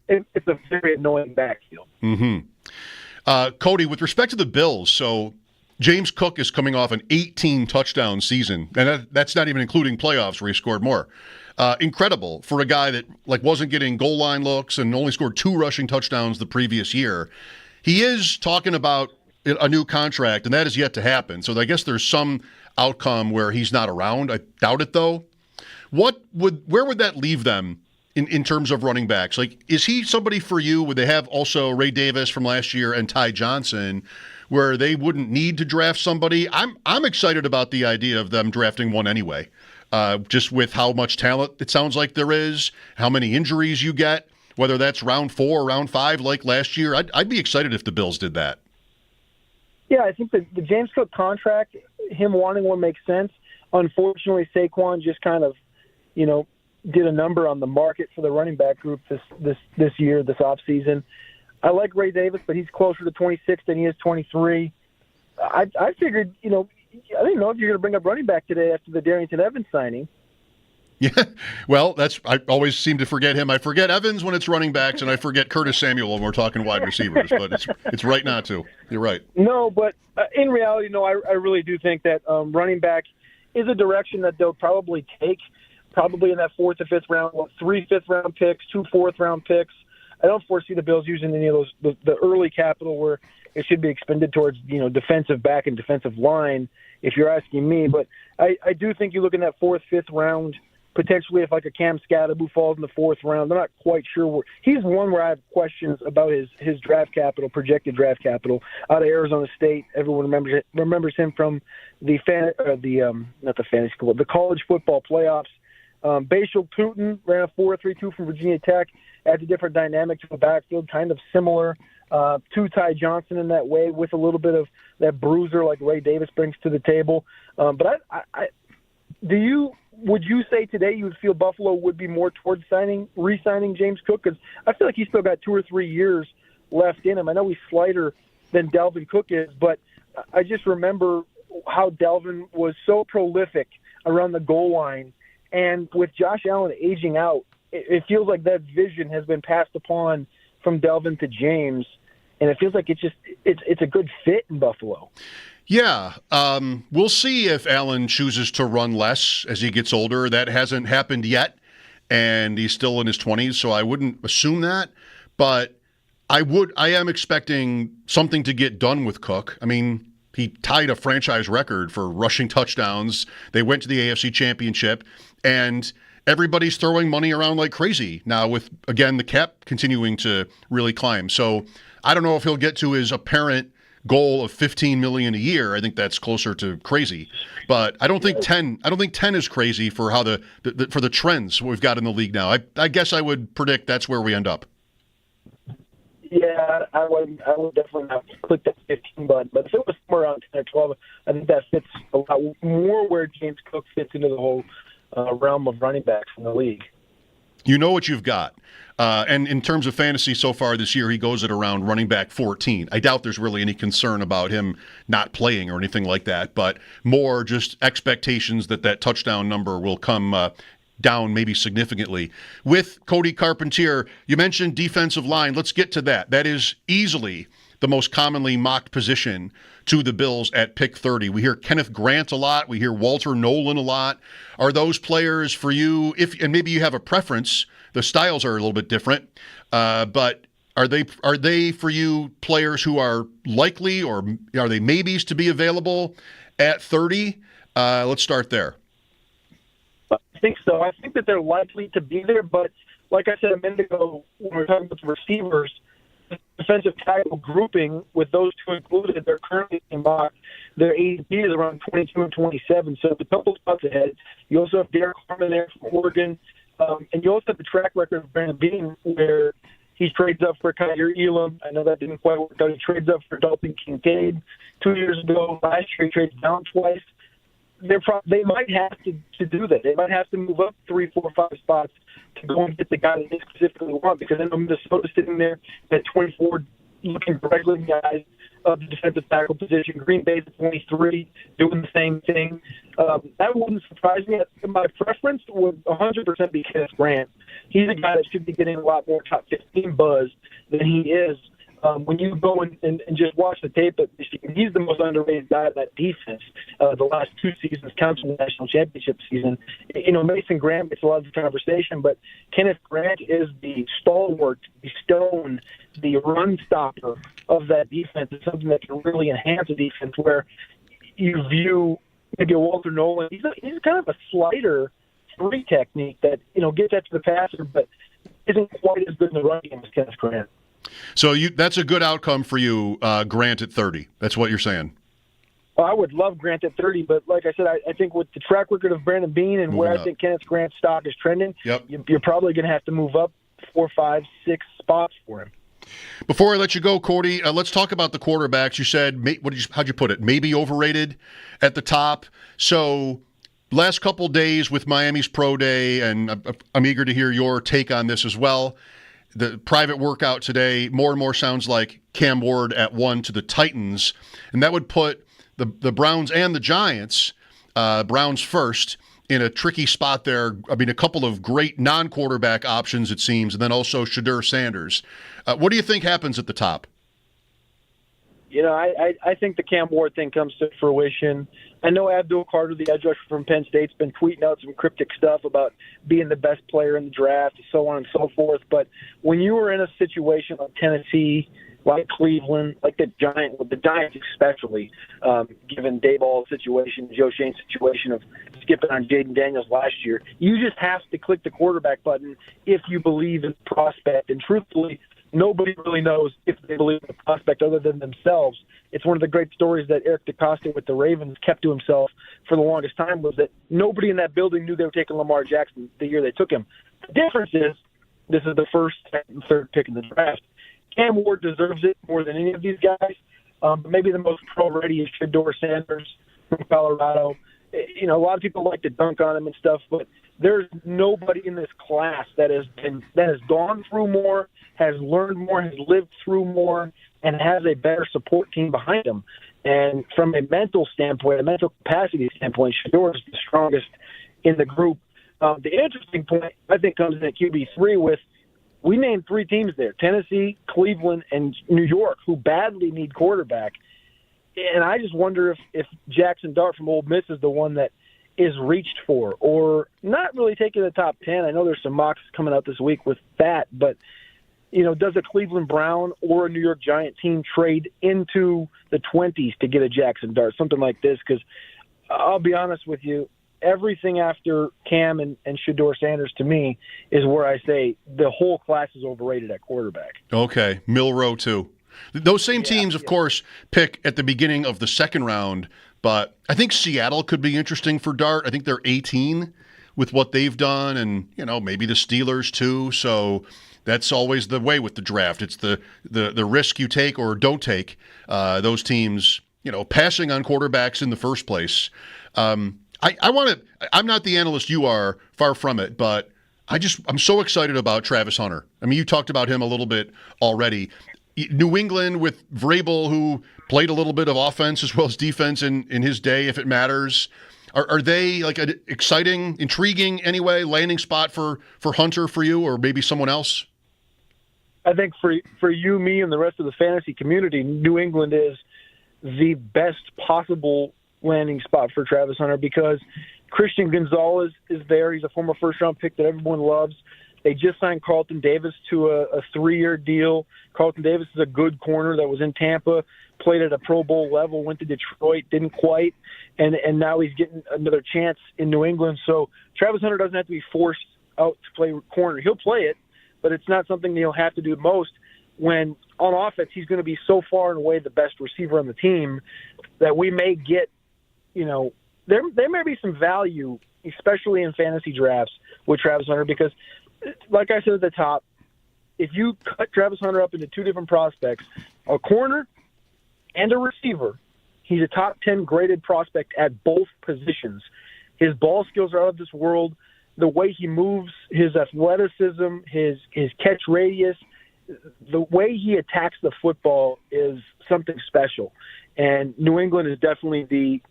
S13: it's a very annoying backfield.
S3: Mm-hmm. Cody, with respect to the Bills, so James Cook is coming off an 18-touchdown season, and that's not even including playoffs where he scored more. Incredible for a guy that wasn't getting goal line looks and only scored 2 rushing touchdowns the previous year. He is talking about a new contract, and that is yet to happen. So I guess there's some outcome where he's not around. I doubt it, though. Where would that leave them in terms of running backs? Like, is he somebody for you? Would they have also Ray Davis from last year and Ty Johnson, where they wouldn't need to draft somebody? I'm excited about the idea of them drafting one anyway, just with how much talent it sounds like there is, how many injuries you get, whether that's round 4 or round 5 like last year. I'd be excited if the Bills did that.
S13: Yeah, I think the James Cook contract, him wanting one makes sense. Unfortunately, Saquon just kind of, did a number on the market for the running back group this year, this offseason. I like Ray Davis, but he's closer to 26 than he is 23. I figured, I didn't know if you're going to bring up running back today after the Darrington Evans signing.
S3: Yeah, well, I always seem to forget him. I forget Evans when it's running backs, and I forget Curtis Samuel when we're talking wide receivers. But it's right not to. You're right.
S13: No, but in reality, no, I really do think that running back is a direction that they'll probably take, probably in that 4th or 5th round. 3 5th-round picks, 2 4th-round picks. I don't foresee the Bills using any of those the early capital where it should be expended towards defensive back and defensive line, if you're asking me. But I do think you look in that 4th, 5th round. Potentially, if like a Cam Scatterbo falls in the 4th round, I'm not quite sure he's one where I have questions about his draft capital, projected draft capital out of Arizona State. Everyone remembers him from the college football playoffs. Bashal Putin ran a 4.32 from Virginia Tech. Adds a different dynamic to the backfield, kind of similar to Ty Johnson in that way, with a little bit of that bruiser like Ray Davis brings to the table. But would you say today you would feel Buffalo would be more towards re-signing James Cook? Because I feel like he's still got 2 or 3 years left in him. I know he's slighter than Dalvin Cook is, but I just remember how Dalvin was so prolific around the goal line. And with Josh Allen aging out, it feels like that vision has been passed upon from Dalvin to James, and it feels like it's a good fit in Buffalo.
S3: Yeah, we'll see if Allen chooses to run less as he gets older. That hasn't happened yet, and he's still in his 20s, so I wouldn't assume that. But I am expecting something to get done with Cook. I mean, he tied a franchise record for rushing touchdowns. They went to the AFC Championship, and everybody's throwing money around like crazy now with, again, the cap continuing to really climb. So I don't know if he'll get to his apparent goal of $15 million a year. I think that's closer to crazy, but I don't think 10 is crazy for how for the trends we've got in the league now. I guess I would predict that's where we end up.
S13: Yeah, I would definitely not click that 15 button. But if it was somewhere around 10 or 12, I think that fits a lot more where James Cook fits into the whole realm of running backs in the league.
S3: You know what you've got. And in terms of fantasy so far this year, he goes at around running back 14. I doubt there's really any concern about him not playing or anything like that, but more just expectations that touchdown number will come down maybe significantly. With Cody Carpentier, you mentioned defensive line. Let's get to that. That is easily the most commonly mocked position to the Bills at pick 30. We hear Kenneth Grant a lot. We hear Walter Nolan a lot. Are those players for you, and maybe you have a preference, the styles are a little bit different, but are they for you players who are likely, or are they maybes to be available at 30? Let's start there.
S13: I think so. I think that they're likely to be there, but like I said a minute ago, when we were talking about the receivers, the defensive tackle grouping with those two included, they're currently in mock. Their ADP is around 22 and 27, so it's a couple spots ahead. You also have Derek Harmon there from Oregon, and you also have the track record of Brandon Beane, where he trades up for Kaiir Elam. I know that didn't quite work out. He trades up for Dalton Kincaid 2 years ago. Last year, he trades down twice. They might have to do that. They might have to move up 3, 4, 5 spots to go and get the guy that they specifically want, because I know Minnesota's sitting there at 24 looking for regular guys of the defensive tackle position. Green Bay's at 23 doing the same thing. That wouldn't surprise me. My preference would 100% be Kenneth Grant. He's a guy that should be getting a lot more top 15 buzz than he is. When you go and just watch the tape, he's the most underrated guy in that defense. The last 2 seasons, counting the national championship season. Mason Graham gets a lot of the conversation, but Kenneth Grant is the stalwart, the stone, the run stopper of that defense. It's something that can really enhance a defense where you view maybe a Walter Nolan. He's kind of a slider 3 technique that, gets after the passer, but isn't quite as good in the run game as Kenneth Grant.
S3: So that's a good outcome for you, Grant at 30. That's what you're saying.
S13: Well, I would love Grant at 30, but like I said, I think with the track record of Brandon Beane and where I think Kenneth Grant's stock is trending, you're probably going to have to move up 4, 5, 6 spots for him.
S3: Before I let you go, Cody, let's talk about the quarterbacks. You said, how'd you put it? Maybe overrated at the top. So last couple days with Miami's Pro Day, and I'm eager to hear your take on this as well. The private workout today more and more sounds like Cam Ward at 1 to the Titans, and that would put the Browns and the Giants, Browns first, in a tricky spot there. I mean, a couple of great non-quarterback options, it seems, and then also Shedeur Sanders. What do you think happens at the top?
S13: I think the Cam Ward thing comes to fruition. I know Abdul Carter, the edge rusher from Penn State's been tweeting out some cryptic stuff about being the best player in the draft and so on and so forth. But when you were in a situation like Tennessee, like Cleveland, like the Giants especially, given Dayball's situation, Joe Shane's situation of skipping on Jaden Daniels last year, you just have to click the quarterback button if you believe in the prospect. And truthfully, nobody really knows if they believe in the prospect other than themselves. It's one of the great stories that Eric DeCosta with the Ravens kept to himself for the longest time, was that nobody in that building knew they were taking Lamar Jackson the year they took him. The difference is this is the first, second, and third pick in the draft. Cam Ward deserves it more than any of these guys. But maybe the most pro-ready is Shedeur Sanders from Colorado. A lot of people like to dunk on him and stuff, but there's nobody in this class that has gone through more, has learned more, has lived through more, and has a better support team behind him. And from a mental standpoint, a mental capacity standpoint, Shedeur is the strongest in the group. The interesting point, I think, comes in at QB3 with, we named 3 teams there, Tennessee, Cleveland, and New York, who badly need quarterback. And I just wonder if Jackson Dart from Ole Miss is the one that is reached for, or not really taking the top 10. I know there's some mocks coming out this week with that, but does a Cleveland Brown or a New York Giant team trade into the 20s to get a Jackson Dart, something like this? Because I'll be honest with you, everything after Cam and Shedeur Sanders to me is where I say the whole class is overrated at quarterback.
S3: Okay, Milroe too. Those same teams, of course, pick at the beginning of the second round, but I think Seattle could be interesting for Dart. I think they're 18 with what they've done, and maybe the Steelers too. So That's always the way with the draft. It's the risk you take or don't take. Those teams, passing on quarterbacks in the first place. I'm not the analyst you are, far from it, but I'm so excited about Travis Hunter. I mean, you talked about him a little bit already. New England with Vrabel, who played a little bit of offense as well as defense in his day, if it matters. Are they like an exciting, intriguing anyway landing spot for Hunter for you, or maybe someone else?
S13: I think for you, me, and the rest of the fantasy community, New England is the best possible landing spot for Travis Hunter because Christian Gonzalez is there. He's a former first-round pick that everyone loves. They just signed Carlton Davis to a 3-year deal. Carlton Davis is a good corner that was in Tampa, played at a Pro Bowl level, went to Detroit, didn't quite, and now he's getting another chance in New England. So Travis Hunter doesn't have to be forced out to play corner. He'll play it, but it's not something he'll have to do most when on offense he's going to be so far and away the best receiver on the team that we may get, there may be some value, especially in fantasy drafts with Travis Hunter because, like I said at the top, if you cut Travis Hunter up into two different prospects, a corner and a receiver, he's a top 10 graded prospect at both positions. His ball skills are out of this world. The way he moves, his athleticism, his catch radius, the way he attacks the football is something special. And New England is definitely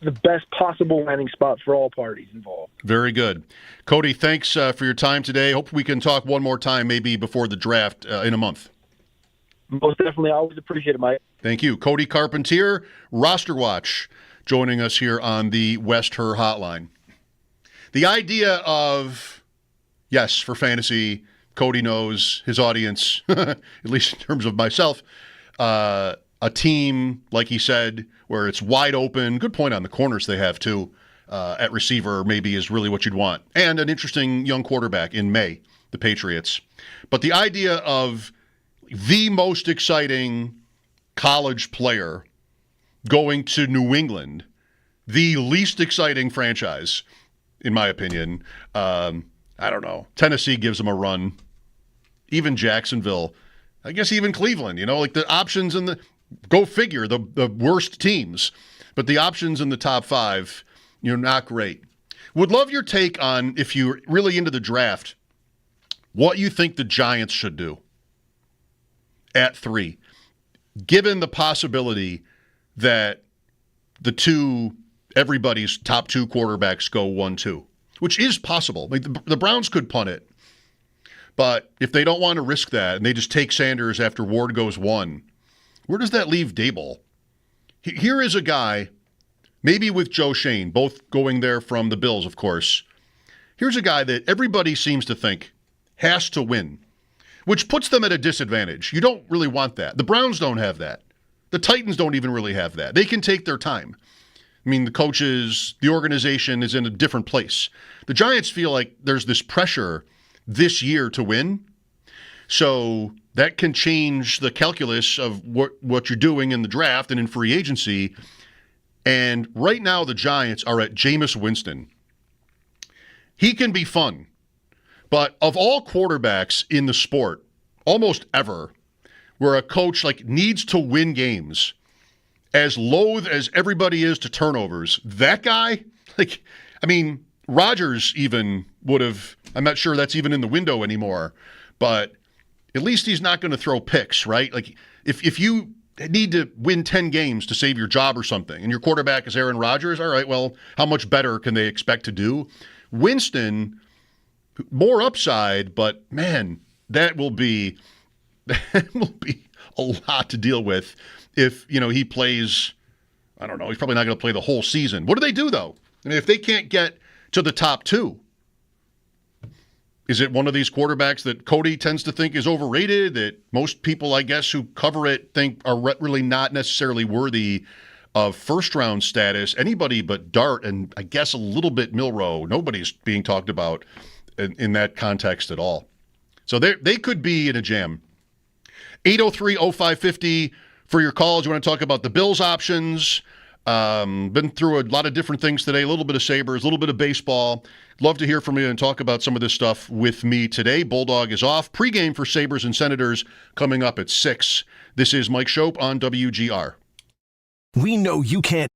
S13: the best possible landing spot for all parties involved.
S3: Very good. Cody, thanks for your time today. Hope we can talk one more time maybe before the draft in a month.
S13: Most definitely. I always appreciate it, Mike.
S3: Thank you. Cody Carpentier, Roster Watch, joining us here on the West Her Hotline. The idea of, yes, for fantasy, Cody knows his audience, at least in terms of myself, a team, like he said, where it's wide open. Good point on the corners they have, too, at receiver maybe is really what you'd want. And an interesting young quarterback in May, the Patriots. But the idea of the most exciting college player going to New England, the least exciting franchise, in my opinion. I don't know. Tennessee gives them a run. Even Jacksonville. I guess even Cleveland, like the options in the go figure, the worst teams. But the options in the top 5, not great. Would love your take on, if you're really into the draft, what you think the Giants should do at 3, given the possibility that everybody's top 2 quarterbacks go 1-2, which is possible. Like the Browns could punt it. But if they don't want to risk that and they just take Sanders after Ward goes 1, where does that leave Dable? Here is a guy, maybe with Joe Shane, both going there from the Bills, of course. Here's a guy that everybody seems to think has to win, which puts them at a disadvantage. You don't really want that. The Browns don't have that. The Titans don't even really have that. They can take their time. I mean, the coaches, the organization is in a different place. The Giants feel like there's this pressure this year to win. So that can change the calculus of what you're doing in the draft and in free agency. And right now the Giants are at Jameis Winston. He can be fun. But of all quarterbacks in the sport, almost ever, where a coach needs to win games, as loath as everybody is to turnovers, that guy, Rodgers even would have, I'm not sure that's even in the window anymore, but at least he's not going to throw picks, right? If you need to win 10 games to save your job or something, and your quarterback is Aaron Rodgers, all right, well, how much better can they expect to do? Winston, more upside, but man, that will be a lot to deal with if, he plays, I don't know, he's probably not going to play the whole season. What do they do, though? I mean, if they can't get to the top 2, is it one of these quarterbacks that Cody tends to think is overrated, that most people, I guess, who cover it think are really not necessarily worthy of first-round status? Anybody but Dart and I guess a little bit Milroe. Nobody's being talked about in that context at all. So they could be in a jam. 803-0550 for your calls. You want to talk about the Bills options, Been through a lot of different things today, a little bit of Sabres, a little bit of baseball. Love to hear from you and talk about some of this stuff with me today. Bulldog is off. Pre-game for Sabres and Senators coming up at 6. This is Mike Schopp on WGR.
S4: We know you can't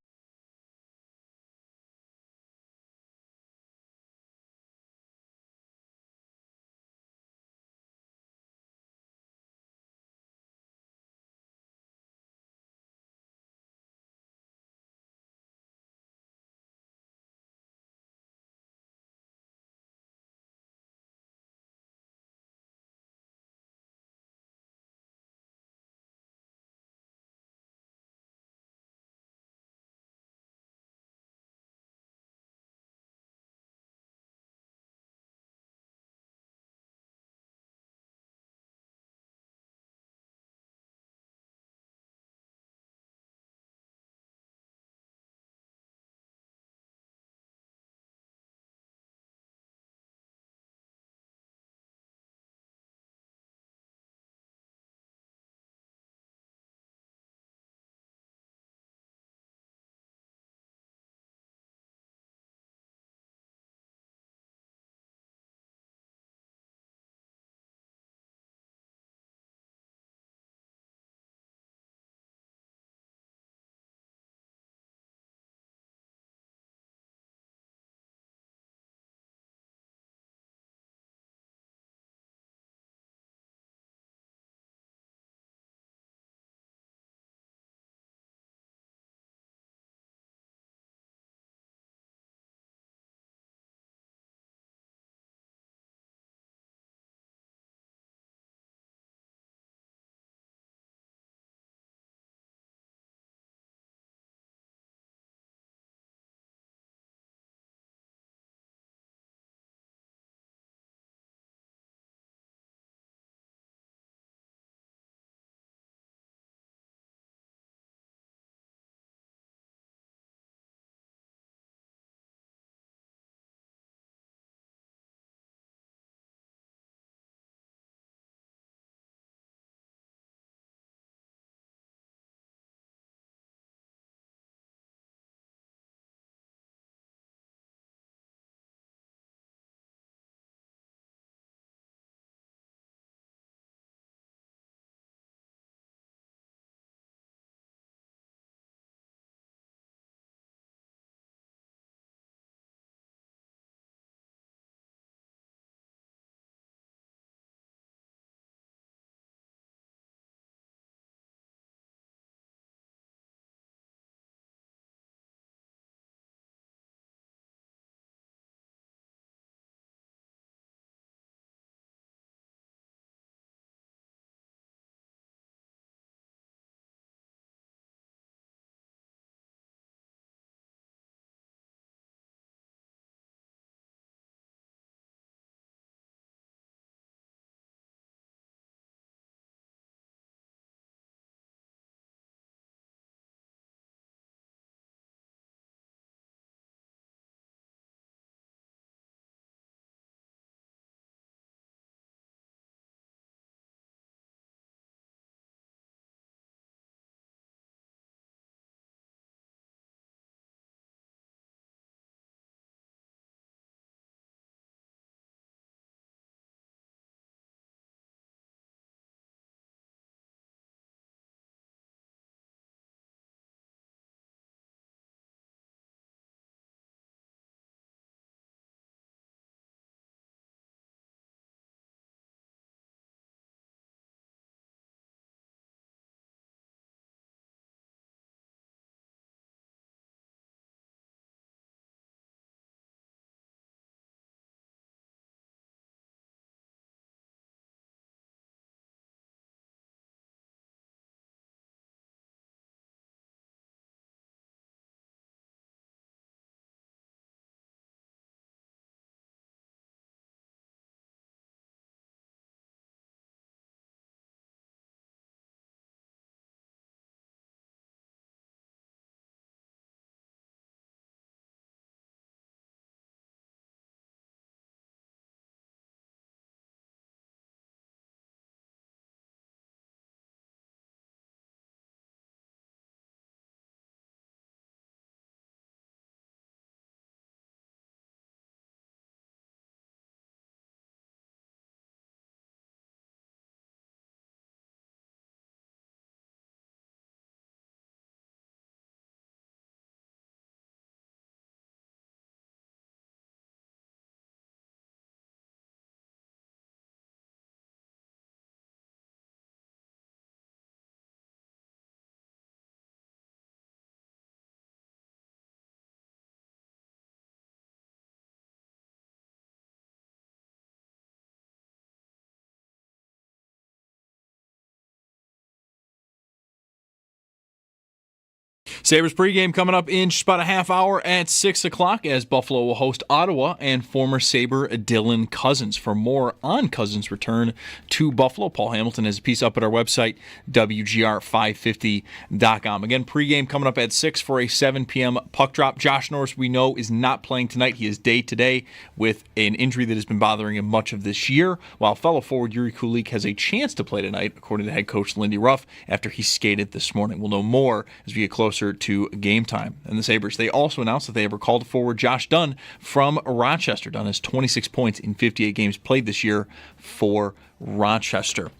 S1: Sabres pregame coming up in just about a half hour at 6 o'clock as Buffalo will host Ottawa and former Sabre Dylan Cousins. For more on Cousins' return to Buffalo, Paul Hamilton has a piece up at our website, WGR550.com. Again, pregame coming up at 6 for a 7 p.m. puck drop. Josh Norris, we know, is not playing tonight. He is day-to-day with an injury that has been bothering him much of this year, while fellow forward Yuri Kulik has a chance to play tonight, according to head coach Lindy Ruff, after he skated this morning. We'll know more as we get closer to game time. And the Sabres, they also announced that they have recalled forward Josh Dunn from Rochester. Dunn has 26 points in 58 games played this year for Rochester.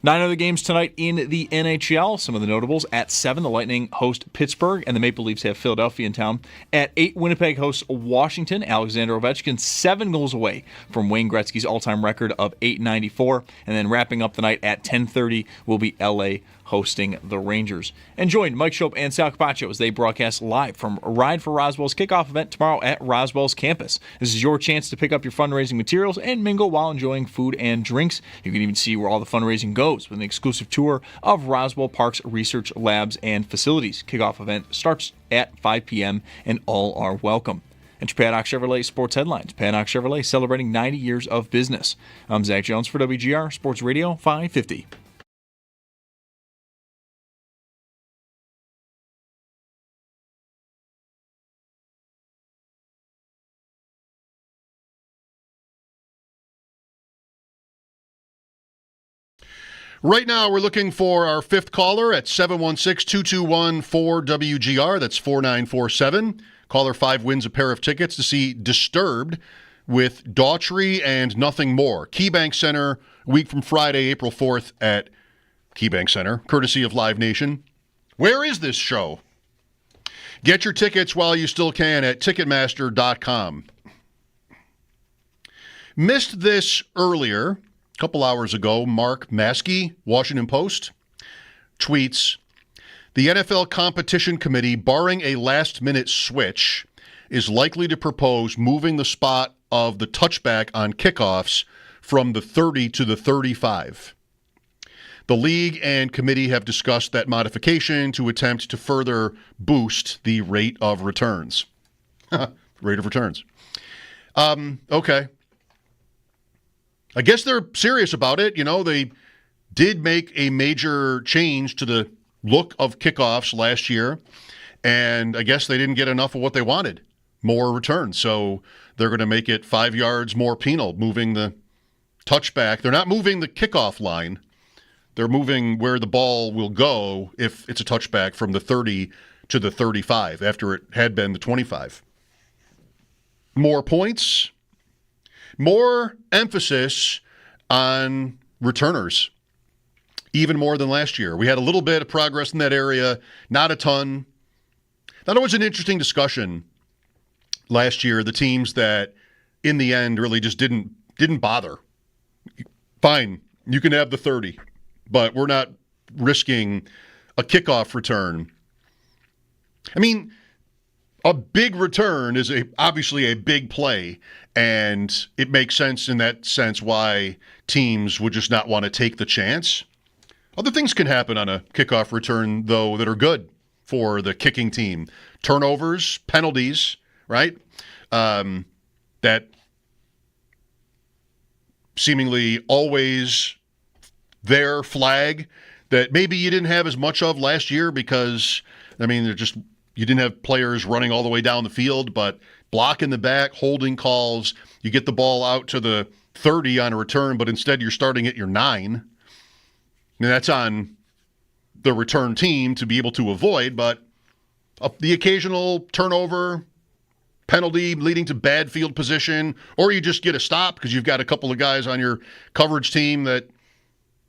S1: 9 other games tonight in the NHL. Some of the notables: at 7, the Lightning host Pittsburgh, and the Maple Leafs have Philadelphia in town. At 8, Winnipeg hosts Washington. Alexander Ovechkin 7 goals away from Wayne Gretzky's all-time record of .894. And then wrapping up the night at 10:30 will be L.A. hosting the Rangers. And join Mike Schopp and Sal Capaccio as they broadcast live from Ride for Roswell's kickoff event tomorrow at Roswell's campus. This is your chance to pick up your fundraising materials and mingle while enjoying food and drinks. You can even see where all the fundraising goes with an exclusive tour of Roswell Park's research labs and facilities. Kickoff event starts at 5 p.m. and all are welcome. And Paddock Chevrolet Sports Headlines. Paddock Chevrolet celebrating 90 years of business. I'm Zach Jones for WGR Sports Radio 550.
S3: Right now, we're looking for our fifth caller at 716-221-4WGR. That's 4947. Caller 5 wins a pair of tickets to see Disturbed with Daughtry and Nothing More. KeyBank Center, a week from Friday, April 4th at KeyBank Center, courtesy of Live Nation. Where is this show? Get your tickets while you still can at Ticketmaster.com. Missed this earlier. A couple hours ago, Mark Maskey, Washington Post, tweets, the NFL Competition Committee, barring a last-minute switch, is likely to propose moving the spot of the touchback on kickoffs from the 30 to the 35. The league and committee have discussed that modification to attempt to further boost the rate of returns. Rate of returns. Okay. I guess they're serious about it. You know, they did make a major change to the look of kickoffs last year, and I guess they didn't get enough of what they wanted, more returns. So they're going to make it 5 yards more penal, moving the touchback. They're not moving the kickoff line. They're moving where the ball will go if it's a touchback from the 30 to the 35 after it had been the 25. More points. More emphasis on returners, even more than last year. We had a little bit of progress in that area, not a ton. That was an interesting discussion last year, the teams that in the end really just didn't bother. Fine, you can have the 30, but we're not risking a kickoff return. I mean, a big return is obviously a big play, and it makes sense in that sense why teams would just not want to take the chance. Other things can happen on a kickoff return, though, that are good for the kicking team. Turnovers, penalties, right? That seemingly always their flag that maybe you didn't have as much of last year because, I mean, you didn't have players running all the way down the field, but block in the back, holding calls, you get the ball out to the 30 on a return, but instead you're starting at your 9. And that's on the return team to be able to avoid, but the occasional turnover, penalty leading to bad field position, or you just get a stop because you've got a couple of guys on your coverage team that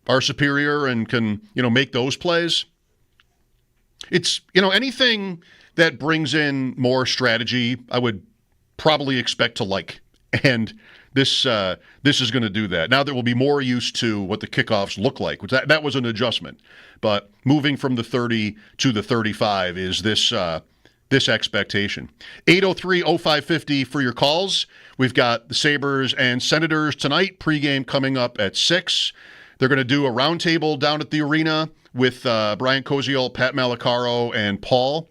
S3: are superior and can, make those plays. It's, anything that brings in more strategy, I would probably expect to like. And this is going to do that. Now that we'll be more used to what the kickoffs look like, which that was an adjustment. But moving from the 30 to the 35 is this expectation. 803-0550 for your calls. We've got the Sabres and Senators tonight. Pregame coming up at 6. They're going to do a roundtable down at the arena with Brian Koziol, Pat Malacaro, and Paul.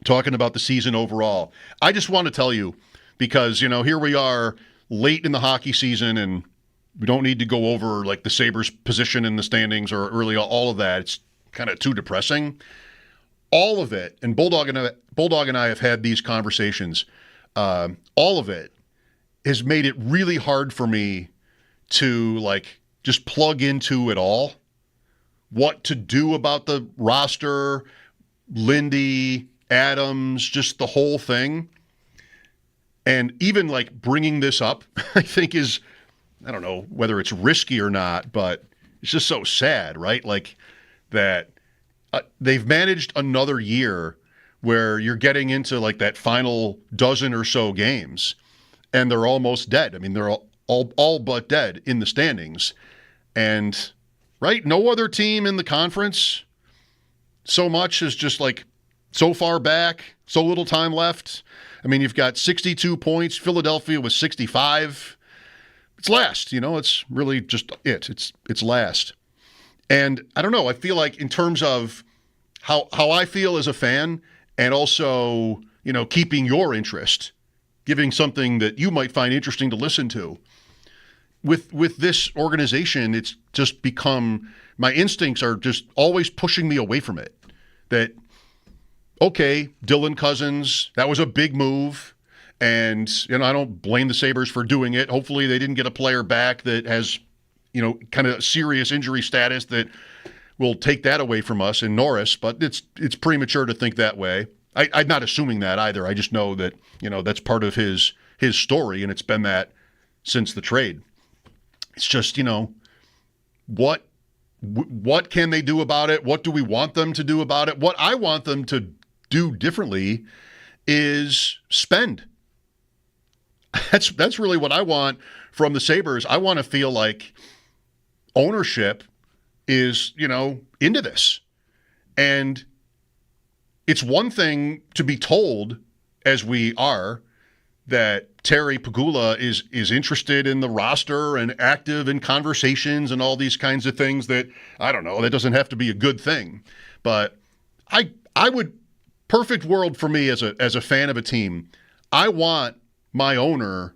S3: talking about the season overall. I just want to tell you, because, here we are late in the hockey season, and we don't need to go over like the Sabres' position in the standings or early, all of that. It's kind of too depressing. All of it, and Bulldog and I have had these conversations, all of it has made it really hard for me to just plug into it all. What to do about the roster, Lindy, Adams, just the whole thing. And even bringing this up, I think is, I don't know whether it's risky or not, but it's just so sad, right? That they've managed another year where you're getting into that final dozen or so games and they're almost dead. I mean, they're all but dead in the standings. And, right, no other team in the conference so much is just so far back, so little time left. I mean, you've got 62 points. Philadelphia was 65. It's last, it's really just it. It's last. And I don't know, I feel like in terms of how I feel as a fan and also, keeping your interest, giving something that you might find interesting to listen to. With this organization, it's just become, my instincts are just always pushing me away from it. That, okay, Dylan Cousins, that was a big move. And, I don't blame the Sabres for doing it. Hopefully they didn't get a player back that has, kind of serious injury status that will take that away from us in Norris. But it's premature to think that way. I'm not assuming that either. I just know that, that's part of his story, and it's been that since the trade. It's just, what can they do about it? What do we want them to do about it? What I want them to do differently is spend. That's really what I want from the Sabres. I want to feel like ownership is, into this. And it's one thing to be told, as we are, that Terry Pegula is interested in the roster and active in conversations and all these kinds of things that, I don't know, that doesn't have to be a good thing. But I would, perfect world for me as a fan of a team, I want my owner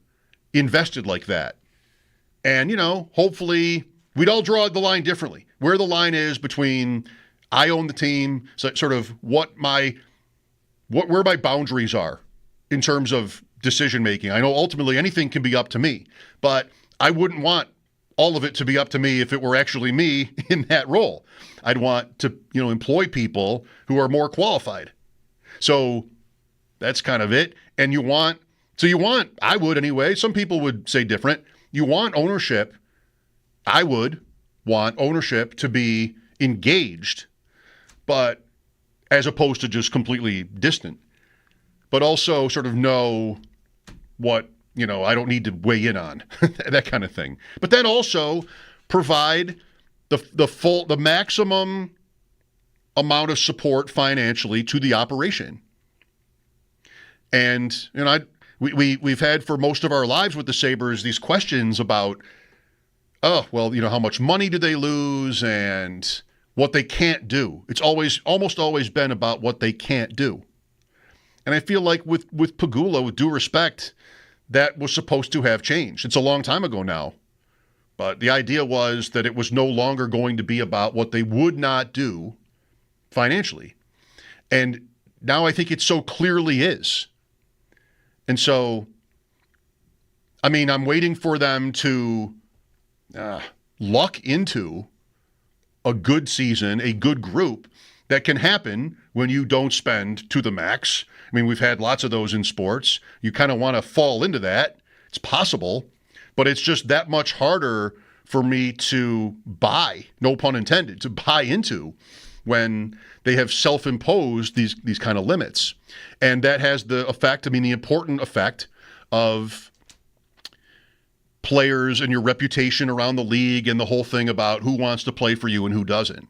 S3: invested like that. And, hopefully we'd all draw the line differently. Where the line is between I own the team, so sort of where my boundaries are in terms of decision making. I know ultimately anything can be up to me, but I wouldn't want all of it to be up to me if it were actually me in that role. I'd want to, employ people who are more qualified. So that's kind of it. And you want, I would anyway, some people would say different. You want ownership. I would want ownership to be engaged, but as opposed to just completely distant, but also sort of know what, I don't need to weigh in on, that kind of thing. But then also provide the maximum amount of support financially to the operation. And, we've had for most of our lives with the Sabres these questions about, how much money do they lose and what they can't do. It's almost always been about what they can't do. And I feel like with Pegula, with due respect, that was supposed to have changed. It's a long time ago now. But the idea was that it was no longer going to be about what they would not do financially. And now I think it so clearly is. And so, I'm waiting for them to luck into a good season, a good group that can happen when you don't spend to the max. We've had lots of those in sports. You kind of want to fall into that. It's possible, but it's just that much harder for me to buy, no pun intended, to buy into when they have self-imposed these kind of limits. And that has the effect, the important effect of players and your reputation around the league and the whole thing about who wants to play for you and who doesn't.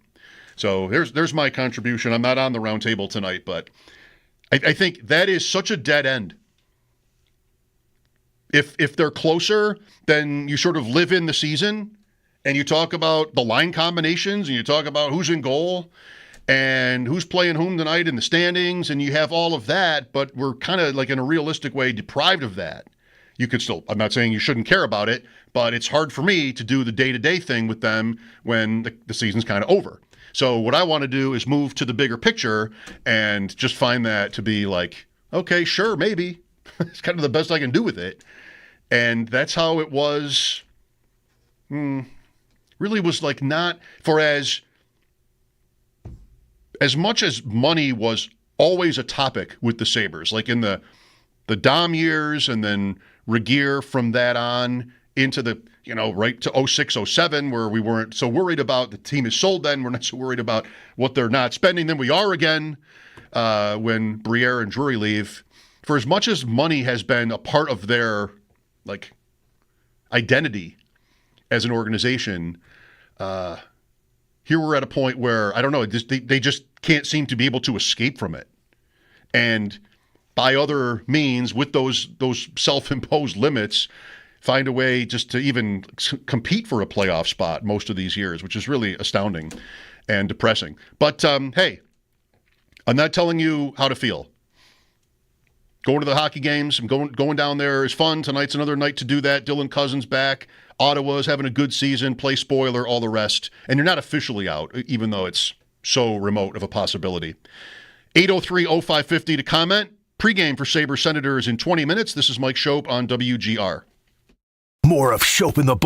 S3: So there's my contribution. I'm not on the round table tonight, but I think that is such a dead end. If they're closer, then you sort of live in the season and you talk about the line combinations and you talk about who's in goal and who's playing whom tonight in the standings, and you have all of that, but we're kind of like in a realistic way deprived of that. You could still, I'm not saying you shouldn't care about it, but it's hard for me to do the day-to-day thing with them when the season's kind of over. So what I want to do is move to the bigger picture and just find that to be like, okay, sure, maybe. It's kind of the best I can do with it. And that's how it was. Really was like not, for as much as money was always a topic with the Sabres, like in the Dom years and then Regier from that on into the, right to 06, 07, where we weren't so worried about the team is sold then. We're not so worried about what they're not spending. Then we are again when Briere and Drury leave. For as much as money has been a part of their, like, identity as an organization, here we're at a point where, I don't know, they just can't seem to be able to escape from it. And by other means, with those self-imposed limits, find a way just to even compete for a playoff spot most of these years, which is really astounding and depressing. But, hey, I'm not telling you how to feel. Going to the hockey games and going down there is fun. Tonight's another night to do that. Dylan Cousins back. Ottawa's having a good season. Play spoiler, all the rest. And you're not officially out, even though it's so remote of a possibility. 803-0550 to comment. Pre-game for Sabres Senators in 20 minutes. This is Mike Schopp on WGR.
S4: More of Schopp in the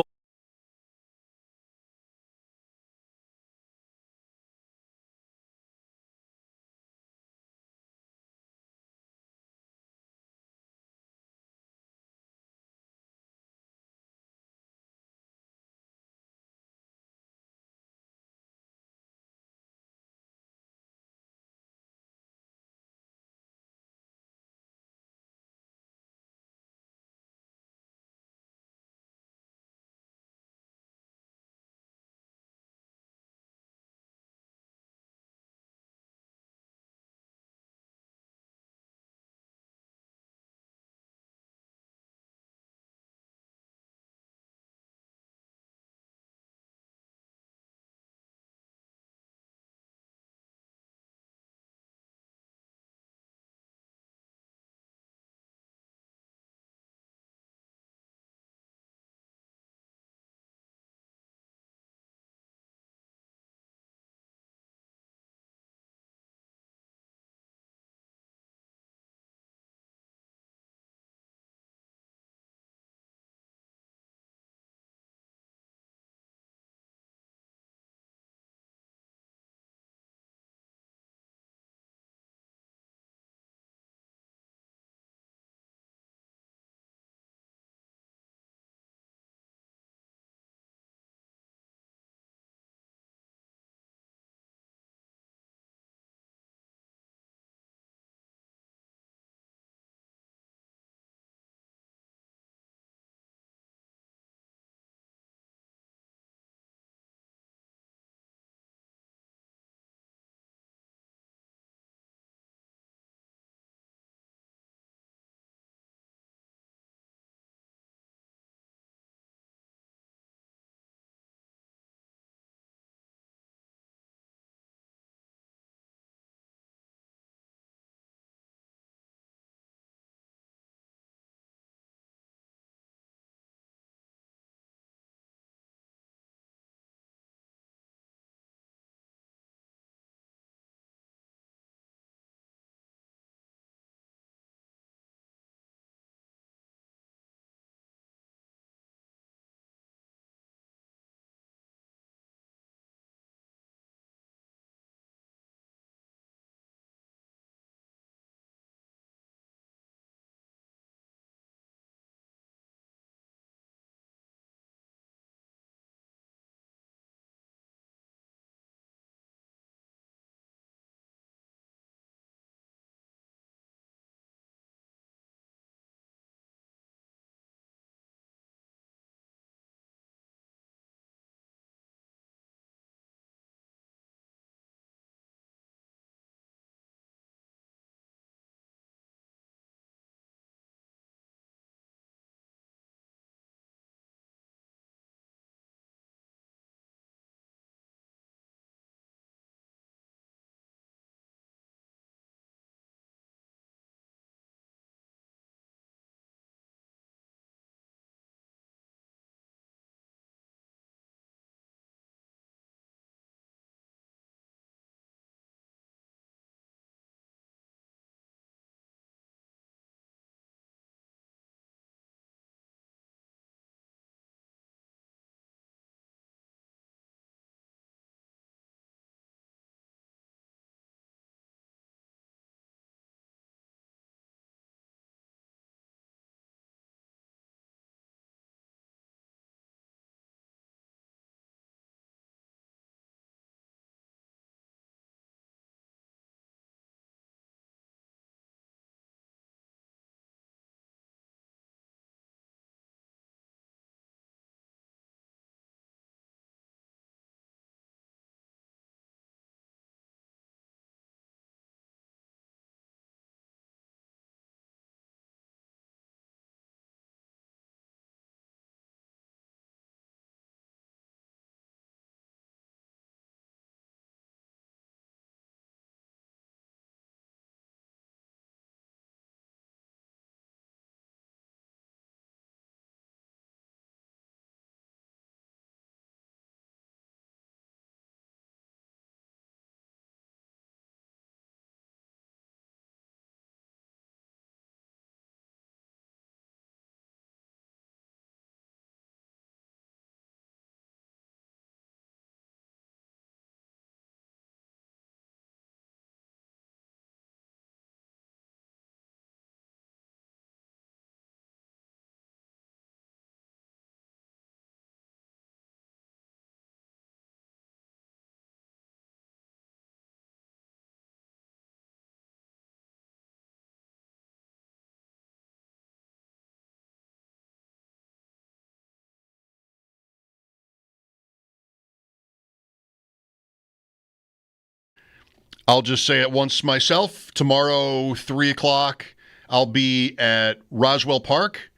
S3: I'll just say it once myself. Tomorrow, 3 o'clock, I'll be at Roswell Park.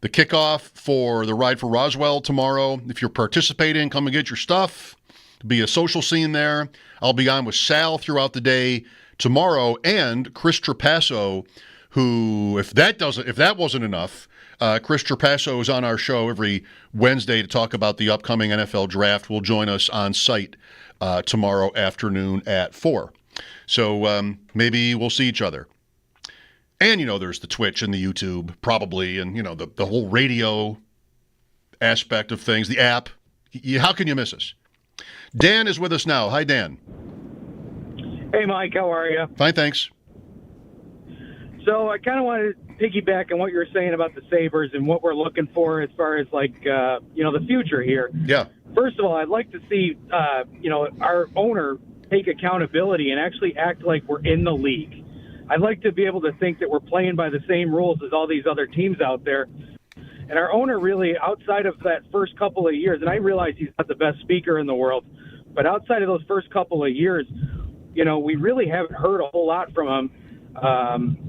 S3: The kickoff for the Ride for Roswell tomorrow. If you're participating, come and get your stuff. There'll be a social scene there. I'll be on with Sal throughout the day tomorrow, and Chris Trapasso, who, if that wasn't enough, Chris Trapasso is on our show every Wednesday to talk about the upcoming NFL draft. Will join us on site tomorrow afternoon at 4. So maybe we'll see each other. And, there's the Twitch and the YouTube, probably, and, the whole radio aspect of things, the app. How can you miss us? Dan is with us now. Hi, Dan.
S14: Hey, Mike. How are you?
S3: Fine, thanks.
S14: So I kind of wanted to piggyback on what you were saying about the Sabres and what we're looking for as far as, the future here.
S3: Yeah.
S14: First of all, I'd like to see, our owner take accountability and actually act like we're in the league. I'd like to be able to think that we're playing by the same rules as all these other teams out there. And our owner really, outside of that first couple of years, and I realize he's not the best speaker in the world, but outside of those first couple of years, we really haven't heard a whole lot from him.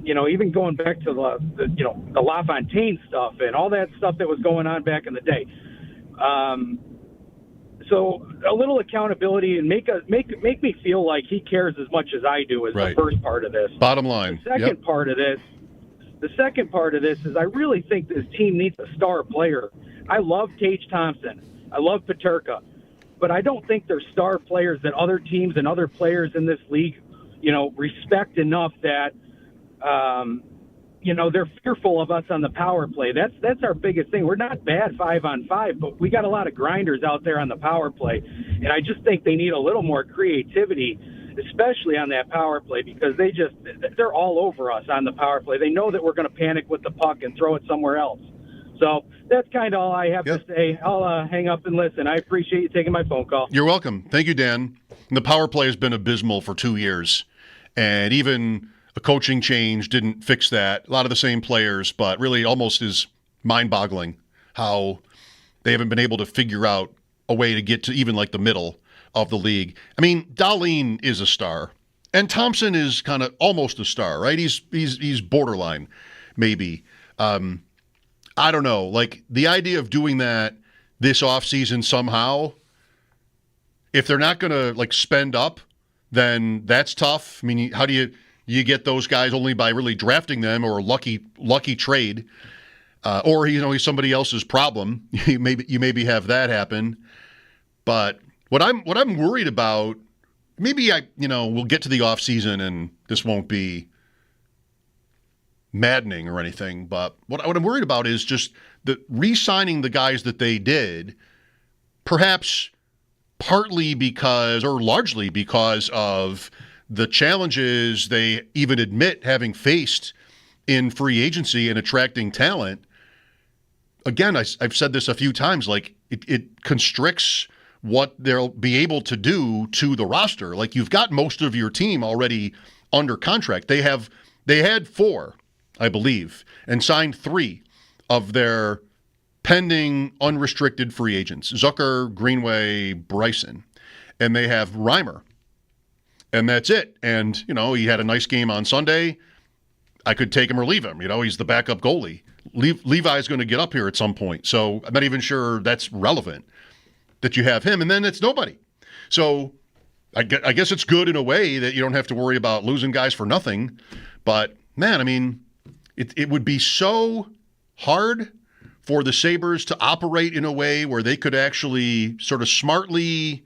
S14: Even going back to the LaFontaine stuff and all that stuff that was going on back in the day. So a little accountability and make me feel like he cares as much as I do is
S3: right.
S14: The first part of this.
S3: Bottom line.
S14: The second part of this is I really think this team needs a star player. I love Tage Thompson. I love Peterka. But I don't think they're star players that other teams and other players in this league, respect enough that, they're fearful of us on the power play. That's our biggest thing. We're not bad 5-on-5, but we got a lot of grinders out there on the power play. And I just think they need a little more creativity, especially on that power play, because they're all over us on the power play. They know that we're going to panic with the puck and throw it somewhere else. So that's kind of all I have to say. I'll hang up and listen. I appreciate you taking my phone call.
S3: You're welcome. Thank you, Dan. The power play has been abysmal for 2 years, and even a coaching change didn't fix that. A lot of the same players, but really almost is mind-boggling how they haven't been able to figure out a way to get to even like the middle of the league. I mean, Dahlin is a star, and Thompson is kind of almost a star, right? He's borderline, maybe. I don't know. Like, the idea of doing that this offseason somehow, if they're not going to, spend up, then that's tough. I mean, how do you get those guys only by really drafting them or a lucky trade? Or, he's somebody else's problem. You maybe have that happen. But what I'm worried about, maybe we'll get to the offseason and this won't be maddening or anything, but what I'm worried about is just the re-signing the guys that they did, perhaps partly because or largely because of the challenges they even admit having faced in free agency and attracting talent. Again, I've said this a few times, it constricts what they'll be able to do to the roster. Like, you've got most of your team already under contract. They had 4, I believe, and signed 3 of their pending unrestricted free agents, Zucker, Greenway, Bryson. And they have Reimer. And that's it. And, he had a nice game on Sunday. I could take him or leave him. He's the backup goalie. Levi's going to get up here at some point. So I'm not even sure that's relevant that you have him. And then it's nobody. So I guess it's good in a way that you don't have to worry about losing guys for nothing. But, man, I mean, it would be so hard for the Sabres to operate in a way where they could actually sort of smartly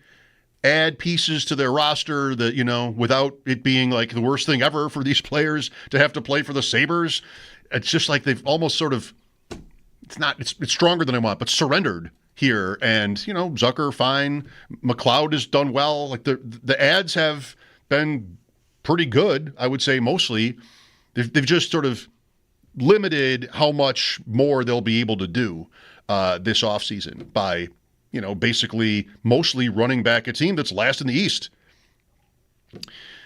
S3: add pieces to their roster that, without it being like the worst thing ever for these players to have to play for the Sabres. It's just like they've almost sort of, it's stronger than I want, but surrendered here. And, Zucker, fine. McLeod has done well. Like the ads have been pretty good, I would say mostly. They've just sort of limited how much more they'll be able to do this offseason by, basically mostly running back a team that's last in the East.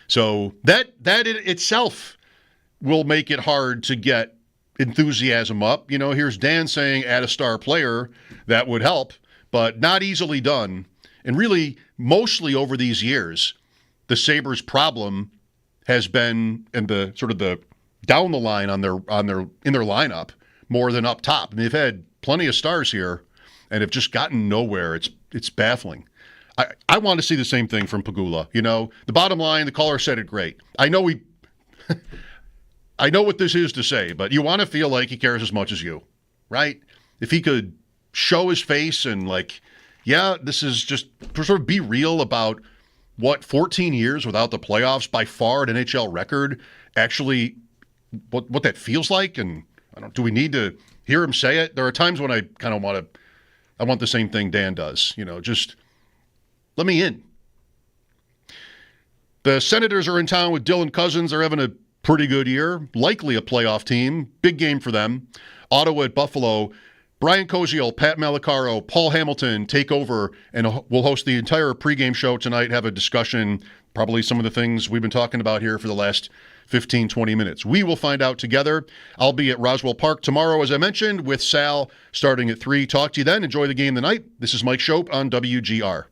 S3: So that in itself will make it hard to get enthusiasm up. Here's Dan saying add a star player. That would help, but not easily done. And really, mostly over these years, the Sabres' problem has been in the sort of the down the line in their lineup more than up top. And they've had plenty of stars here and have just gotten nowhere. It's baffling. I want to see the same thing from Pegula. You know, the bottom line, the caller said it great. I know I know what this is to say, but you want to feel like he cares as much as you, right? If he could show his face and this is just sort of be real about what 14 years without the playoffs, by far an NHL record, actually what that feels like. And do we need to hear him say it? There are times when I kind of want the same thing Dan does, just let me in. The Senators are in town with Dylan Cousins. They're having a pretty good year, likely a playoff team. Big game for them. Ottawa at Buffalo. Brian Koziel, Pat Malacaro, Paul Hamilton take over, and we'll host the entire pregame show tonight, have a discussion, probably some of the things we've been talking about here for the last 15, 20 minutes. We will find out together. I'll be at Roswell Park tomorrow, as I mentioned, with Sal starting at 3. Talk to you then. Enjoy the game tonight. This is Mike Schopp on WGR.